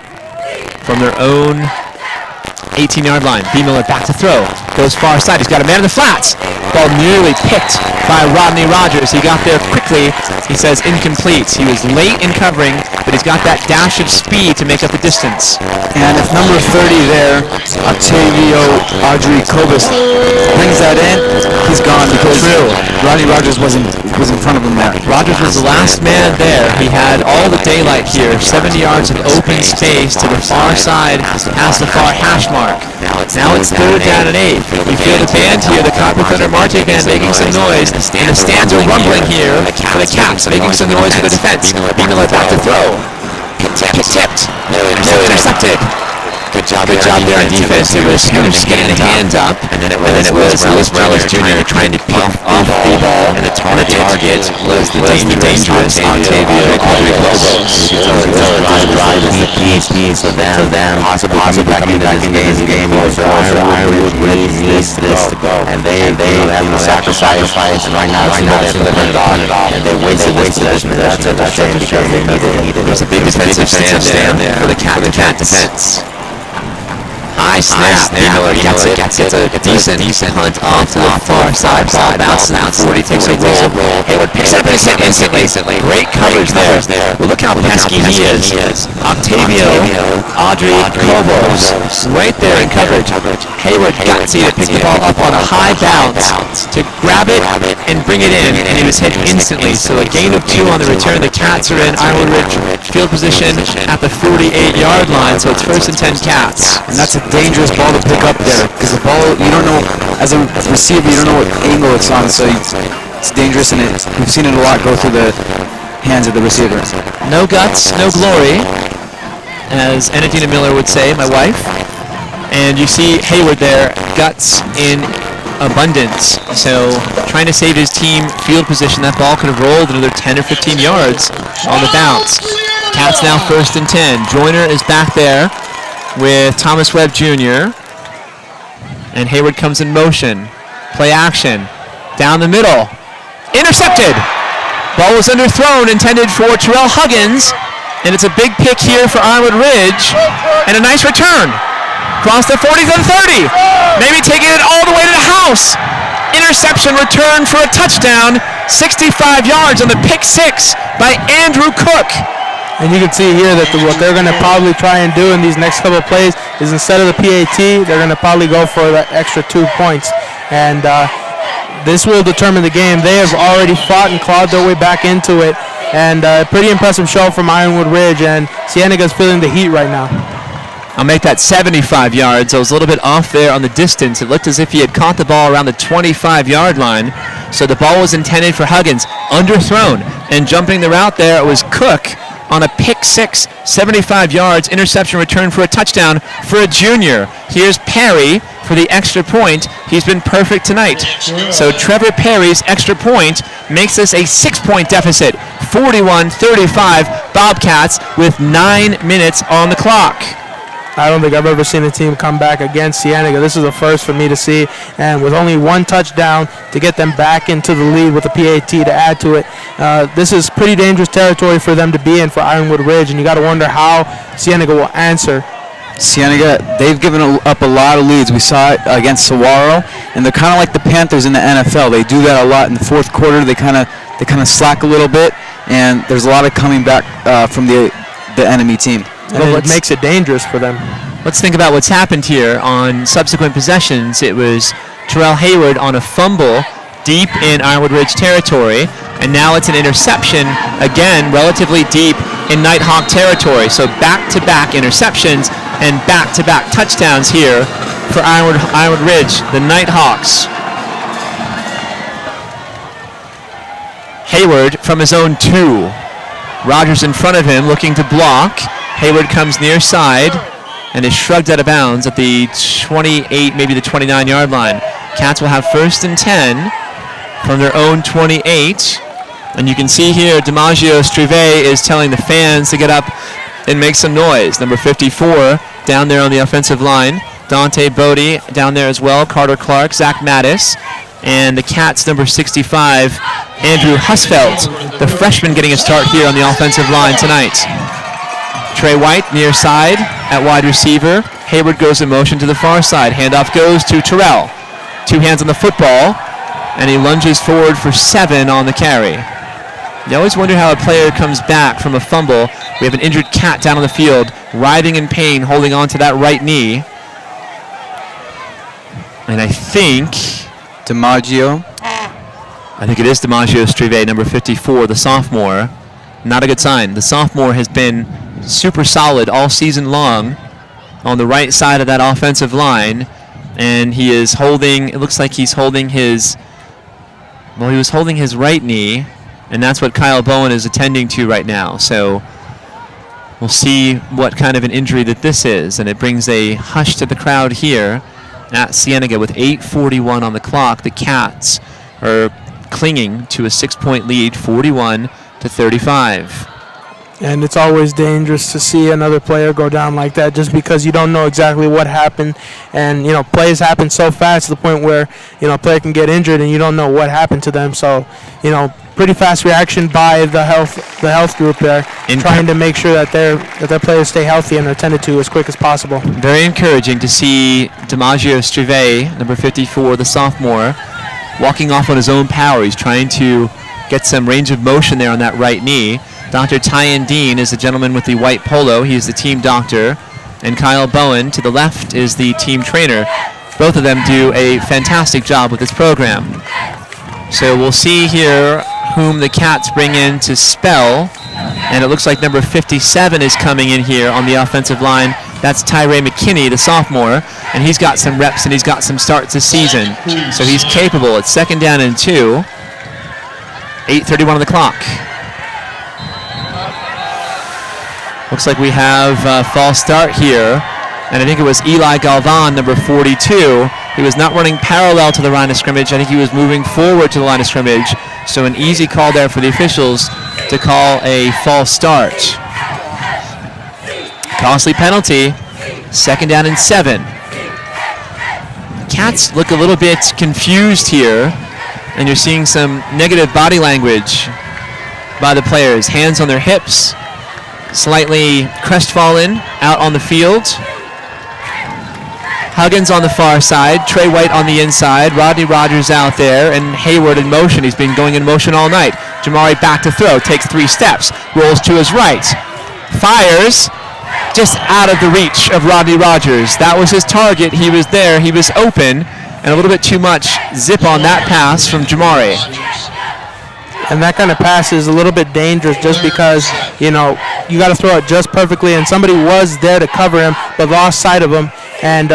from their own 18-yard line. B. Miller back to throw. Goes far side. He's got a man in the flats. Ball nearly picked by Rodney Rogers. He got there quickly. He says incomplete. He was late in covering, but he's got that dash of speed to make up the distance. And if number 30 there, Octavio Audrey Cobus, brings that in, he's gone because Rodney Rogers was in front of him there. Rogers was the last man there. He had all the daylight here. 70 yards of open space to the far side past the far hash mark. Now it's 3rd down and 8. You feel the band here, the Copper Thunder marching band making some noise, and the stands are rumbling here for the Cats, making some noise for the defense. B. Miller back to throw. Tipped. No intercepted. Good job there on defense. It was kind of getting the hands up, and then it was Morales Jr. trying to pick off the ball, and the target was the dangerous Octavio Lobos. Drive is the key for them possibly coming back into this game. Ironwood Ridge needs this to go, and they have to sacrifice, and right now they have to turn it off, and they wasted this possession. That's a shame because they needed it. There's a big defensive stand there for the Cat defense. high snap. Miller gets it. Gets a decent punt off to the far side. Ball bounces out 40, takes a roll. Hayward picks it up instantly. Great coverage there. Well, look how pesky he is. Octavio, Audrey, Cobos, right there in coverage. Hayward got to pick the ball up on a high bounce to grab it and bring it in, and he was hit instantly. So a gain of 2 on the return. The Cats are in Ironwood Ridge field position at the 48-yard line, so it's 1st and 10 Cats. And that's a dangerous ball to pick up there, because the ball, you don't know, as a receiver, you don't know what angle it's on, so it's dangerous, and we've seen it a lot go through the hands of the receiver. No guts, no glory, as Enadina Miller would say, my wife. And you see Hayward there, guts in abundance. So trying to save his team field position. That ball could have rolled another 10 or 15 yards on the bounce. Cats now 1st and 10. Joyner is back there with Thomas Webb Jr. And Hayward comes in motion. Play action. Down the middle. Intercepted. Ball was underthrown, intended for Terrell Huggins. And it's a big pick here for Ironwood Ridge. And a nice return. Across the 40 to the 30. Maybe taking it all the way to the house. Interception return for a touchdown. 65 yards on the pick 6 by Andrew Cook. And you can see here that what they're going to probably try and do in these next couple of plays is, instead of the PAT, they're going to probably go for that extra 2 points. And this will determine the game. They have already fought and clawed their way back into it. And pretty impressive show from Ironwood Ridge. And Cienega's feeling the heat right now. I'll make that 75 yards. I was a little bit off there on the distance. It looked as if he had caught the ball around the 25-yard line. So the ball was intended for Huggins, underthrown. And jumping the route there, it was Cook on a pick 6, 75 yards, interception return for a touchdown for a junior. Here's Perry for the extra point. He's been perfect tonight. So Trevor Perry's extra point makes this a 6-point deficit. 41-35 Bobcats with 9 minutes on the clock. I don't think I've ever seen a team come back against Cienega. This is a first for me to see, and with only 1 touchdown to get them back into the lead with a PAT to add to it. This is pretty dangerous territory for them to be in for Ironwood Ridge, and you got to wonder how Cienega will answer. Cienega, they've given up a lot of leads. We saw it against Saguaro, and they're kind of like the Panthers in the NFL. They do that a lot in the 4th quarter. They kind of slack a little bit, and there's a lot of coming back from the enemy team. And it makes it dangerous for them. Let's think about what's happened here on subsequent possessions. It was Terrell Hayward on a fumble deep in Ironwood Ridge territory, and now it's an interception, again, relatively deep in Nighthawk territory. So back-to-back interceptions and back-to-back touchdowns here for Ironwood Ridge, the Nighthawks. Hayward from his own 2. Rogers in front of him looking to block. Hayward comes near side and is shrugged out of bounds at the 28, maybe the 29-yard line. Cats will have 1st and 10 from their own 28. And you can see here DiMaggio Strive is telling the fans to get up and make some noise. Number 54 down there on the offensive line. Dante Bodie down there as well. Carter Clark, Zach Mattis. And the Cats, number 65, Andrew Husfeld, the freshman, getting a start here on the offensive line tonight. Trey White near side at wide receiver. Hayward goes in motion to the far side. Handoff goes to Terrell. 2 hands on the football, and he lunges forward for 7 on the carry. You always wonder how a player comes back from a fumble. We have an injured Cat down on the field, writhing in pain, holding on to that right knee. And I think it is DiMaggio Strive, number 54, the sophomore. Not a good sign. The sophomore has been super solid all season long on the right side of that offensive line, and he is holding, it looks like he's holding his, well, he was holding his right knee, and that's what Kyle Bowen is attending to right now. So we'll see what kind of an injury that this is, and it brings a hush to the crowd here at Cienega with 8:41 on the clock. The Cats are clinging to a 6-point lead, 41-35. And it's always dangerous to see another player go down like that, just because you don't know exactly what happened. And, you know, plays happen so fast to the point where, you know, a player can get injured and you don't know what happened to them. So, you know, pretty fast reaction by the health group there, trying to make sure that their players stay healthy and are tended to as quick as possible. Very encouraging to see DiMaggio Strive, number 54, the sophomore, walking off on his own power. He's trying to get some range of motion there on that right knee. Dr. Tyan Dean is the gentleman with the white polo. He is the team doctor. And Kyle Bowen to the left is the team trainer. Both of them do a fantastic job with this program. So we'll see here whom the Cats bring in to spell. And it looks like number 57 is coming in here on the offensive line. That's Tyree McKinney, the sophomore. And he's got some reps and he's got some starts this season. So he's capable. It's 2nd down and 2. 8:31 on the clock. Looks like we have a false start here. And I think it was Eli Galvan, number 42. He was not running parallel to the line of scrimmage. I think he was moving forward to the line of scrimmage. So an easy call there for the officials to call a false start. Costly penalty. 2nd down and 7. Cats look a little bit confused here. And you're seeing some negative body language by the players. Hands on their hips. Slightly crestfallen out on the field. Huggins on the far side, Trey White on the inside, Rodney Rogers out there, and Hayward in motion. He's been going in motion all night. Jamari back to throw, takes 3 steps, rolls to his right, fires, just out of the reach of Rodney Rogers. That was his target. He was there, he was open, and a little bit too much zip on that pass from Jamari. And that kind of pass is a little bit dangerous just because, you got to throw it just perfectly, and somebody was there to cover him but lost sight of him. And,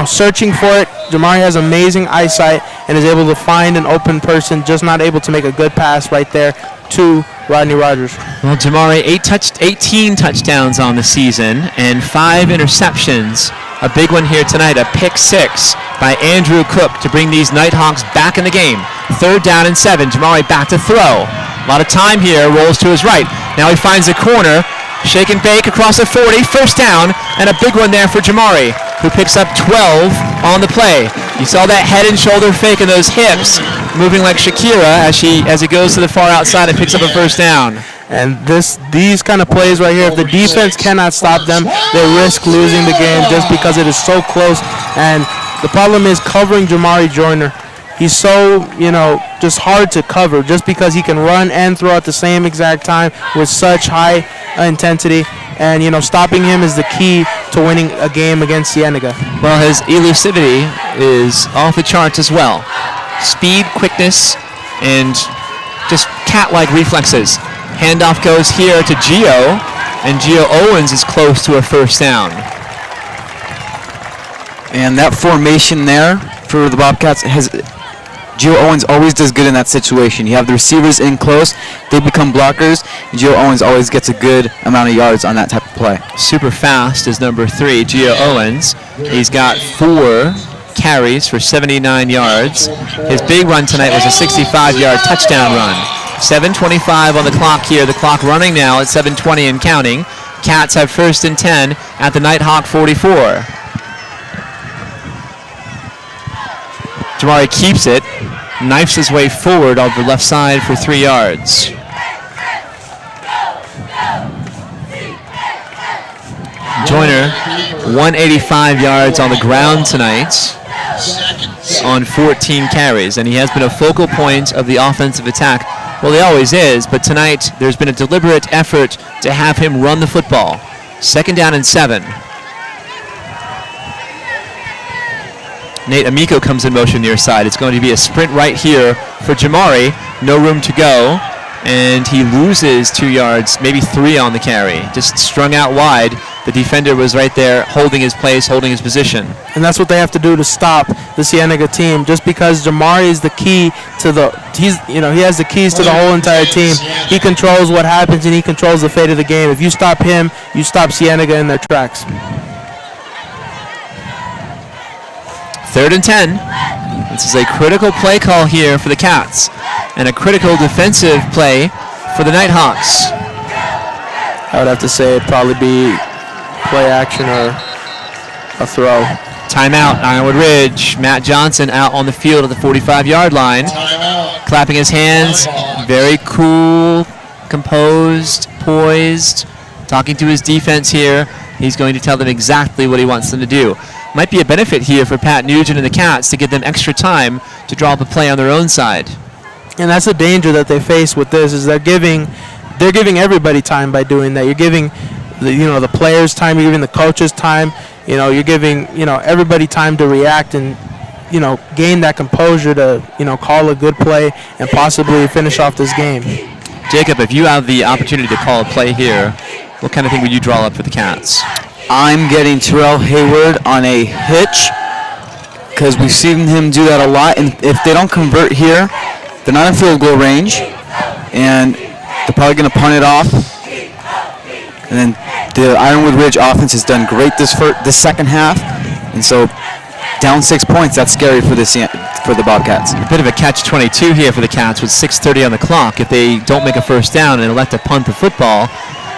searching for it, Jamari has amazing eyesight and is able to find an open person, just not able to make a good pass right there to Rodney Rogers. Well, Jamari, 18 touchdowns on the season and 5 interceptions. A big one here tonight, a pick 6 by Andrew Cook to bring these Nighthawks back in the game. 3rd down and 7. Jamari back to throw. A lot of time here, rolls to his right. Now he finds a corner. Shake and bake across the 40, 1st down, and a big one there for Jamari, who picks up 12 on the play. You saw that head and shoulder fake and those hips moving like Shakira as he goes to the far outside and picks up a 1st down. And these kind of plays right here, if the defense cannot stop them, they risk losing the game just because it is so close. And the problem is covering Jamari Joyner. He's so, just hard to cover just because he can run and throw at the same exact time with such high intensity. And, stopping him is the key to winning a game against Cienega. Well, his elusivity is off the charts as well. Speed, quickness, and just cat-like reflexes. Handoff goes here to Gio, and Gio Owens is close to a 1st down. And that formation there for the Bobcats Gio Owens always does good in that situation. You have the receivers in close, they become blockers, and Gio Owens always gets a good amount of yards on that type of play. Super fast is number 3, Gio Owens. He's got 4 carries for 79 yards. His big run tonight was a 65-yard touchdown run. 7:25 on the clock here. The clock running now at 7:20 and counting. Cats have 1st and 10 at the Nighthawk 44. Jamari keeps it, knifes his way forward on the left side for 3 yards. Joyner, 185 yards on the ground tonight on 14 carries, and he has been a focal point of the offensive attack. Well, he always is, but tonight there's been a deliberate effort to have him run the football. 2nd down and 7. Nate Amico comes in motion near side. It's going to be a sprint right here for Jamari. No room to go, and he loses 2 yards, maybe 3 on the carry. Just strung out wide. The defender was right there holding his place, holding his position. And that's what they have to do to stop the Cienega team. Just because Jamari is the key to he has the keys to the whole entire team. He controls what happens and he controls the fate of the game. If you stop him, you stop Cienega in their tracks. 3rd and 10. This is a critical play call here for the Cats and a critical defensive play for the Nighthawks. I would have to say it'd probably be play action or a throw. Timeout, Ironwood Ridge. Matt Johnson out on the field at the 45-yard line. clapping his hands, very cool, composed, poised, talking to his defense here. He's going to tell them exactly what he wants them to do. Might be a benefit here for Pat Nugent and the Cats to give them extra time to draw up a play on their own side. And that's the danger that they face with this, is they're giving everybody time by doing that. You're giving the players time, you're giving the coaches time, you're giving everybody time to react and gain that composure to call a good play and possibly finish off this game. Jacob, if you have the opportunity to call a play here, what kind of thing would you draw up for the Cats? I'm getting Terrell Hayward on a hitch because we've seen him do that a lot. And if they don't convert here, they're not in field goal range, and they're probably going to punt it off. And then the Ironwood Ridge offense has done great this second half, and so down 6 points, that's scary for the Bobcats. A bit of a catch-22 here for the Cats with 6:30 on the clock. If they don't make a first down and elect to punt the football,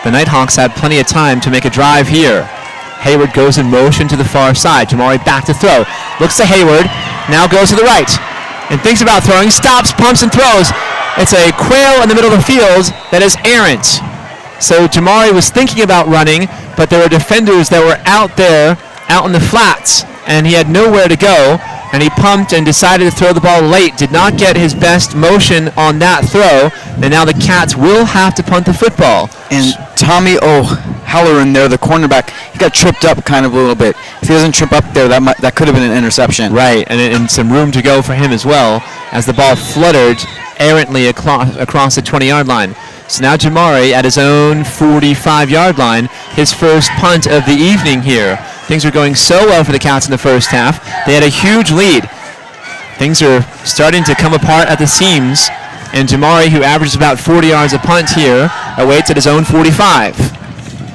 the Nighthawks had plenty of time to make a drive here. Hayward goes in motion to the far side. Jamari back to throw. Looks to Hayward. Now goes to the right. And thinks about throwing. Stops, pumps, and throws. It's a quail in the middle of the field that is errant. So Jamari was thinking about running, but there were defenders that were out there, out in the flats, and he had nowhere to go. And he pumped and decided to throw the ball late. Did not get his best motion on that throw. And now the Cats will have to punt the football. And Tommy O'Halloran there, the cornerback, he got tripped up kind of a little bit. If he doesn't trip up there, that could have been an interception. Right, and some room to go for him as well, as the ball fluttered errantly across the 20-yard line. So now Jamari at his own 45-yard line, his first punt of the evening here. Things are going so well for the Cats in the first half. They had a huge lead. Things are starting to come apart at the seams, and Jamari, who averages about 40 yards a punt here, awaits at his own 45.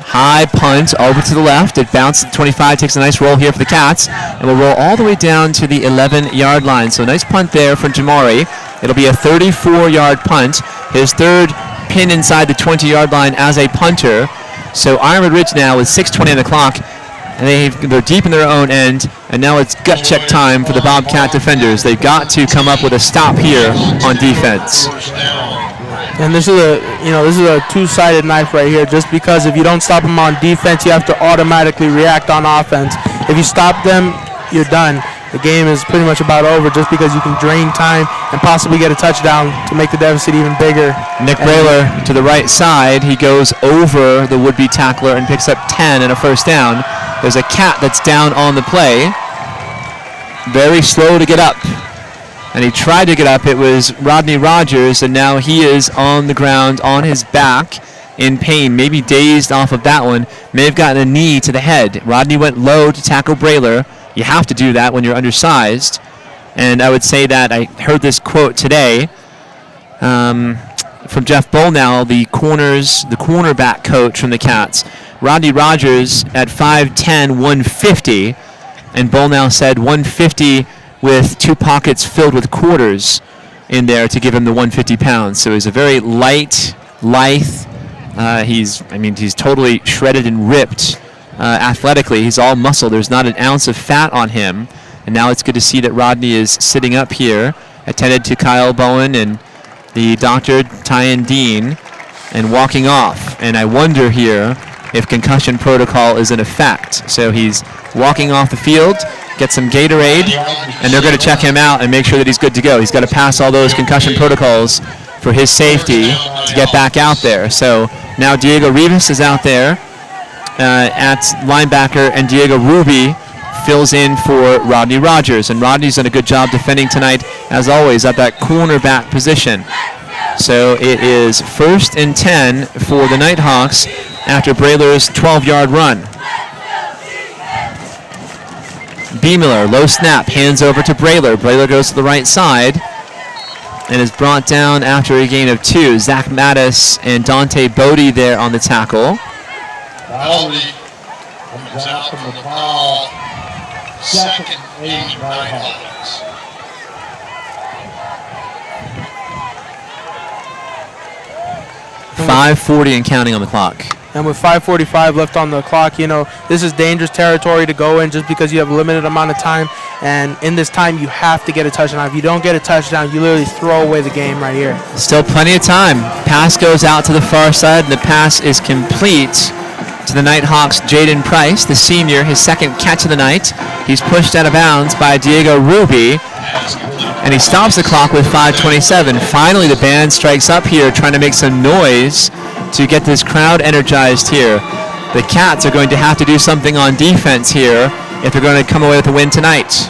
High punt over to the left. It bounces to 25, takes a nice roll here for the Cats, and will roll all the way down to the 11-yard line. So a nice punt there from Jamari. It'll be a 34-yard punt, his third pin inside the 20-yard line as a punter. So Ironwood Ridge now with 6:20 on the clock, and they're deep in their own end, and now it's gut check time for the Bobcat defenders. They've got to come up with a stop here on defense. And this is a two-sided knife right here, just because if you don't stop them on defense, you have to automatically react on offense. If you stop them, you're done. The game is pretty much about over, just because you can drain time and possibly get a touchdown to make the deficit even bigger. Nick Brayler to the right side. He goes over the would-be tackler and picks up 10 and a first down. There's a Cat that's down on the play. Very slow to get up. And he tried to get up. It was Rodney Rogers, and now he is on the ground on his back in pain, maybe dazed off of that one. May have gotten a knee to the head. Rodney went low to tackle Brayler. You have to do that when you're undersized. And I would say that I heard this quote today from Jeff Bolnow, the cornerback coach from the Cats. Rodney Rogers at 5'10", 150, and Bolnow said 150 with two pockets filled with quarters in there to give him the 150 pounds. So he's a very lithe. He's totally shredded and ripped athletically. He's all muscle. There's not an ounce of fat on him. And now it's good to see that Rodney is sitting up here, attended to Kyle Bowen and the doctor, Tyan Dean, and walking off. And I wonder here if concussion protocol is in effect. So he's walking off the field, get some Gatorade, and they're going to check him out and make sure that he's good to go. He's got to pass all those concussion protocols for his safety to get back out there. So now Diego Rivas is out there at linebacker, and Diego Ruby fills in for Rodney Rogers. And Rodney's done a good job defending tonight, as always, at that cornerback position. So it is 1st and 10 for the Nighthawks after Brayler's 12-yard run. Beemiller, low snap, hands over to Brayler. Brayler goes to the right side and is brought down after a gain of 2. Zach Mattis and Dante Bodie there on the tackle. Bodie comes out from the foul. 2nd and 8 Nighthawks. .540 and counting on the clock. And with 5:45 left on the clock, this is dangerous territory to go in just because you have a limited amount of time. And in this time, you have to get a touchdown. If you don't get a touchdown, you literally throw away the game right here. Still plenty of time. Pass goes out to the far side, and the pass is complete to the Nighthawks' Jaden Price, the senior, his second catch of the night. He's pushed out of bounds by Diego Ruby, and he stops the clock with 5:27. Finally, the band strikes up here, trying to make some noise to get this crowd energized here. The Cats are going to have to do something on defense here if they're going to come away with a win tonight.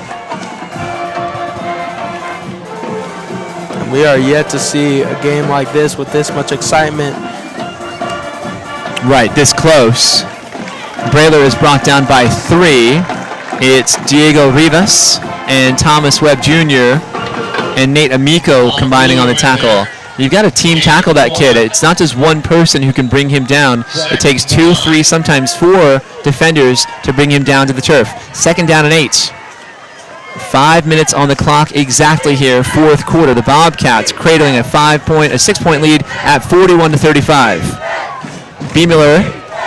And we are yet to see a game like this with this much excitement. Right, this close. Brayler is brought down by 3. It's Diego Rivas and Thomas Webb Jr. and Nate Amico combining on the tackle. You've got to team tackle that kid. It's not just one person who can bring him down. It takes 2, 3, sometimes 4 defenders to bring him down to the turf. Second down and 8. 5 minutes on the clock exactly here, fourth quarter. The Bobcats cradling a 6-point lead at 41-35. B. Miller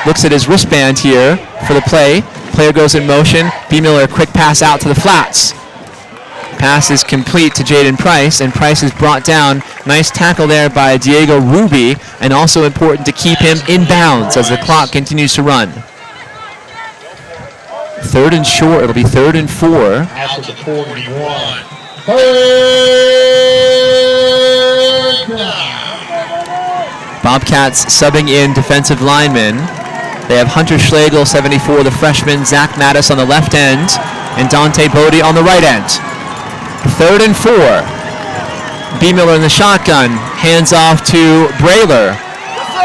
looks at his wristband here for the play. Player goes in motion. B. Miller, quick pass out to the flats. Pass is complete to Jaden Price, and Price is brought down. Nice tackle there by Diego Ruby, and also important to keep him in bounds as the clock continues to run. Third and short. It'll be 3rd and 4. After the 41. Bobcats subbing in defensive linemen. They have Hunter Schlegel, 74, the freshman, Zach Mattis on the left end, and Dante Bodie on the right end. 3rd and 4. B. Miller in the shotgun. Hands off to Brayler.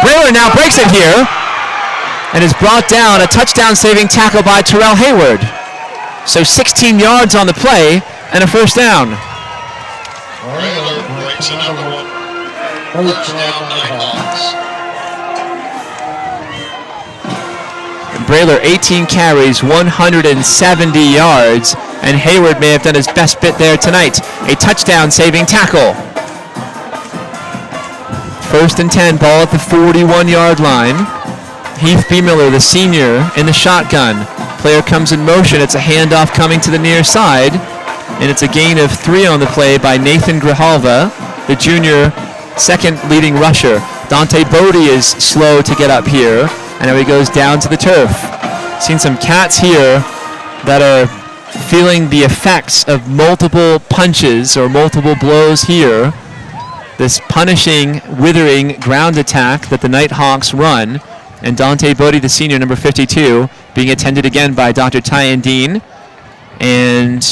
Brayler now breaks it here and is brought down. A touchdown-saving tackle by Terrell Hayward. So 16 yards on the play and a first down. Brayler breaks another one. First down, Nighthawks. Brayler 18 carries, 170 yards, and Hayward may have done his best bit there tonight. A touchdown-saving tackle. 1st and 10, ball at the 41-yard line. Heath B. Miller, the senior, in the shotgun. Player comes in motion. It's a handoff coming to the near side, and it's a gain of 3 on the play by Nathan Grijalva, the junior, second leading rusher. Dante Bodie is slow to get up here, and now he goes down to the turf. Seen some Cats here that are feeling the effects of multiple punches or multiple blows here. This punishing, withering ground attack that the Nighthawks run. And Dante Bodie, the senior, number 52, being attended again by Dr. Tyan Dean and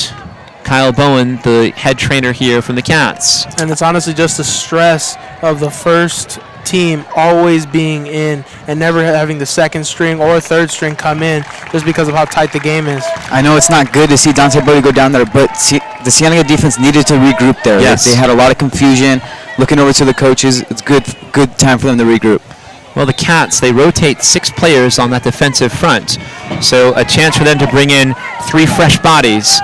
Kyle Bowen, the head trainer here from the Cats. And it's honestly just the stress of the first team always being in and never having the second string or third string come in just because of how tight the game is. I know it's not good to see Dante Bodie go down there, but the Cienega defense needed to regroup there. Yes. They had a lot of confusion. Looking over to the coaches, it's good time for them to regroup. Well, the Cats, they rotate 6 players on that defensive front. So a chance for them to bring in 3 fresh bodies.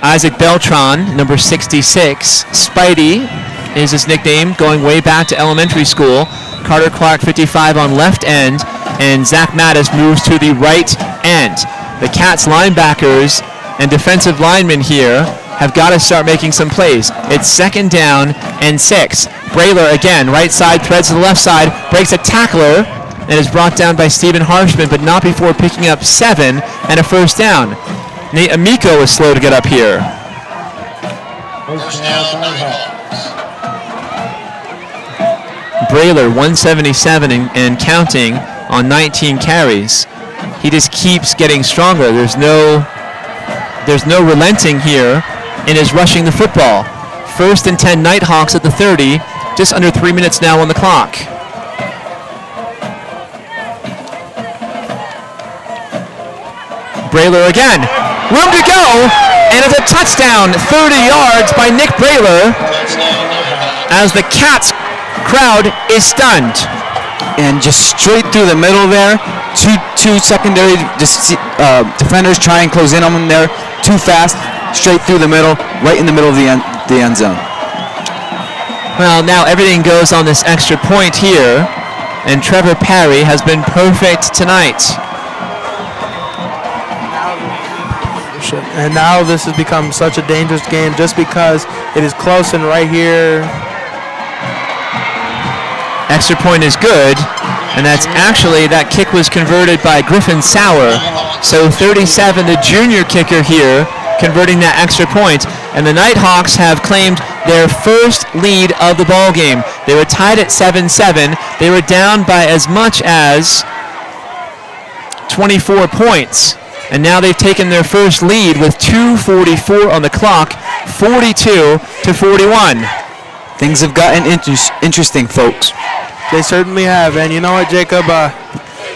Isaac Beltran, number 66. Spidey is his nickname, going way back to elementary school. Carter Clark, 55, on left end. And Zach Mattis moves to the right end. The Cats linebackers and defensive linemen here have got to start making some plays. It's 2nd down and 6. Brayler again, right side, threads to the left side, breaks a tackler, and is brought down by Stephen Harshman, but not before picking up 7 and a first down. Nate Amico is slow to get up here. First down, Nighthawks. Brayler, 177 and counting on 19 carries. He just keeps getting stronger. There's no relenting here in his rushing the football. 1st and 10, Nighthawks at the 30. Just under 3 minutes now on the clock. Brayler again. Room to go, and it's a touchdown, 30 yards by Nick Brayler, as the Cats crowd is stunned. And just straight through the middle there, two secondary defenders try and close in on him there, too fast, straight through the middle, right in the middle of the end zone. Well, now everything goes on this extra point here. and Trevor Parry has been perfect tonight. And now this has become such a dangerous game just because it is close and right here. Extra point is good, and that's actually, that kick was converted by Griffin Sauer. So 37, the junior kicker here, converting that extra point. And the Nighthawks have claimed their first lead of the ball game. They were tied at 7-7. They were down by as much as 24 points. And now they've taken their first lead with 2:44 on the clock, 42-41. Things have gotten interesting, folks. They certainly have, and you know what, Jacob?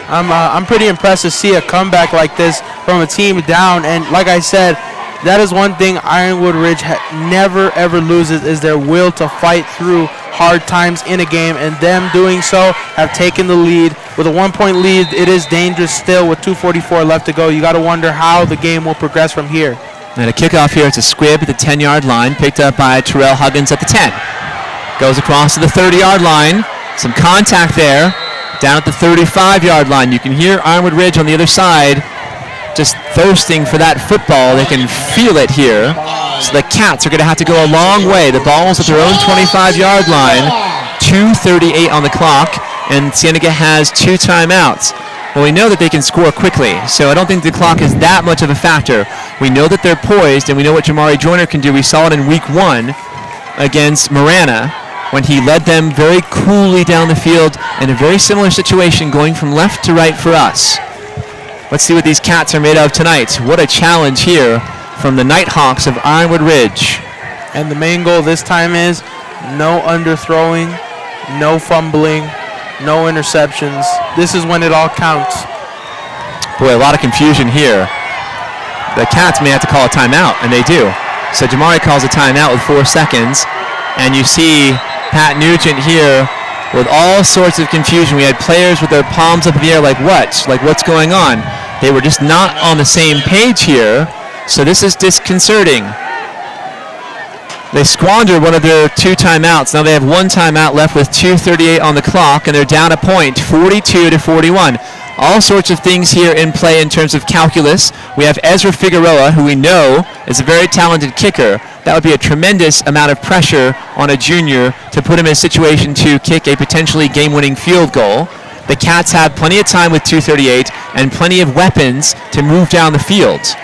I'm pretty impressed to see a comeback like this from a team down. And like I said, that is one thing Ironwood Ridge never ever loses, is their will to fight through hard times in a game. And them doing so have taken the lead with a 1-point lead. It is dangerous still with 2:44 left to go. You got to wonder how the game will progress from here. And a kickoff here. It's a squib at the 10-yard line, picked up by Terrell Huggins at the 10. Goes across to the 30-yard line. Some contact there. Down at the 35-yard line. You can hear Ironwood Ridge on the other side just thirsting for that football. They can feel it here. So the Cats are going to have to go a long way. The ball's at their own 25-yard line. 2:38 on the clock. And Cienega has 2 timeouts. Well, we know that they can score quickly, so I don't think the clock is that much of a factor. We know that they're poised, and we know what Jamari Joyner can do. We saw it in week 1 against Marana, when he led them very coolly down the field in a very similar situation, going from left to right for us. Let's see what these Cats are made of tonight. What a challenge here from the Nighthawks of Ironwood Ridge. And the main goal this time is no underthrowing, no fumbling, no interceptions. This is when it all counts. Boy, a lot of confusion here. The Cats may have to call a timeout, and they do. So Jamari calls a timeout with 4 seconds, and you see Pat Nugent here with all sorts of confusion. We had players with their palms up in the air like what? Like what's going on? They were just not on the same page here, so this is disconcerting. They squandered one of their 2 timeouts. Now they have 1 timeout left with 2:38 on the clock, and they're down a point, 42-41. All sorts of things here in play in terms of calculus. We have Ezra Figueroa, who we know is a very talented kicker. That would be a tremendous amount of pressure on a junior to put him in a situation to kick a potentially game-winning field goal. The Cats have plenty of time with 2:38 and plenty of weapons to move down the field.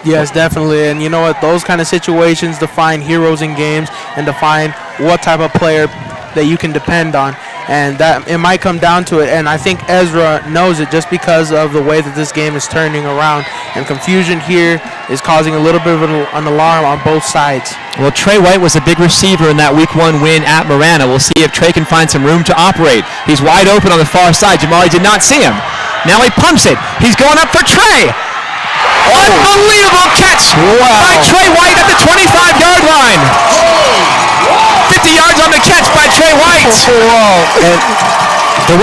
Yes, definitely. And you know what? Those kind of situations define heroes in games and define what type of player that you can depend on. And that it might come down to it. And I think Ezra knows it just because of the way that this game is turning around. And confusion here is causing a little bit of an alarm on both sides. Well, Trey White was a big receiver in that week 1 win at Marana. We'll see if Trey can find some room to operate. He's wide open on the far side. Jamari did not see him. Now he pumps it. He's going up for Trey. Unbelievable catch by Trey White at the 25-yard line. 50 yards on the catch by Trey White. And the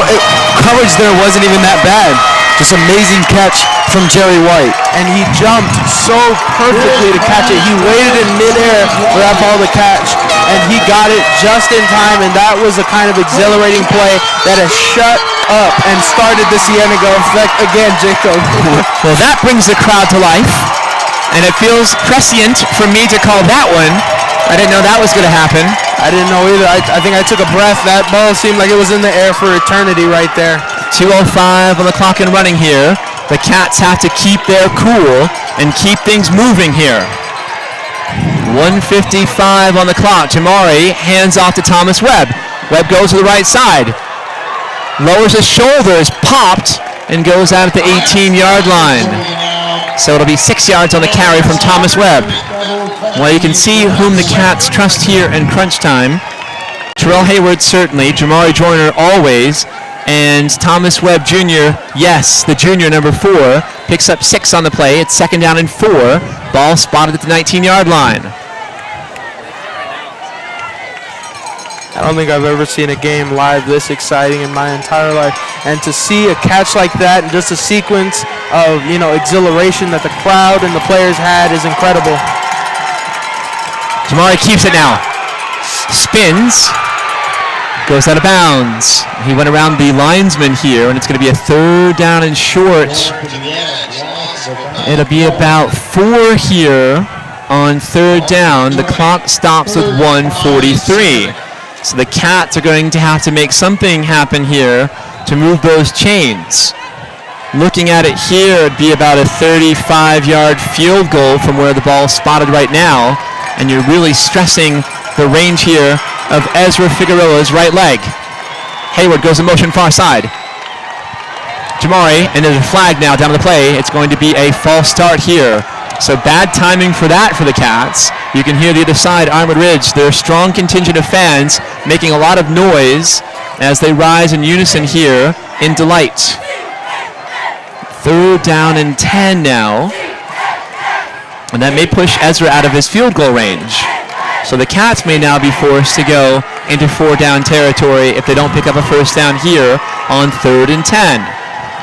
coverage there wasn't even that bad. Just amazing catch from Jerry White. And he jumped so perfectly to catch it. He waited in midair for that ball to catch, and he got it just in time, and that was a kind of exhilarating play that has shut up and started the Cienega effect again, Jacob. Well, that brings the crowd to life, and it feels prescient for me to call that one. I didn't know that was going to happen. I didn't know either. I think I took a breath. That ball seemed like it was in the air for eternity right there. 2:05 on the clock and running here. The Cats have to keep their cool and keep things moving here. 1:55 on the clock. Jamari hands off to Thomas Webb. Webb goes to the right side. Lowers his shoulders, popped, and goes out at the 18-yard line. So it'll be 6 yards on the carry from Thomas Webb. Well, you can see whom the Cats trust here in crunch time. Terrell Hayward certainly, Jamari Joyner always, and Thomas Webb Jr., yes, the junior number 4, picks up 6 on the play. It's 2nd down and 4. Ball spotted at the 19-yard line. I don't think I've ever seen a game live this exciting in my entire life. And to see a catch like that and just a sequence of, exhilaration that the crowd and the players had is incredible. Jamari keeps it now. Spins. goes out of bounds. He went around the linesman here, and it's going to be a 3rd down and short. It'll be about 4 here on 3rd down. The clock stops with 1:43. So the Cats are going to have to make something happen here to move those chains. Looking at it here, it'd be about a 35-yard field goal from where the ball's spotted right now, and you're really stressing the range here of Ezra Figueroa's right leg. Hayward goes in motion far side. Jamari, and there's a flag now down the play. It's going to be a false start here. So bad timing for that for the Cats. You can hear the other side, Ironwood Ridge, their strong contingent of fans making a lot of noise as they rise in unison here in delight. 3rd down and 10 now. And that may push Ezra out of his field goal range. So the Cats may now be forced to go into 4-down territory if they don't pick up a first down here on 3rd and 10.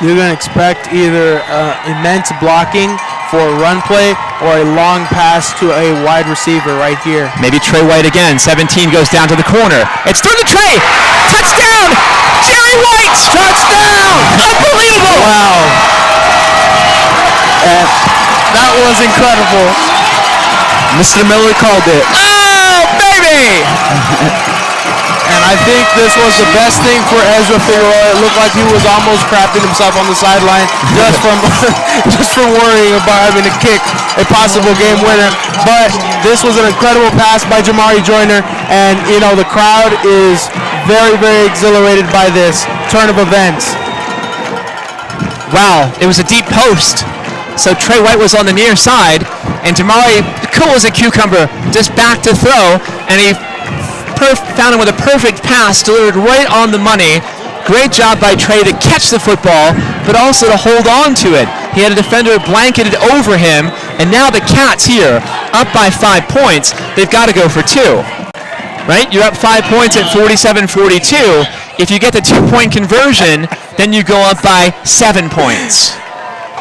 You're going to expect either immense blocking for a run play or a long pass to a wide receiver right here. Maybe Trey White again. 17 goes down to the corner. It's through the Trey. Touchdown! Jerry White! Touchdown! Unbelievable! Wow. That was incredible. Mr. Miller called it. Oh, baby! And I think this was the best thing for Ezra Figueroa. It looked like he was almost crapping himself on the sideline just from worrying about having to kick a possible game winner. But this was an incredible pass by Jamari Joyner, and you know the crowd is very, very exhilarated by this turn of events. Wow, it was a deep post. So Trey White was on the near side, and Jamari, cool as a cucumber, just back to throw, and he found him with a perfect pass, delivered right on the money. Great job by Trey to catch the football, but also to hold on to it. He had a defender blanketed over him, and now the Cats here, up by 5 points, they've got to go for 2. Right? You're up 5 points at 47-42. If you get the 2-point conversion, then you go up by 7 points.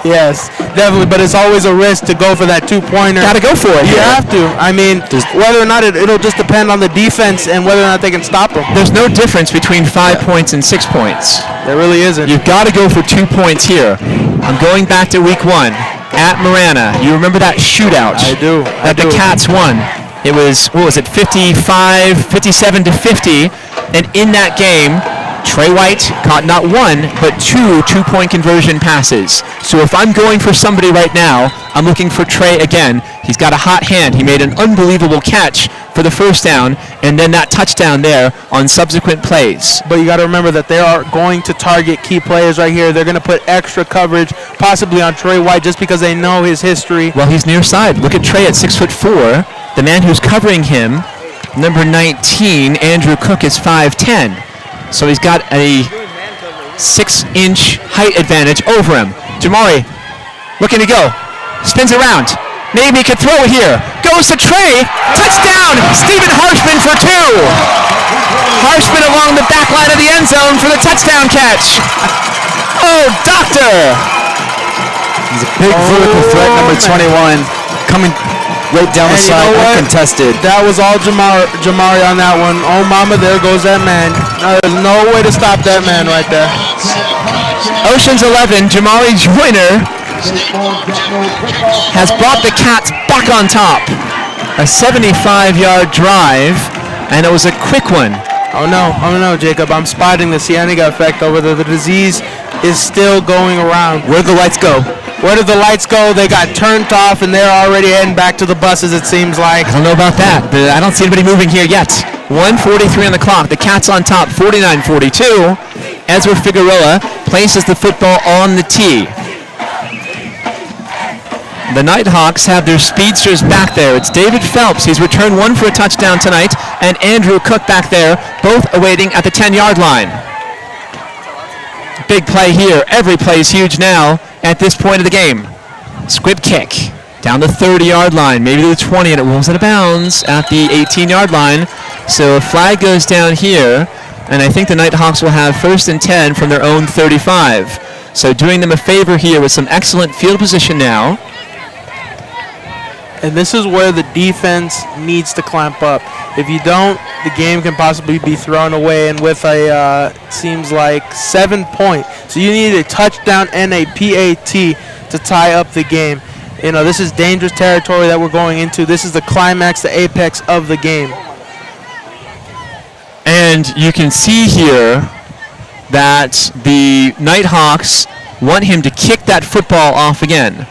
Yes, definitely, but it's always a risk to go for that 2-pointer. Got to go for it. You have to. I mean, whether or not it'll just depend on the defense and whether or not they can stop them. There's no difference between 5 points and 6 points. There really isn't. You've got to go for 2 points here. I'm going back to week 1 at Marana. You remember that shootout? I do. That the Cats won. It was, 57-50, and in that game, Trey White caught not 1, but 2 2-point conversion passes. So if I'm going for somebody right now, I'm looking for Trey again. He's got a hot hand. He made an unbelievable catch for the first down, and then that touchdown there on subsequent plays. But you got to remember that they are going to target key players right here. They're going to put extra coverage, possibly on Trey White, just because they know his history. Well, he's near side. Look at Trey at 6'4". The man who's covering him, number 19, Andrew Cook, is 5'10". So he's got a 6-inch height advantage over him. Jamari looking to go. Spins around. Maybe he could throw it here. Goes to Trey. Touchdown! Stephen Harshman for 2. Harshman along the back line of the end zone for the touchdown catch. Oh, doctor! He's a big vertical threat, number 21, coming right down the side, uncontested. That was all Jamari on that one. Oh, mama, there goes that man. There's no way to stop that man right there. Ocean's 11, Jamari Joyner has brought the Cats back on top. A 75-yard drive, and it was a quick one. Oh no, Jacob. I'm spotting the Cienega effect over there. The disease is still going around. Where'd the lights go? Where did the lights go? They got turned off, and they're already heading back to the buses, it seems like. I don't know about that, but I don't see anybody moving here yet. 1:43 on the clock. The Cats on top, 49-42. Ezra Figueroa places the football on the tee. The Nighthawks have their speedsters back there. It's David Phelps. He's returned 1 for a touchdown tonight, and Andrew Cook back there, both awaiting at the 10-yard line. Big play here. Every play is huge now at this point of the game. Squib kick down the 30-yard line, maybe to the 20, and it rolls out of bounds at the 18-yard line. So a flag goes down here, and I think the Nighthawks will have 1st and 10 from their own 35. So doing them a favor here with some excellent field position now. And this is where the defense needs to clamp up. If you don't, the game can possibly be thrown away. And with a, seems like 7 points. So you need a touchdown and a PAT to tie up the game. You know, this is dangerous territory that we're going into. This is the climax, the apex of the game. And you can see here that the Nighthawks want him to kick that football off again.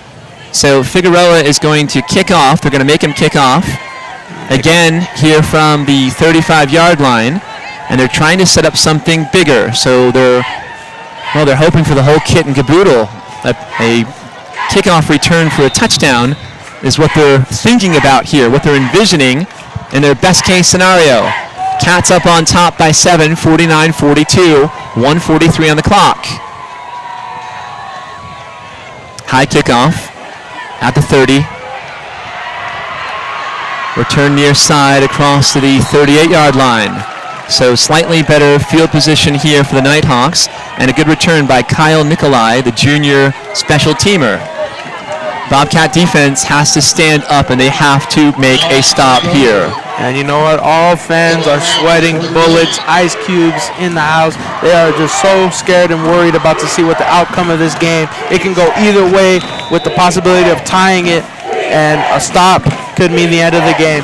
So Figueroa is going to kick off. They're going to make him kick off again here from the 35-yard line, and they're trying to set up something bigger. So they're hoping for the whole kit and caboodle. A kickoff return for a touchdown is what they're thinking about here, what they're envisioning in their best-case scenario. Cats up on top by 7, 49-42, 1:43 on the clock. High kickoff at the 30. Return near side across to the 38-yard line. So slightly better field position here for the Nighthawks, and a good return by Kyle Nikolai, the junior special teamer. Bobcat defense has to stand up, and they have to make a stop here. And you know what? All fans are sweating bullets, ice cubes in the house. They are just so scared and worried about to see what the outcome of this game. It can go either way with the possibility of tying it, and a stop could mean the end of the game.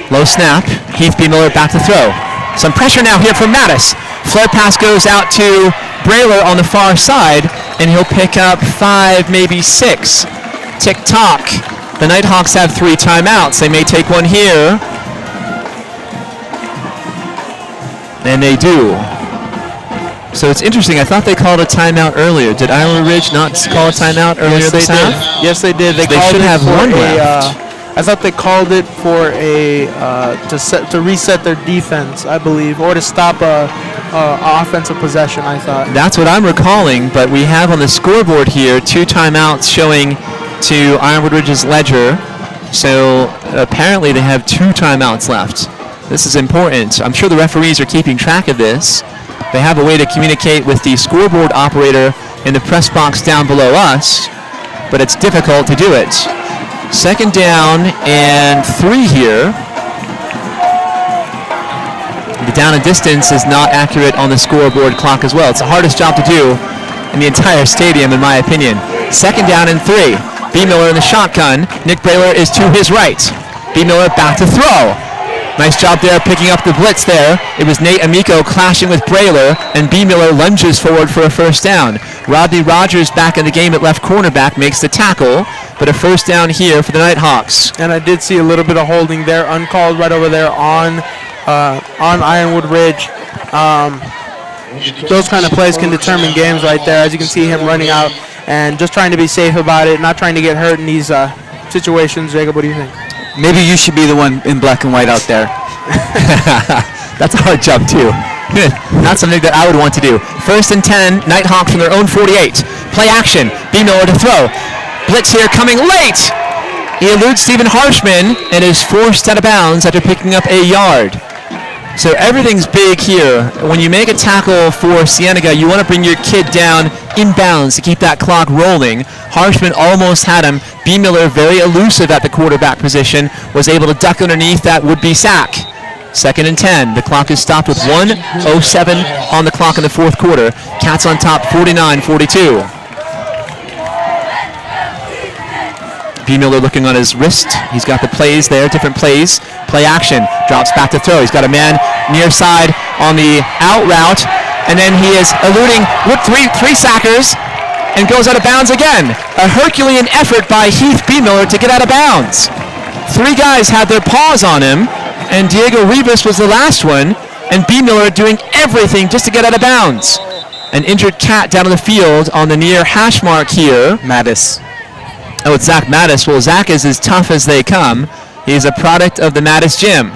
Low snap. Heath B. Miller back to throw. Some pressure now here from Mattis. Flare pass goes out to Brayler on the far side, and he'll pick up 5, maybe 6. Tick-tock. The Nighthawks have 3 timeouts. They may take one here. And they do. So it's interesting. I thought they called a timeout earlier. Did Ironwood Ridge not call a timeout earlier this half? Yes, they did. They should have one left. I thought they called it for a to reset their defense, I believe, or to stop a offensive possession, I thought. That's what I'm recalling, but we have on the scoreboard here 2 timeouts showing to Ironwood Ridge's ledger. So apparently they have 2 timeouts left. This is important. I'm sure the referees are keeping track of this. They have a way to communicate with the scoreboard operator in the press box down below us, but it's difficult to do it. 2nd down and 3 here. The down and distance is not accurate on the scoreboard clock as well. It's the hardest job to do in the entire stadium, in my opinion. 2nd down and 3. B. Miller in the shotgun. Nick Brayler is to his right. B. Miller back to throw. Nice job there picking up the blitz there. It was Nate Amico clashing with Brayler, and B. Miller lunges forward for a 1st down. Rodney Rogers back in the game at left cornerback makes the tackle, but a 1st down here for the Nighthawks. And I did see a little bit of holding there, uncalled right over there on Ironwood Ridge. Those kind of plays can determine games right there, as you can see him running out and just trying to be safe about it, not trying to get hurt in these situations. Jacob, what do you think? Maybe you should be the one in black and white out there. That's a hard job too. Not something that I would want to do. 1st and 10, Nighthawks from their own 48. Play action. B. Miller to throw. Blitz here coming late. He eludes Stephen Harshman and is forced out of bounds after picking up a yard. So everything's big here. When you make a tackle for Cienega, you want to bring your kid down in bounds to keep that clock rolling. Harshman almost had him. B. Miller, very elusive at the quarterback position, was able to duck underneath that would-be sack. 2nd and 10. The clock is stopped with 1:07 on the clock in the 4th quarter. Cats on top, 49-42. B. Miller looking on his wrist. He's got the plays there, different plays. Play action. Drops back to throw. He's got a man near side on the out route. And then he is eluding with three sackers and goes out of bounds again. A Herculean effort by Heath B. Miller to get out of bounds. 3 guys had their paws on him, and Diego Rivas was the last one, and B. Miller doing everything just to get out of bounds. An injured cat down on the field on the near hash mark here. Mattis. Oh, it's Zach Mattis. Well, Zach is as tough as they come. He's a product of the Mattis gym.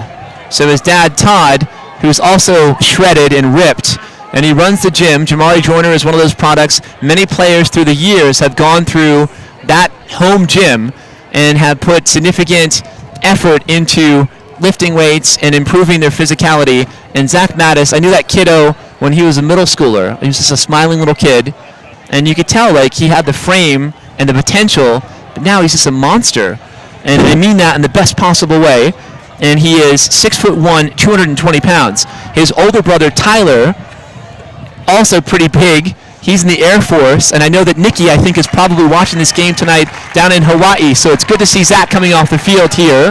So his dad, Todd, who's also shredded and ripped, and he runs the gym. Jamari Joyner is one of those products. Many players through the years have gone through that home gym and have put significant effort into lifting weights and improving their physicality. And Zach Mattis, I knew that kiddo when he was a middle schooler. He was just a smiling little kid. And you could tell, like, he had the frame and the potential, but now he's just a monster. And I mean that in the best possible way. And he is 6'1", 220 pounds. His older brother, Tyler, also pretty big. He's in the Air Force, and I know that Nikki, I think, is probably watching this game tonight down in Hawaii, so it's good to see Zach coming off the field here.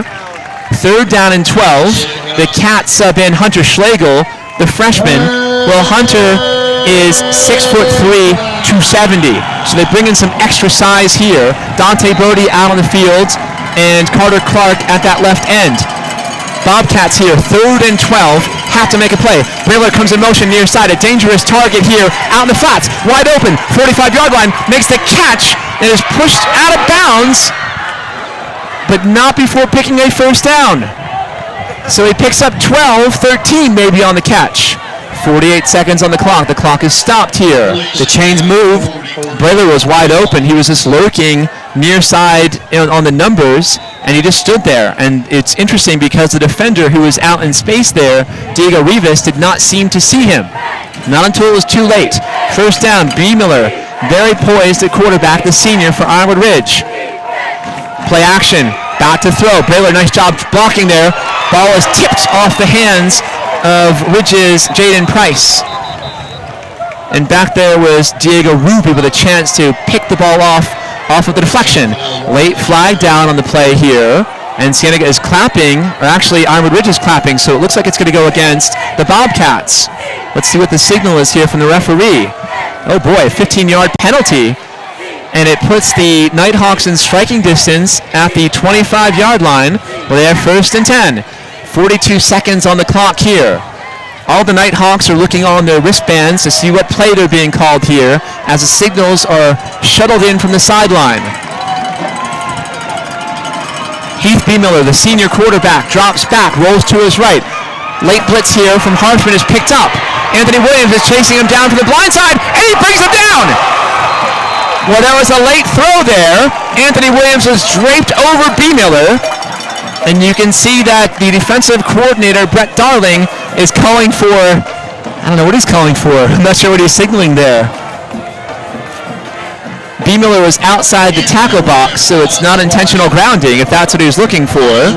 3rd down and 12. The Cats sub in Hunter Schlegel, the freshman. Well, Hunter is 6'3", 270, so they bring in some extra size here. Dante Bodie out on the field, and Carter Clark at that left end. Bobcats here, 3rd and 12, have to make a play. Baylor comes in motion near side, a dangerous target here, out in the flats, wide open, 45-yard line, makes the catch, and is pushed out of bounds, but not before picking a first down. So he picks up 12, 13 maybe on the catch. 48 seconds on the clock is stopped here. The chains move. Baylor was wide open. He was just lurking near side on the numbers, and he just stood there. And it's interesting because the defender who was out in space there, Diego Rivas, did not seem to see him. Not until it was too late. First down, B. Miller, very poised at quarterback, the senior for Ironwood Ridge. Play action, back to throw. Baylor, nice job blocking there. Ball is tipped off the hands of Ridge's Jaden Price. And back there was Diego Ruby with a chance to pick the ball off of the deflection. Late flag down on the play here. And Cienega is clapping, or actually Ironwood Ridge is clapping, so it looks like it's going to go against the Bobcats. Let's see what the signal is here from the referee. Oh boy, 15-yard penalty. And it puts the Nighthawks in striking distance at the 25-yard line, where they have 1st and 10. 42 seconds on the clock here. All the Nighthawks are looking on their wristbands to see what play they're being called here as the signals are shuttled in from the sideline. Heath B. Miller, the senior quarterback, drops back, rolls to his right. Late blitz here from Hartman is picked up. Anthony Williams is chasing him down to the blind side, and he brings him down. Well, there was a late throw there. Anthony Williams was draped over B. Miller. And you can see that the defensive coordinator, Brett Darling, is calling for, I don't know what he's calling for. I'm not sure what he's signaling there. B. Miller was outside the tackle box, so it's not intentional grounding, if that's what he was looking for.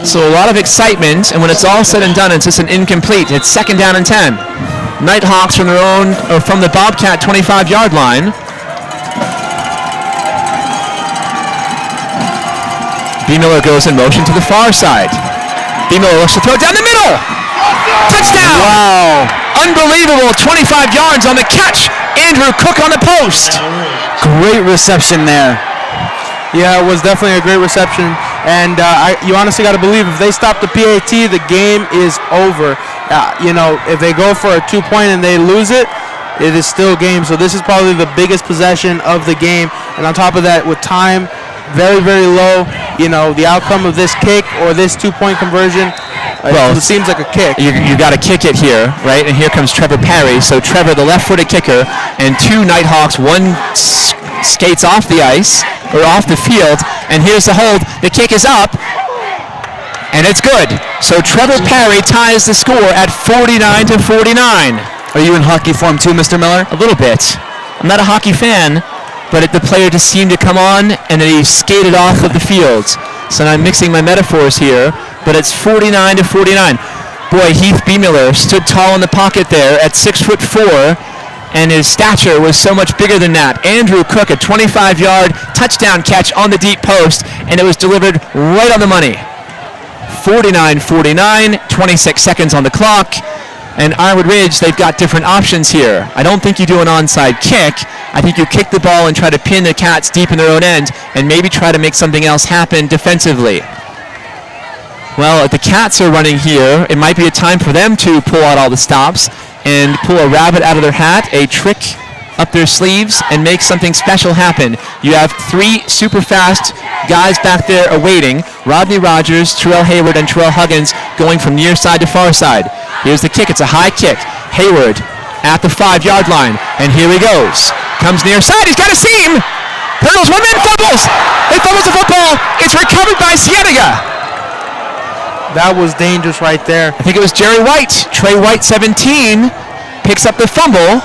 So a lot of excitement, and when it's all said and done, it's just an incomplete. It's 2nd down and 10. Nighthawks from their own, or from the Bobcat 25-yard line. B. Miller goes in motion to the far side. B. Miller looks to throw down the middle. Touchdown! Wow. Unbelievable, 25 yards on the catch. Andrew Cook on the post. Great reception there. Yeah, it was definitely a great reception. And you honestly got to believe if they stop the PAT, the game is over. If they go for a 2-point and they lose it, it is still game. So this is probably the biggest possession of the game. And on top of that, with time very, very low, the outcome of this kick or this 2-point conversion, it seems like a kick. You got to kick it here, right? And here comes Trevor Parry. So Trevor, the left-footed kicker, and 2 Nighthawks, one skates off the ice, or off the field, and here's the hold. The kick is up, and it's good. So Trevor Parry ties the score at 49-49. Are you in hockey form too, Mr. Miller? A little bit. I'm not a hockey fan, but the player just seemed to come on, and then he skated off of the field. So I'm mixing my metaphors here, but it's 49-49. Boy, Heath B. Miller stood tall in the pocket there at 6'4", and his stature was so much bigger than that. Andrew Cook, a 25-yard touchdown catch on the deep post, and it was delivered right on the money. 49-49, 26 seconds on the clock. And Ironwood Ridge, they've got different options here. I don't think you do an onside kick. I think you kick the ball and try to pin the Cats deep in their own end and maybe try to make something else happen defensively. Well, if the Cats are running here, it might be a time for them to pull out all the stops and pull a rabbit out of their hat, a trick up their sleeves, and make something special happen. You have 3 super fast guys back there awaiting. Rodney Rogers, Terrell Hayward, and Terrell Huggins going from near side to far side. Here's the kick. It's a high kick. Hayward at the 5-yard line. And here he goes. Comes near side. He's got a seam. Hurdles. One man fumbles. They fumbles the football. It's recovered by Cienega. That was dangerous right there. I think it was Jerry White. Trey White, 17, picks up the fumble.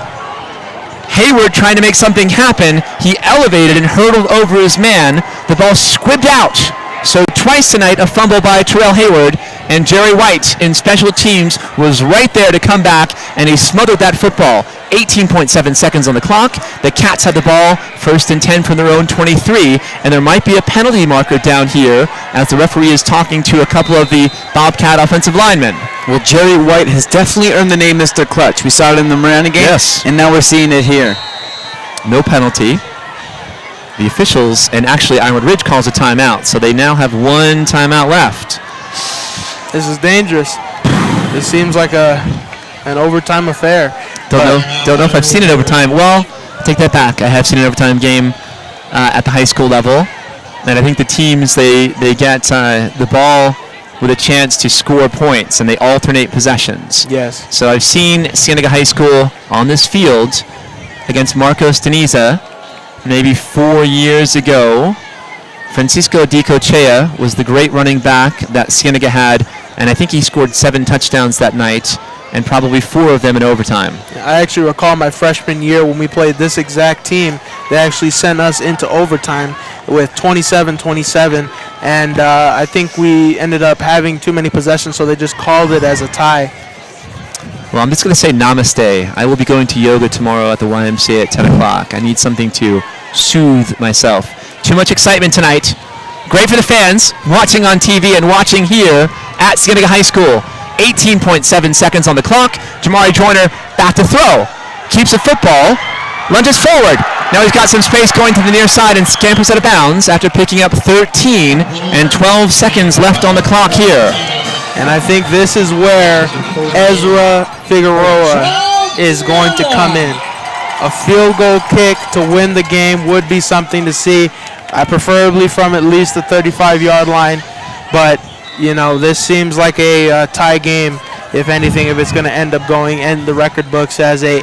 Hayward trying to make something happen. He elevated and hurdled over his man. The ball squibbed out So twice tonight, a fumble by Terrell Hayward, and Jerry White in special teams was right there to come back, and he smothered that football. 18.7 seconds on the clock. The Cats had the ball, 1st and 10 from their own 23, and there might be a penalty marker down here as the referee is talking to a couple of the Bobcat offensive linemen. Well, Jerry White has definitely earned the name Mr. Clutch. We saw it in the Marana game, Yes. and now we're seeing it here. No penalty. The officials, and actually Ironwood Ridge calls a timeout, so they now have one timeout left. This is dangerous. This seems like an overtime affair. Don't know if I've seen it overtime. Well, take that back. I have seen an overtime game at the high school level, and I think the teams they get the ball with a chance to score points, and they alternate possessions. Yes. So I've seen Cienega High School on this field against Marcos Deniza maybe 4 years ago. Francisco Di Cochea was the great running back that Cienega had, and I think he scored 7 touchdowns that night, and probably 4 of them in overtime. I actually recall my freshman year when we played this exact team. They actually sent us into overtime with 27-27, and I think we ended up having too many possessions, so they just called it as a tie. Well, I'm just going to say namaste. I will be going to yoga tomorrow at the YMCA at 10 o'clock. I need something to soothe myself. Too much excitement tonight. Great for the fans watching on TV and watching here at Cienega High School. 18.7 seconds on the clock. Jamari Joyner back to throw. Keeps the football. Lunges forward. Now he's got some space going to the near side and scampers out of bounds after picking up 13 and 12 seconds left on the clock here. And I think this is where Ezra Figueroa is going to come in. A field goal kick to win the game would be something to see, preferably from at least the 35-yard line. But, you know, this seems like a tie game, if anything, if it's going to end up going in the record books as a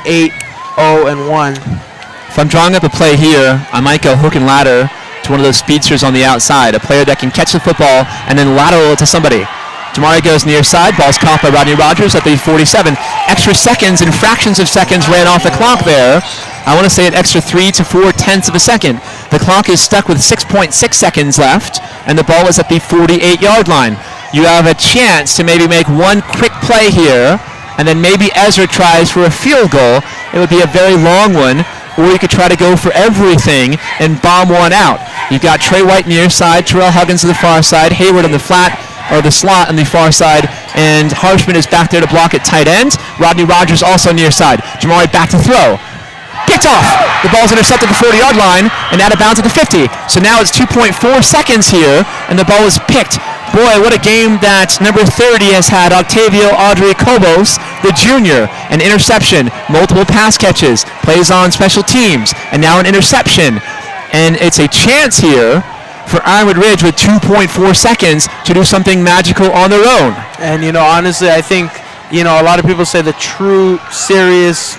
8-0-1. If I'm drawing up a play here, I might go hook and ladder to one of those speedsters on the outside, a player that can catch the football and then lateral it to somebody. Jamari goes near side. Ball's caught by Rodney Rogers at the 47. Extra seconds and fractions of seconds ran off the clock there. I want to say an extra 3 to 4 tenths of a second. The clock is stuck with 6.6 seconds left, and the ball is at the 48-yard line. You have a chance to maybe make one quick play here, and then maybe Ezra tries for a field goal. It would be a very long one, or you could try to go for everything and bomb one out. You've got Trey White near side, Terrell Huggins to the far side, Hayward on the flat, or the slot on the far side, and Harshman is back there to block at tight end. Rodney Rogers also near side. Jamari back to throw. Picked off. The ball's intercepted at the 40-yard line and out of bounds at the 50. So now it's 2.4 seconds here, and the ball is picked. Boy, what a game that number 30 has had, Octavio Audrey Cobos, the junior. An interception, multiple pass catches, plays on special teams, and now an interception. And it's a chance here for Ironwood Ridge with 2.4 seconds to do something magical on their own. And, you know, honestly, I think, you know, a lot of people say the true, serious,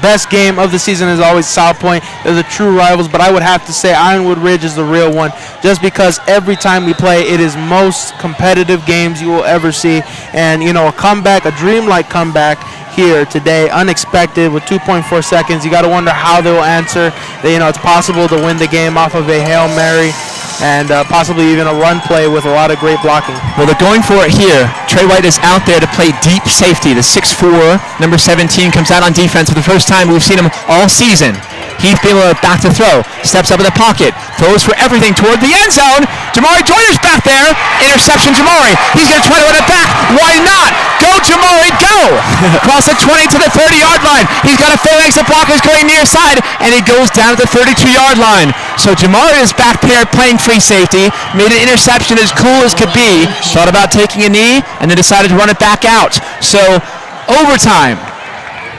best game of the season is always South Point. They're the true rivals, but I would have to say Ironwood Ridge is the real one, just because every time we play, it is most competitive games you will ever see. And, you know, a dreamlike comeback here today, unexpected with 2.4 seconds. You got to wonder how they will answer. You know, it's possible to win the game off of a Hail Mary and possibly even a run play with a lot of great blocking. Well, they're going for it here. Trey White is out there to play deep safety. The 6'4", number 17, comes out on defense for the first time. We've seen him all season. Heath Baylor back to throw. Steps up in the pocket. Throws for everything toward the end zone. Jamari Joyner's back there. Interception, Jamari. He's going to try to run it back. Why not? Go, Jamari, go! Across the 20 to the 30-yard line. He's got a full exit blockers going near side, and he goes down to the 32-yard line. So Jamari is back there playing free safety. Made an interception as cool as could be. Thought about taking a knee, and then decided to run it back out. So overtime.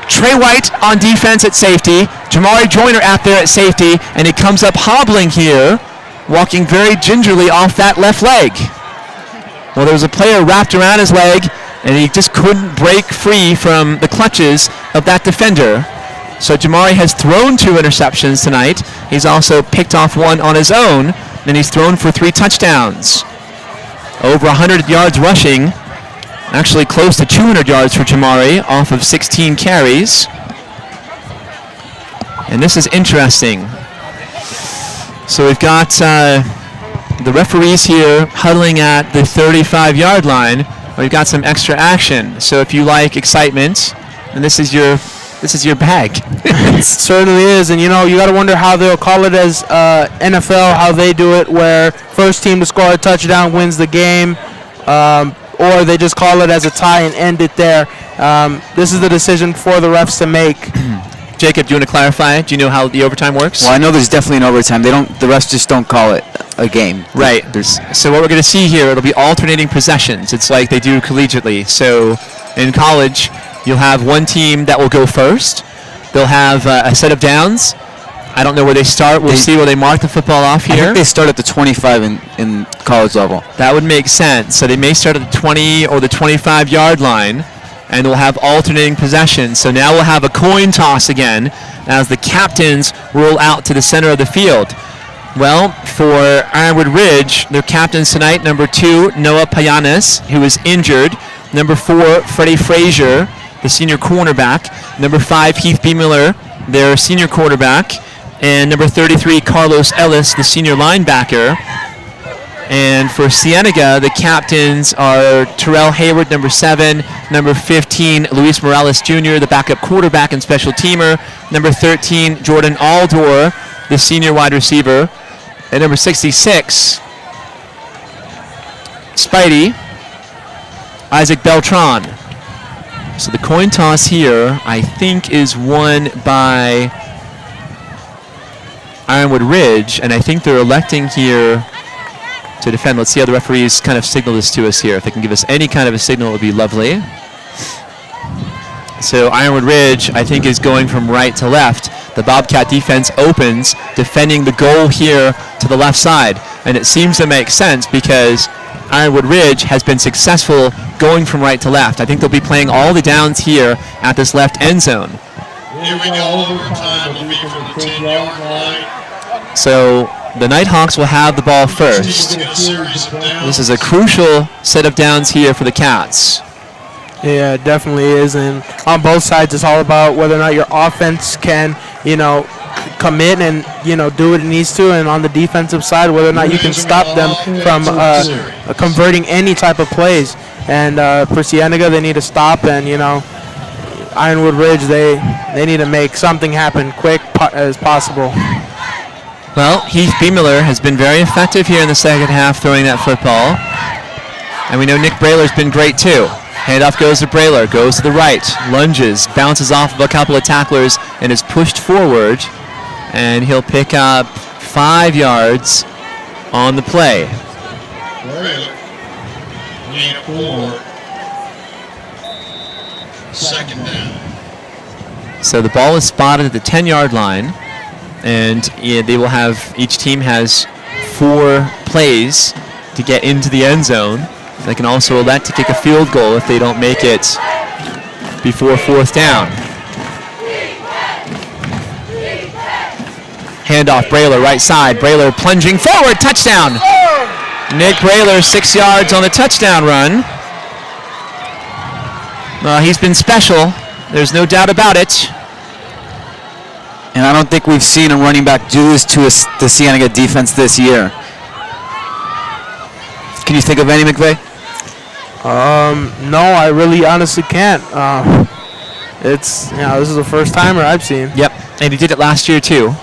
Trey White on defense at safety, Jamari Joyner out there at safety, and he comes up hobbling here, walking very gingerly off that left leg. Well, there was a player wrapped around his leg, and he just couldn't break free from the clutches of that defender. So Jamari has thrown 2 interceptions tonight. He's also picked off one on his own, and he's thrown for 3 touchdowns. Over 100 yards rushing. Actually close to 200 yards for Jamari off of 16 carries. And this is interesting. So we've got the referees here huddling at the 35-yard line. We've got some extra action. So if you like excitement, and this is your bag. It certainly is, and you got to wonder how they'll call it as NFL, how they do it, where first team to score a touchdown wins the game, or they just call it as a tie and end it there. This is the decision for the refs to make. Jacob, do you want to clarify? Do you know how the overtime works? Well, I know there's definitely an overtime. The refs just don't call it a game. Right. So what we're going to see here, it'll be alternating possessions. It's like they do collegiately. So in college, you'll have one team that will go first. They'll have a set of downs. I don't know where they start. We'll see where they mark the football off here. I think they start at the 25 in college level. That would make sense. So they may start at the 20 or the 25-yard line, and we'll have alternating possessions. So now we'll have a coin toss again as the captains roll out to the center of the field. Well, for Ironwood Ridge, their captains tonight, number 2, Noah Payanes, who is injured. Number 4, Freddie Frazier, the senior cornerback. Number 5, Heath B. Miller, their senior quarterback. And number 33, Carlos Ellis, the senior linebacker. And for Cienega, the captains are Terrell Hayward, number 7, number 15, Luis Morales Jr., the backup quarterback and special teamer, number 13, Jordan Aldor, the senior wide receiver, and number 66, Spidey, Isaac Beltran. So the coin toss here, I think, is won by Ironwood Ridge, and I think they're electing here to defend. Let's see how the referees kind of signal this to us here. If they can give us any kind of a signal, it would be lovely. So Ironwood Ridge, I think, is going from right to left. The Bobcat defense opens, defending the goal here to the left side. And it seems to make sense because Ironwood Ridge has been successful going from right to left. I think they'll be playing all the downs here at this left end zone. Here we go. Overtime will be from the 10-yard line. So the Nighthawks will have the ball first. This is a crucial set of downs here for the Cats. Yeah, it definitely is. And on both sides, it's all about whether or not your offense can, come in and, do what it needs to. And on the defensive side, whether or not you can stop them from converting any type of plays. And for Cienega, they need to stop. And, Ironwood Ridge, they need to make something happen quick as possible. Well, Heath B. Miller has been very effective here in the second half throwing that football. And we know Nick Brayler's been great too. Handoff goes to Brayler, goes to the right, lunges, bounces off of a couple of tacklers, and is pushed forward. And he'll pick up 5 yards on the play. Brayler, gain of 4. Second down. So the ball is spotted at the 10-yard line. And they will have, each team has 4 plays to get into the end zone. They can also elect to kick a field goal if they don't make it before 4th down. Handoff, Brayler, right side. Brayler plunging forward, touchdown. Nick Brayler, 6 yards on the touchdown run. He's been special. There's no doubt about it. And I don't think we've seen a running back do this to the Cienega defense this year. Can you think of any, McVeigh? No, I really honestly can't. This is the first timer I've seen. Yep, and he did it last year too.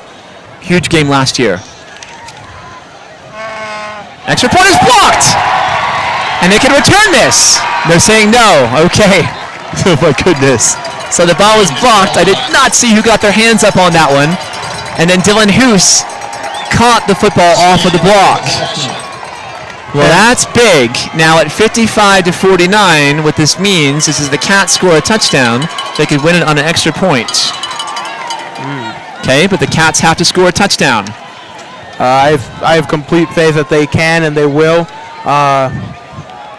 Huge game last year. Extra point is blocked! And they can return this. They're saying no. Okay. Oh my goodness. So the ball was blocked. I did not see who got their hands up on that one. And then Dylan Hoos caught the football off of the block. Well, that's big. Now at 55-49, what this means is the Cats score a touchdown, they could win it on an extra point. Okay, but the Cats have to score a touchdown. I have complete faith that they can and they will.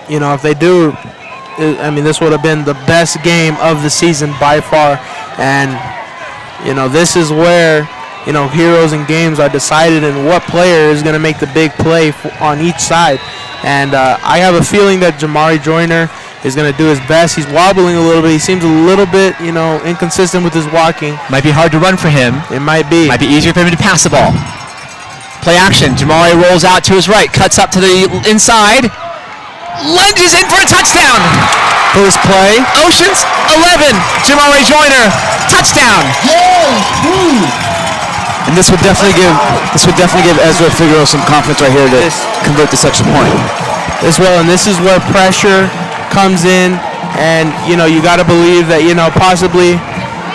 If they do, this would have been the best game of the season by far. And, this is where, heroes and games are decided and what player is going to make the big play on each side. And I have a feeling that Jamari Joyner is going to do his best. He's wobbling a little bit. He seems a little bit, inconsistent with his walking. Might be hard to run for him. It might be. Might be easier for him to pass the ball. Play action. Jamari rolls out to his right, cuts up to the inside, lunges in for a touchdown. First play. Oceans 11. Jamari Joyner, touchdown. And this would definitely give Ezra Figueroa some confidence right here to convert this extra point. As well, and this is where pressure comes in, and you got to believe that possibly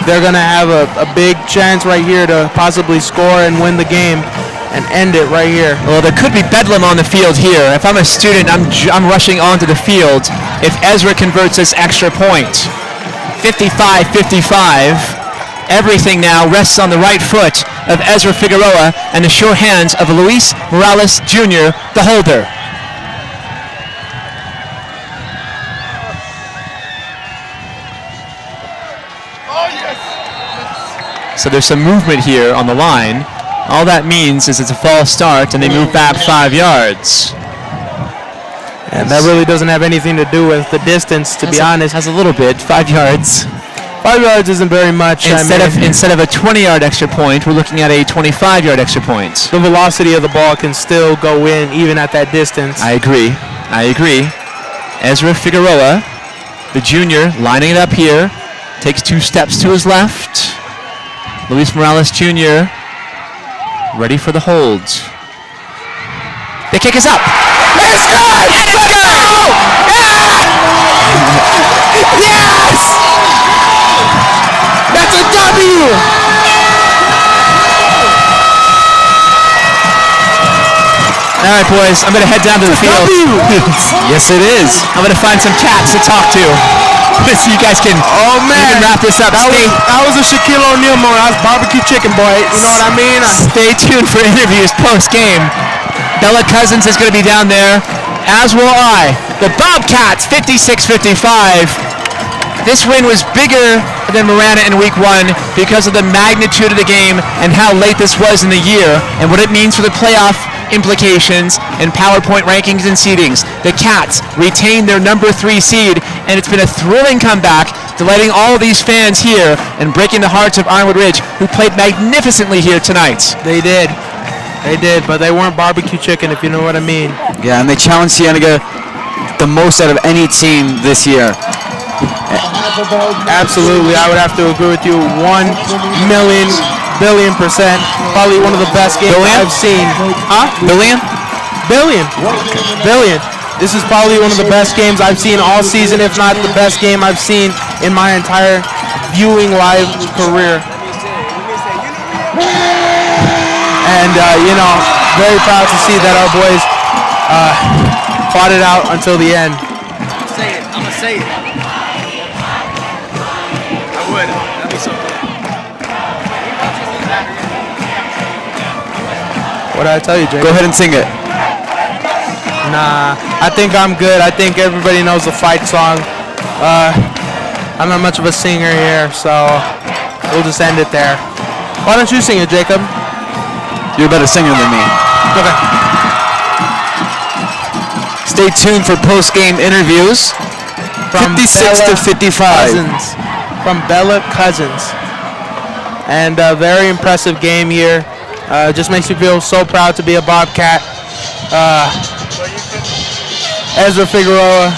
they're going to have a big chance right here to possibly score and win the game and end it right here. Well, there could be bedlam on the field here. If I'm a student, I'm rushing onto the field if Ezra converts this extra point. 55-55. Everything now rests on the right foot of Ezra Figueroa and the sure hands of Luis Morales Jr., the holder. So there's some movement here on the line. All that means is it's a false start and they move back 5 yards. And that really doesn't have anything to do with the distance, to be honest. Has a little bit, 5 yards. 5 yards isn't very much. Instead of a 20-yard extra point, we're looking at a 25-yard extra point. The velocity of the ball can still go in even at that distance. I agree. Ezra Figueroa, the junior, lining it up here, takes 2 steps to his left. Luis Morales Jr. ready for the hold. The kick is up. It's good! And it's good! Yeah! Yes! That's a W! All right, boys, I'm going to head down to the field. Yes, it is. I'm going to find some cats to talk to. So you guys can wrap this up. That was a Shaquille O'Neal moment. That was barbecue chicken, boy. You know what I mean? Stay tuned for interviews post-game. Bella Cousins is going to be down there, as will I. The Bobcats, 56-55. This win was bigger than Marana in week 1 because of the magnitude of the game and how late this was in the year and what it means for the playoff implications and PowerPoint rankings and seedings. The Cats retain their number 3 seed, and it's been a thrilling comeback, delighting all of these fans here and breaking the hearts of Ironwood Ridge, who played magnificently here tonight. They did, but they weren't barbecue chicken, if you know what I mean. Yeah, and they challenged Cienega the most out of any team this year. Absolutely, I would have to agree with you 1,000,000,000,000%. Probably one of the best games I've seen. Huh? Billion. This is probably one of the best games I've seen all season, if not the best game I've seen in my entire viewing live career. And, very proud to see that our boys fought it out until the end. I'm gonna say it. I would. That'd be so good. What did I tell you, Jake? Go ahead and sing it. Nah, I think I'm good. I think everybody knows the fight song. I'm not much of a singer here, so we'll just end it there. Why don't you sing it, Jacob? You're a better singer than me. Okay. Stay tuned for post-game interviews. From 56-55. From Bella Cousins. And a very impressive game here. Just makes me feel so proud to be a Bobcat. Ezra Figueroa,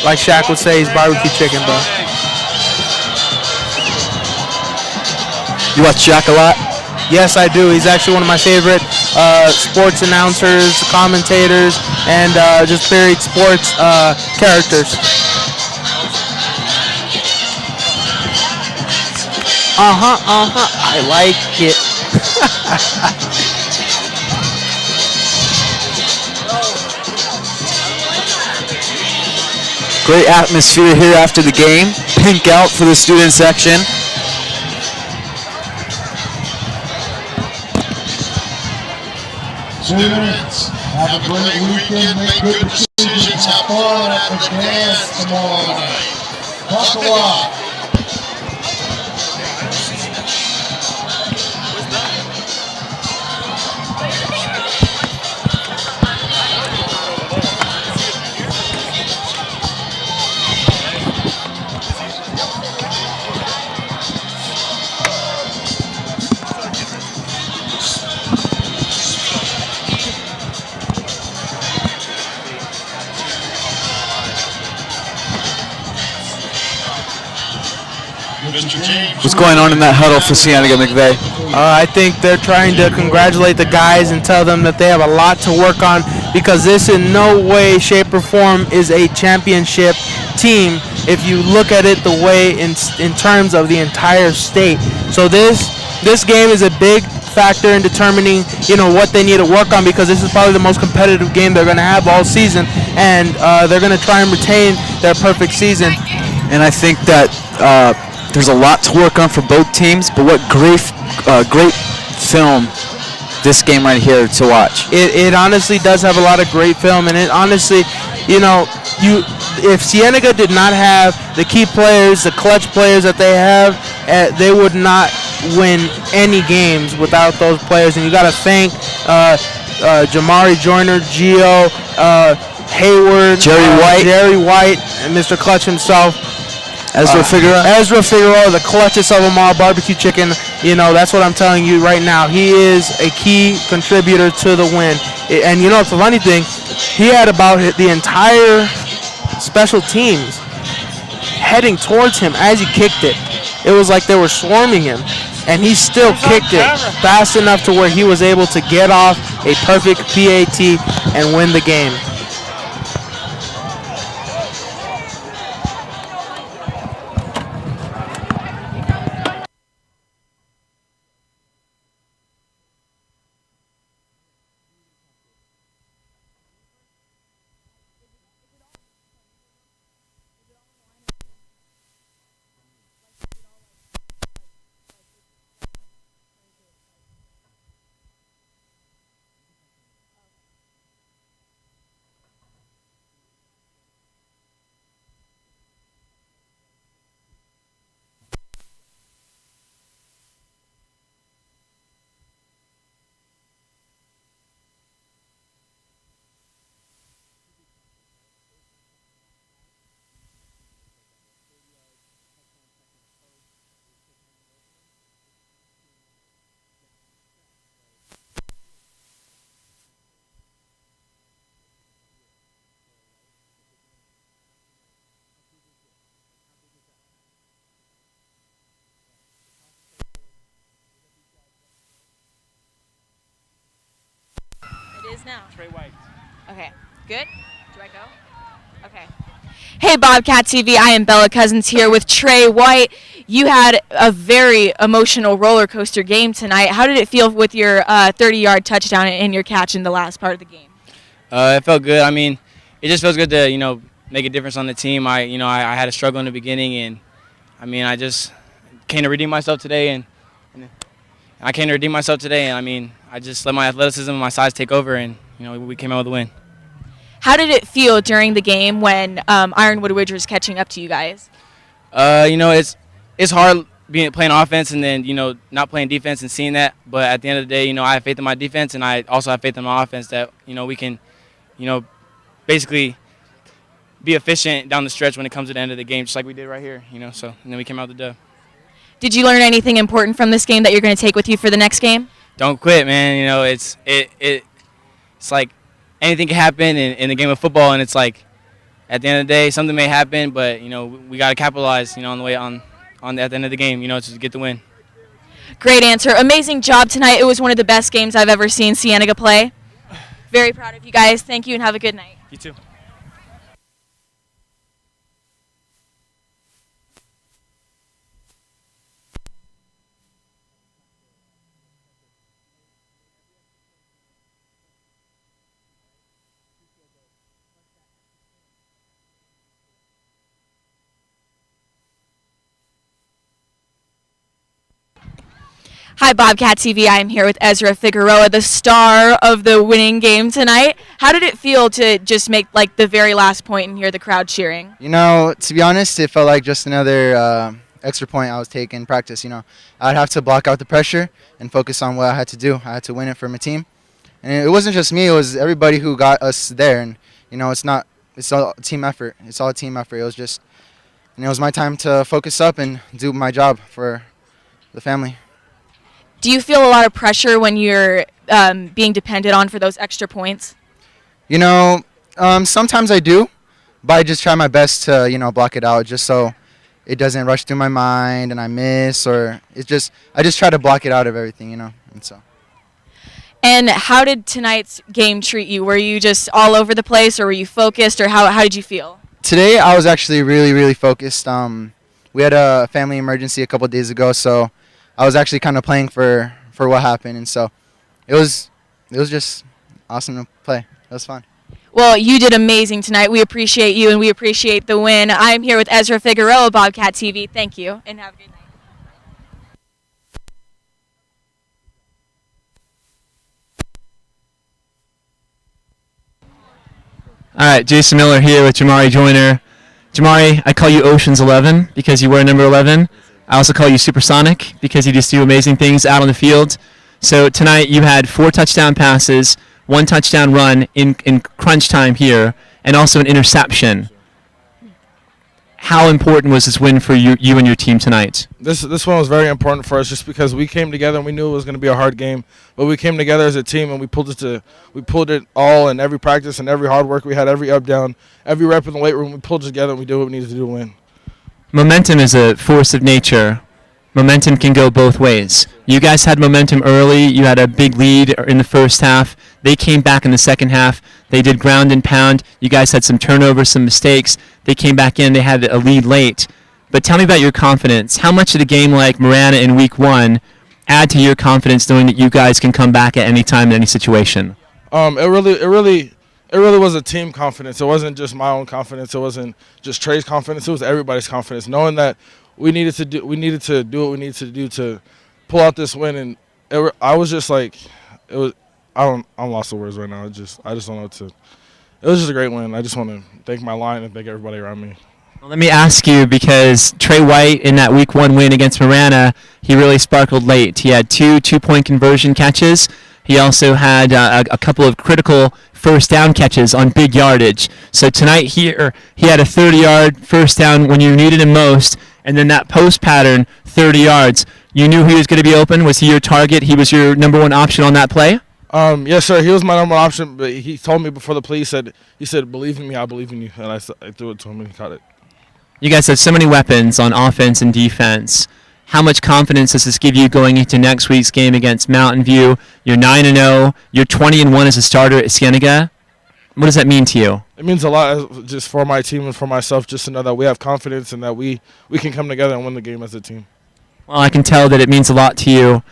like Shaq would say, he's barbecue chicken, bro. You watch Shaq a lot? Yes, I do. He's actually one of my favorite sports announcers, commentators, and just varied sports characters. I like it. Great atmosphere here after the game. Pink out for the student section. Students, have a great weekend. Make good decisions. Have fun at the dance tomorrow night. Talk a lot. Mr. James. What's going on in that huddle for Cienega, McVeigh? I think they're trying to congratulate the guys and tell them that they have a lot to work on, because this in no way, shape, or form is a championship team if you look at it the way in terms of the entire state. So this game is a big factor in determining, what they need to work on, because this is probably the most competitive game they're going to have all season, and they're going to try and retain their perfect season. And I think that there's a lot to work on for both teams, but what great film this game right here to watch. It honestly does have a lot of great film, and it honestly, if Cienega did not have the key players, the clutch players that they have, they would not win any games without those players. And you got to thank Jamari Joyner, Gio, Hayward, Jerry White, and Mr. Clutch himself. Ezra Figueroa, the clutchest of them all, barbecue chicken. That's what I'm telling you right now. He is a key contributor to the win. And it's a funny thing, he had about the entire special teams heading towards him as he kicked it. It was like they were swarming him, and he still kicked it fast enough to where he was able to get off a perfect PAT and win the game. Now. Trey White. Okay, good? Do I go? Okay. Hey, Bobcat TV, I am Bella Cousins here with Trey White. You had a very emotional roller coaster game tonight. How did it feel with your 30-yard touchdown and your catch in the last part of the game? It felt good. I mean, it just feels good to, make a difference on the team. I had a struggle in the beginning, and I just came to redeem myself today, and I just let my athleticism and my size take over, and we came out with a win. How did it feel during the game when Ironwood Ridge was catching up to you guys? It's hard playing offense and then not playing defense and seeing that. But at the end of the day, I have faith in my defense, and I also have faith in my offense that we can basically be efficient down the stretch when it comes to the end of the game, just like we did right here. So and then we came out with the dub. Did you learn anything important from this game that you're going to take with you for the next game? Don't quit, man. It's like anything can happen in the game of football, and it's like at the end of the day, something may happen, but we got to capitalize, on the way on at the end of the game, to get the win. Great answer. Amazing job tonight. It was one of the best games I've ever seen Cienega play. Very proud of you guys. Thank you, and have a good night. You too. Hi, Bobcat TV. I am here with Ezra Figueroa, the star of the winning game tonight. How did it feel to just make the very last point and hear the crowd cheering? To be honest, it felt like just another extra point I was taking in practice. I'd have to block out the pressure and focus on what I had to do. I had to win it for my team. And it wasn't just me, it was everybody who got us there. And, it's all a team effort. It was just, it was my time to focus up and do my job for the family. Do you feel a lot of pressure when you're being depended on for those extra points? Sometimes I do, but I just try my best to, block it out just so, it doesn't rush through my mind and I miss, or I just try to block it out of everything, and so. And how did tonight's game treat you? Were you just all over the place, or were you focused, or how did you feel? Today I was actually really, really focused. We had a family emergency a couple of days ago, so I was actually kind of playing for what happened, and so it was just awesome to play. It was fun. Well, you did amazing tonight. We appreciate you, and we appreciate the win. I'm here with Ezra Figueroa, Bobcat TV. Thank you, and have a good night. All right, Jason Miller here with Jamari Joyner. Jamari, I call you Ocean's 11 because you wear number 11. I also call you Supersonic because you just do amazing things out on the field. So tonight you had 4 touchdown passes, 1 touchdown run in crunch time here, and also an interception. How important was this win for you and your team tonight? This one was very important for us just because we came together and we knew it was going to be a hard game, but we came together as a team and we pulled it all in every practice and every hard work we had, every up down, every rep in the weight room. We pulled it together and we did what we needed to do to win. Momentum is a force of nature. Momentum can go both ways. You guys had momentum early. You had a big lead in the first half. They came back in the second half. They did ground and pound. You guys had some turnovers, some mistakes. They came back in. They had a lead late. But tell me about your confidence. How much did a game like Marana in week 1 add to your confidence knowing that you guys can come back at any time in any situation? It really was a team confidence. It wasn't just my own confidence. It wasn't just Trey's confidence. It was everybody's confidence, knowing that we needed to do what we needed to do to pull out this win. And I was just like, it was. I'm lost for words right now. I just don't know what to. It was just a great win. I just want to thank my line and thank everybody around me. Well, let me ask you, because Trey White in that week 1 win against Marana, he really sparkled late. He had 2 2-point conversion catches. He also had a couple of critical first down catches on big yardage. So tonight here, he had a 30-yard first down when you needed him most, and then that post pattern, 30 yards. You knew he was going to be open. Was he your target? He was your number 1 option on that play? Yes, sir. He was my number 1 option, but he told me before the play, he said, believe in me, I believe in you. And I threw it to him and he caught it. You guys have so many weapons on offense and defense. How much confidence does this give you going into next week's game against Mountain View? You're 9-0. You're 20-1 as a starter at Cienega. What does that mean to you? It means a lot just for my team and for myself, just to know that we have confidence and that we can come together and win the game as a team. Well, I can tell that it means a lot to you.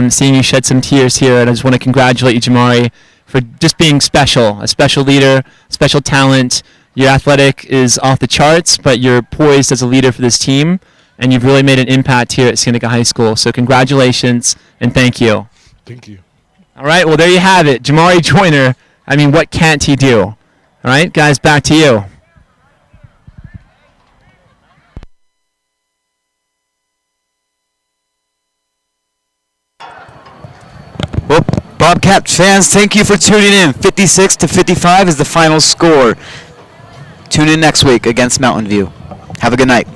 Seeing you shed some tears here, and I just want to congratulate you, Jamari, for just being special, a special leader, special talent. Your athletic is off the charts, but you're poised as a leader for this team, and you've really made an impact here at Cienega High School. So congratulations, and thank you. Thank you. All right, well, there you have it. Jamari Joyner, I mean, what can't he do? All right, guys, back to you. Well, Bobcat fans, thank you for tuning in. 56-55 is the final score. Tune in next week against Mountain View. Have a good night.